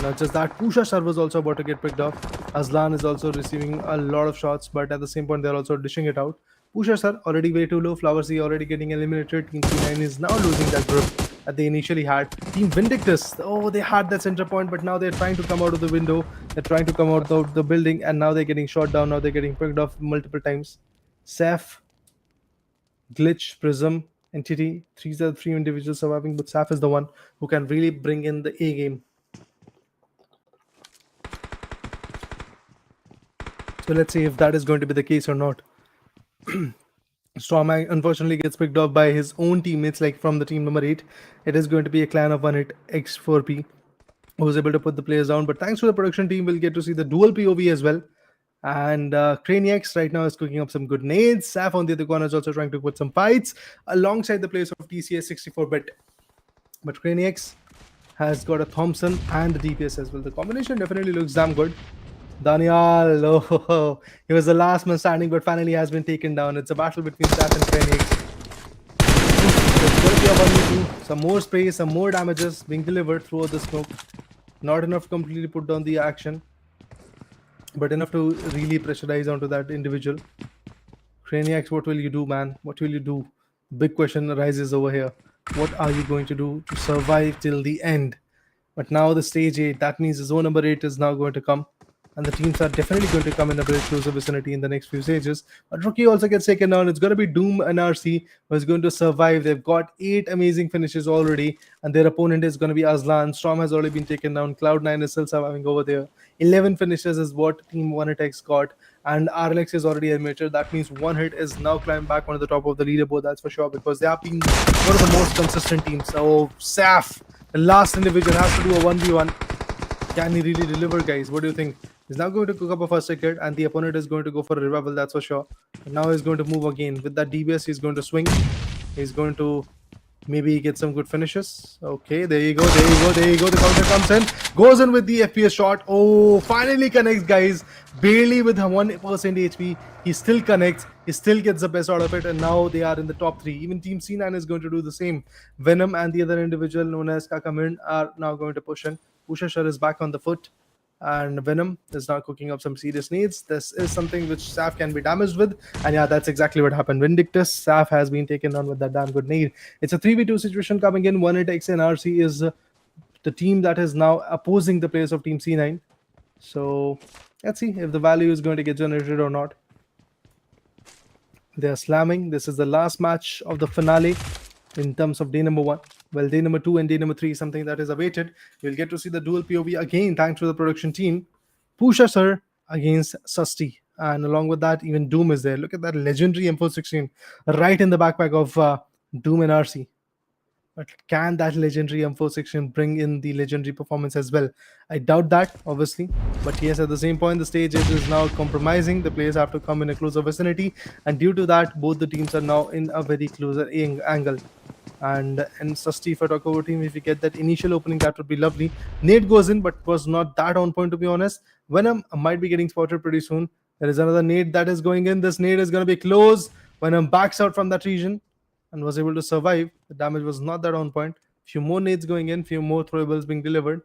Not just that, Pusha Shah was also about to get picked off. Aslan is also receiving a lot of shots, but at the same point they're also dishing it out. Pusha Shah already way too low. Flower C already getting eliminated. Team C9 is now losing that grip that they initially had. Team Vindictus, oh, they had that center point, but now they're trying to come out of the window. They're trying to come out of the building, and now they're getting shot down. Now they're getting picked off multiple times. Saf, Glitch, Prism, Entity, these are the 3 individuals surviving, but Saf is the one who can really bring in the A game. So let's see if that is going to be the case or not. Storm unfortunately gets picked off by his own teammates, like from the team number 8. It is going to be a clan of 1-hit X4P who was able to put the players down. But thanks to the production team, we'll get to see the dual POV as well. And Craniax right now is cooking up some good nades. Saf on the other corner is also trying to put some fights alongside the players of TCS 64-bit. But Craniax has got a Thompson and the DPS as well. The combination definitely looks damn good. Daniel, oh, he was the last man standing, but finally has been taken down. It's a battle between Saf and Craniax. There's going to be a 1v2. Some more sprays, some more damages being delivered throughout the smoke. Not enough to completely put down the action, but enough to really pressurize onto that individual. Craniax, what will you do, man? What will you do? Big question arises over here. What are you going to do to survive till the end? But now the stage 8, that means the zone number 8 is now going to come. And the teams are definitely going to come in a very closer vicinity in the next few stages. But Rookie also gets taken down. It's going to be Doom and RC who is going to survive. They've got 8 amazing finishes already. And their opponent is going to be Aslan. Storm has already been taken down. Cloud9 is still surviving over there. 11 finishes is what Team 1hitX got. And RLX is already eliminated. That means 1hit is now climbing back onto the top of the leaderboard. That's for sure. Because they have been one of the most consistent teams. So Saf, the last individual, has to do a 1v1. Can he really deliver, guys? What do you think? He's now going to cook up a first ticket, and the opponent is going to go for a revival, that's for sure. And now he's going to move again. With that DBS, he's going to swing. He's going to maybe get some good finishes. Okay, there you go, there you go, there you go. The counter comes in. Goes in with the FPS shot. Oh, finally connects, guys. Barely with 1% HP. He still connects. He still gets the best out of it. And now they are in the top 3. Even Team C9 is going to do the same. Venom and the other individual known as Kakamin are now going to push in. Pusha Shah is back on the foot. And Venom is now cooking up some serious needs. This is something which Saf can be damaged with. And yeah, that's exactly what happened. Vindictus, Saf has been taken down with that damn good need. It's a 3v2 situation coming in. 1hitX and RC is the team that is now opposing the players of Team C9. So let's see if the value is going to get generated or not. They are slamming. This is the last match of the finale in terms of day number 1. Well, day number 2 and day number 3 is something that is awaited. You'll get to see the dual POV again thanks to the production team. Pusha Sir against Susty. And along with that, even Doom is there. Look at that legendary M416 right in the backpack of Doom and RC. But can that legendary M416 bring in the legendary performance as well? I doubt that, obviously. But yes, at the same point, the stage is now compromising. The players have to come in a closer vicinity. And due to that, both the teams are now in a very closer angle. And Susty, if I talk over team, if you get that initial opening, that would be lovely. Nade goes in, but was not that on point, to be honest. Venom might be getting spotted pretty soon. There is another nade that is going in. This nade is going to be close. Venom backs out from that region and was able to survive. The damage was not that on point. Few more nades going in, few more throwables being delivered.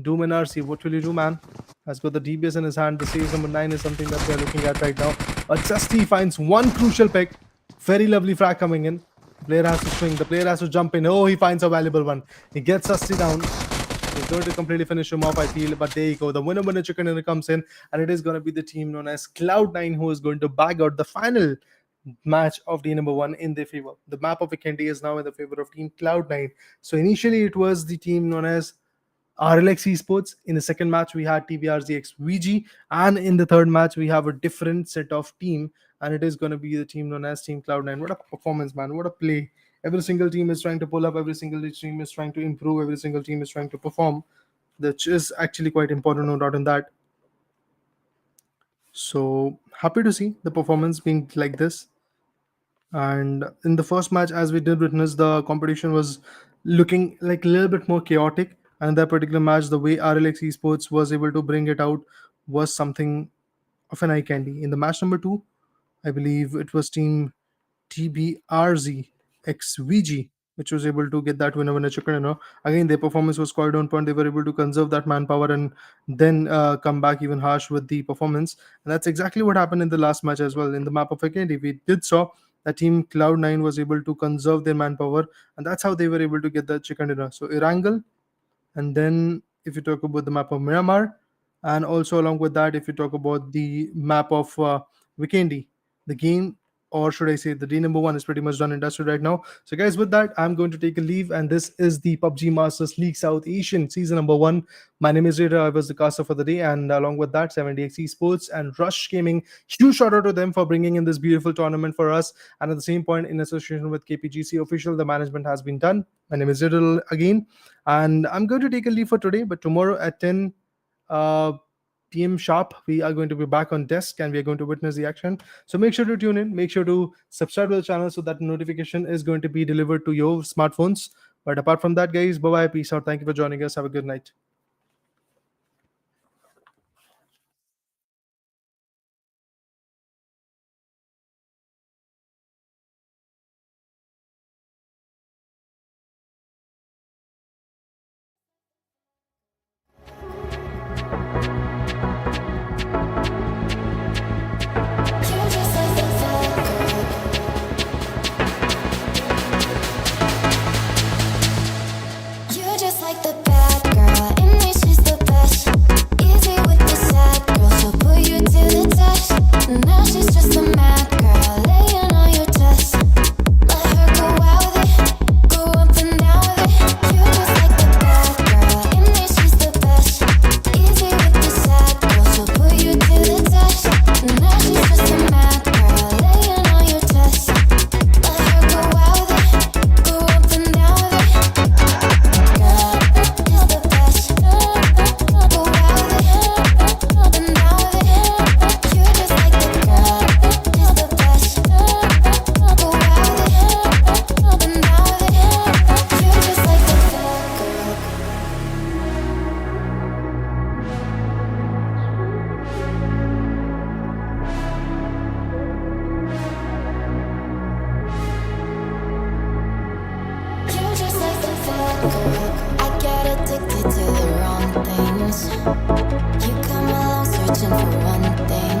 Doom and RC, what will you do, man? Has got the DBS in his hand. The save number 9 is something that we are looking at right now. But Susty finds one crucial pick. Very lovely frag coming in. The player has to swing. The player has to jump in. Oh, he finds a valuable one. He gets Susty down. He's going to completely finish him off, I feel. But there you go. The winner chicken dinner comes in, and it is going to be the team known as Cloud9 who is going to bag out the final match of the number one in their favor. The map of Vikendi is now in the favor of Team Cloud9. So initially it was the team known as RLX Esports. In the second match, we had TBRZX VG, and in the third match, we have a different set of team, and it is going to be the team known as Team Cloud9. What a performance, man! What a play! Every single team is trying to pull up. Every single team is trying to improve. Every single team is trying to perform, which is actually quite important, no doubt in that. So happy to see the performance being like this. And in the first match, as we did witness, the competition was looking like a little bit more chaotic. And that particular match, the way RLX Esports was able to bring it out was something of an eye candy. In the match number two, I believe it was team TBRZ XVG, which was able to get that winner chicken dinner. Again, their performance was quite on point. They were able to conserve that manpower and then come back even harsh with the performance. And that's exactly what happened in the last match as well. In the map of Vikendi, we did saw that team Cloud9 was able to conserve their manpower, and that's how they were able to get the chicken dinner. So Irangal, and then if you talk about the map of Miramar, and also along with that, if you talk about the map of Vikendi, the game, or should I say the day number one, is pretty much done and dusted right now. So guys, with that, I'm going to take a leave, and this is the PUBG Masters League South Asian season number one. My name is Rita. I was the caster for the day, and along with that, 70x Esports and Rush Gaming. Huge shout out to them for bringing in this beautiful tournament for us. And at the same point, in association with KPGC official, the management has been done. My name is Rita again, and I'm going to take a leave for today. But tomorrow at 10 p.m. sharp, we are going to be back on desk, and we are going to witness the action. So make sure to tune in. Make sure to subscribe to the channel so that notification is going to be delivered to your smartphones. But apart from that, guys, bye-bye. Peace out. Thank you for joining us. Have a good night. You're just like the bad girl, and she's the best. Easy with the sad girl, she'll put you to the test. Now she's just a mad girl, laying on your chest. Let her go out with it, go up and down with it. You're just like the bad girl, and she's the best. Easy with the sad girl, she'll put you to the test. Now she's just a mad girl, laying on your chest. Let her go out with it, go up and down with it. I get addicted to the wrong things. You come along searching for one thing.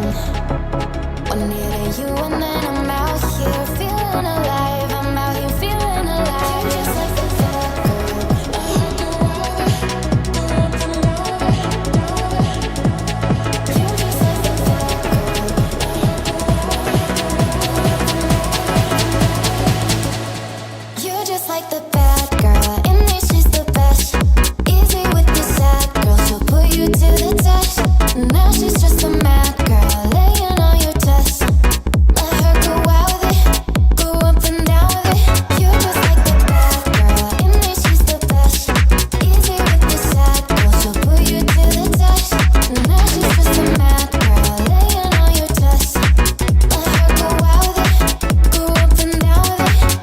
One near you and then I'm out here feeling alive. I'm out here feeling alive. You're just like the fat girl. You're just like the fat girl. You're just like the bad girl, and she's the best. Easy with the sad girl, she'll put you to the test. Now she's just a mad girl, laying on your chest. Let her go out with it, go up and down with it. You're just like the bad girl, and she's the best. Easy with the sad girl, she'll put you to the test. Now she's just a mad girl, laying on your chest. Let her go out with it, go up and down with it.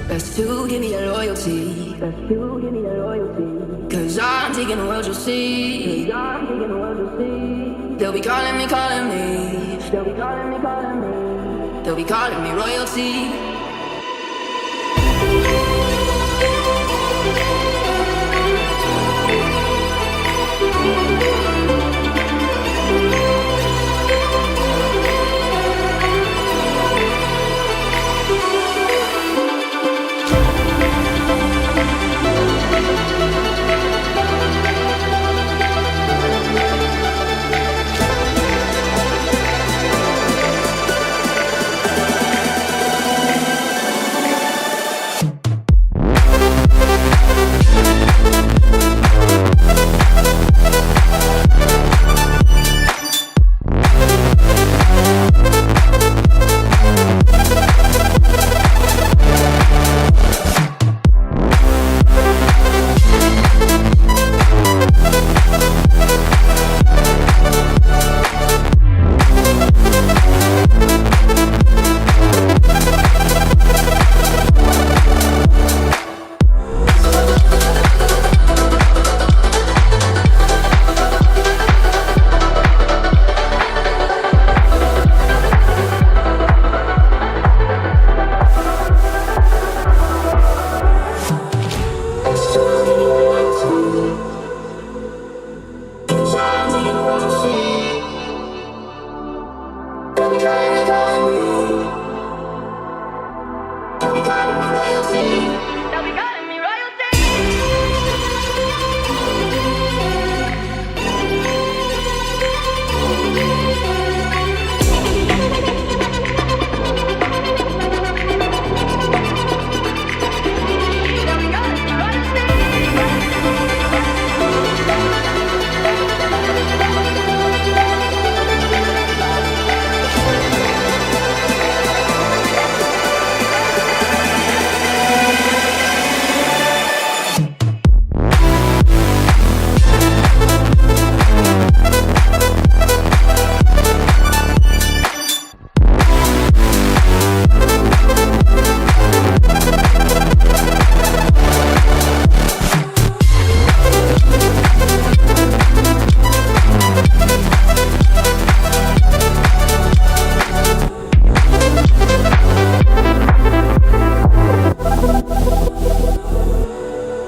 Best to give me your loyalty. Cause I'm taking the world, you'll see. They'll be calling me, calling me. They'll be calling me royalty.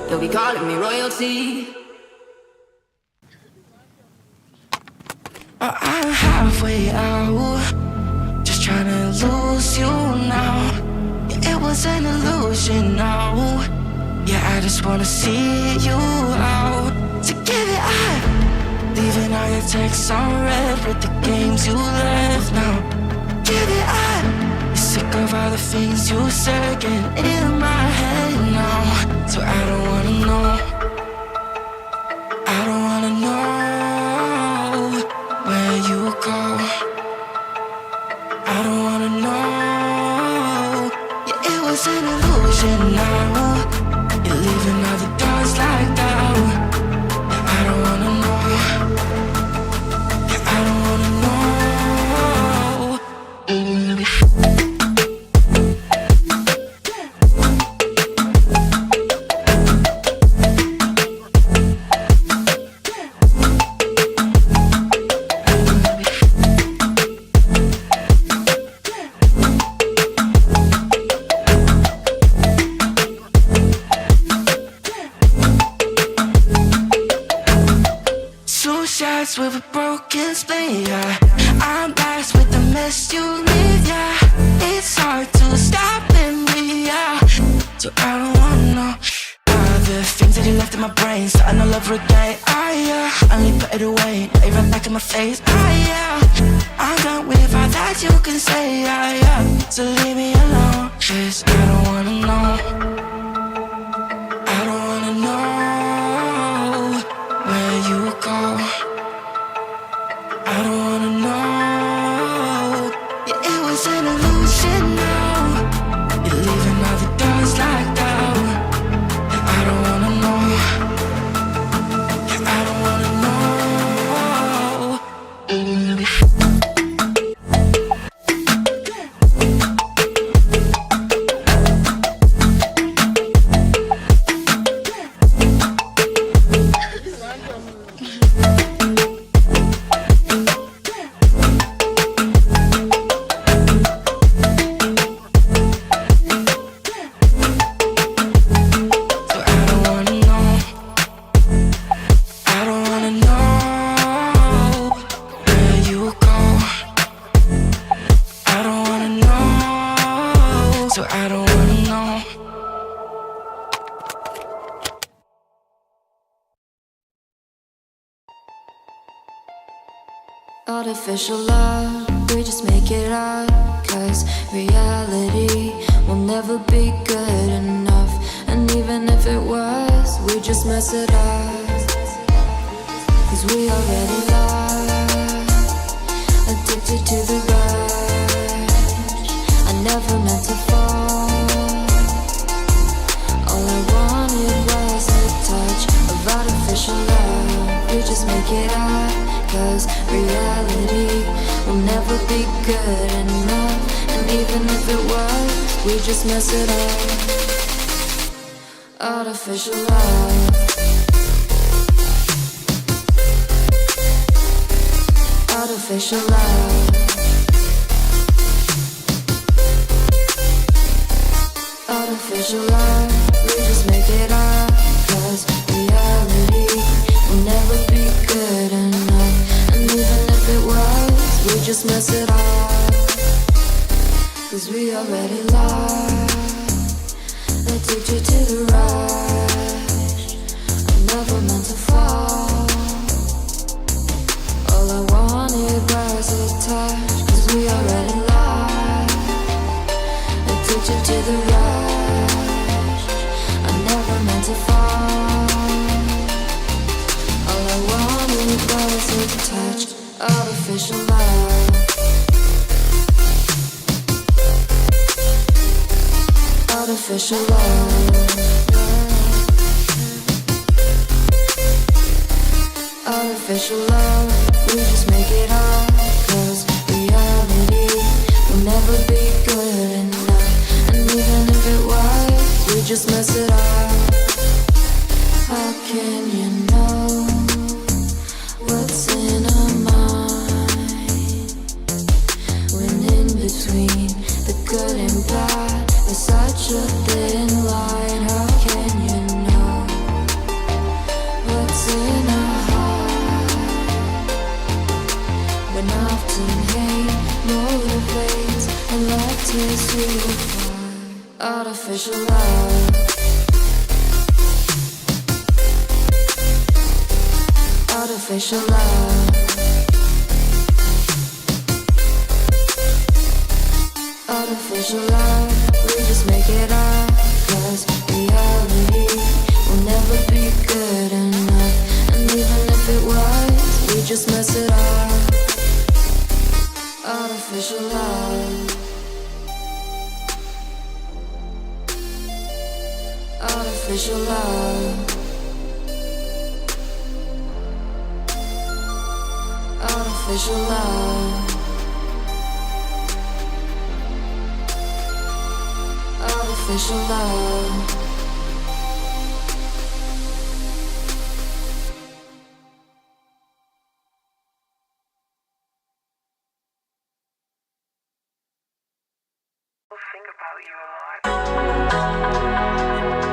They'll be calling me royalty. I'm halfway out, just trying to lose you now. Yeah, it was an illusion now. Yeah, I just wanna see you out. To give it up, leaving all your texts on red with the games you left now. Give it up, you're sick of all the things you said getting in my head now. So I don't wanna know, I don't wanna know where you go. I don't wanna know. Yeah, it was an illusion now. You're leaving all the doors like that. Yeah, I don't wanna know. Yeah, I don't wanna know. With a broken spleen, yeah. I'm blessed with the mess you leave, yeah. It's hard to stop and breathe, yeah. So I don't wanna know all the things that you left in my brain, starting all over again. I only put it away, now you right back in my face. I'm done with all that you can say, so leave me alone, 'cause I don't wanna know. I don't wanna know where you go. I don't wanna know. Yeah, it was an illusion now. You're leaving all the doors like that. Yeah, I don't wanna know. Yeah, I don't wanna know. Artificial love, we just make it up. Cause reality will never be good enough. And even if it was, we just mess it up. Cause we already lost, addicted to the rush. I never meant to fall. All I wanted was a touch of artificial love. We just make it up. Cause reality will never be good enough. And even if it was, we just mess it up. Artificial love. Artificial love. Artificial love. We just make it up. Cause reality will never be good enough. And even if it was, we just mess it up. Cause we already lost, addicted to the rush. I never meant to fall. All I wanted was a touch. Cause we already lost, addicted to the rush. I never meant to fall. All I wanted was a touch. Artificial love. Artificial love. Artificial love. We just make it up. Cause reality will never be good enough. And even if it was, we just mess it up. How can you know what's in our mind? When in between the good and bad, there's such a thin line. How can you know what's in our heart? When often hate motivates and love tears you apart. Artificial love. Artificial love. Artificial love. We just make it up. Cause reality will never be good enough. And even if it was, we just mess it up. Artificial love. Artificial love. Artificial love. Artificial love. Think about you a lot.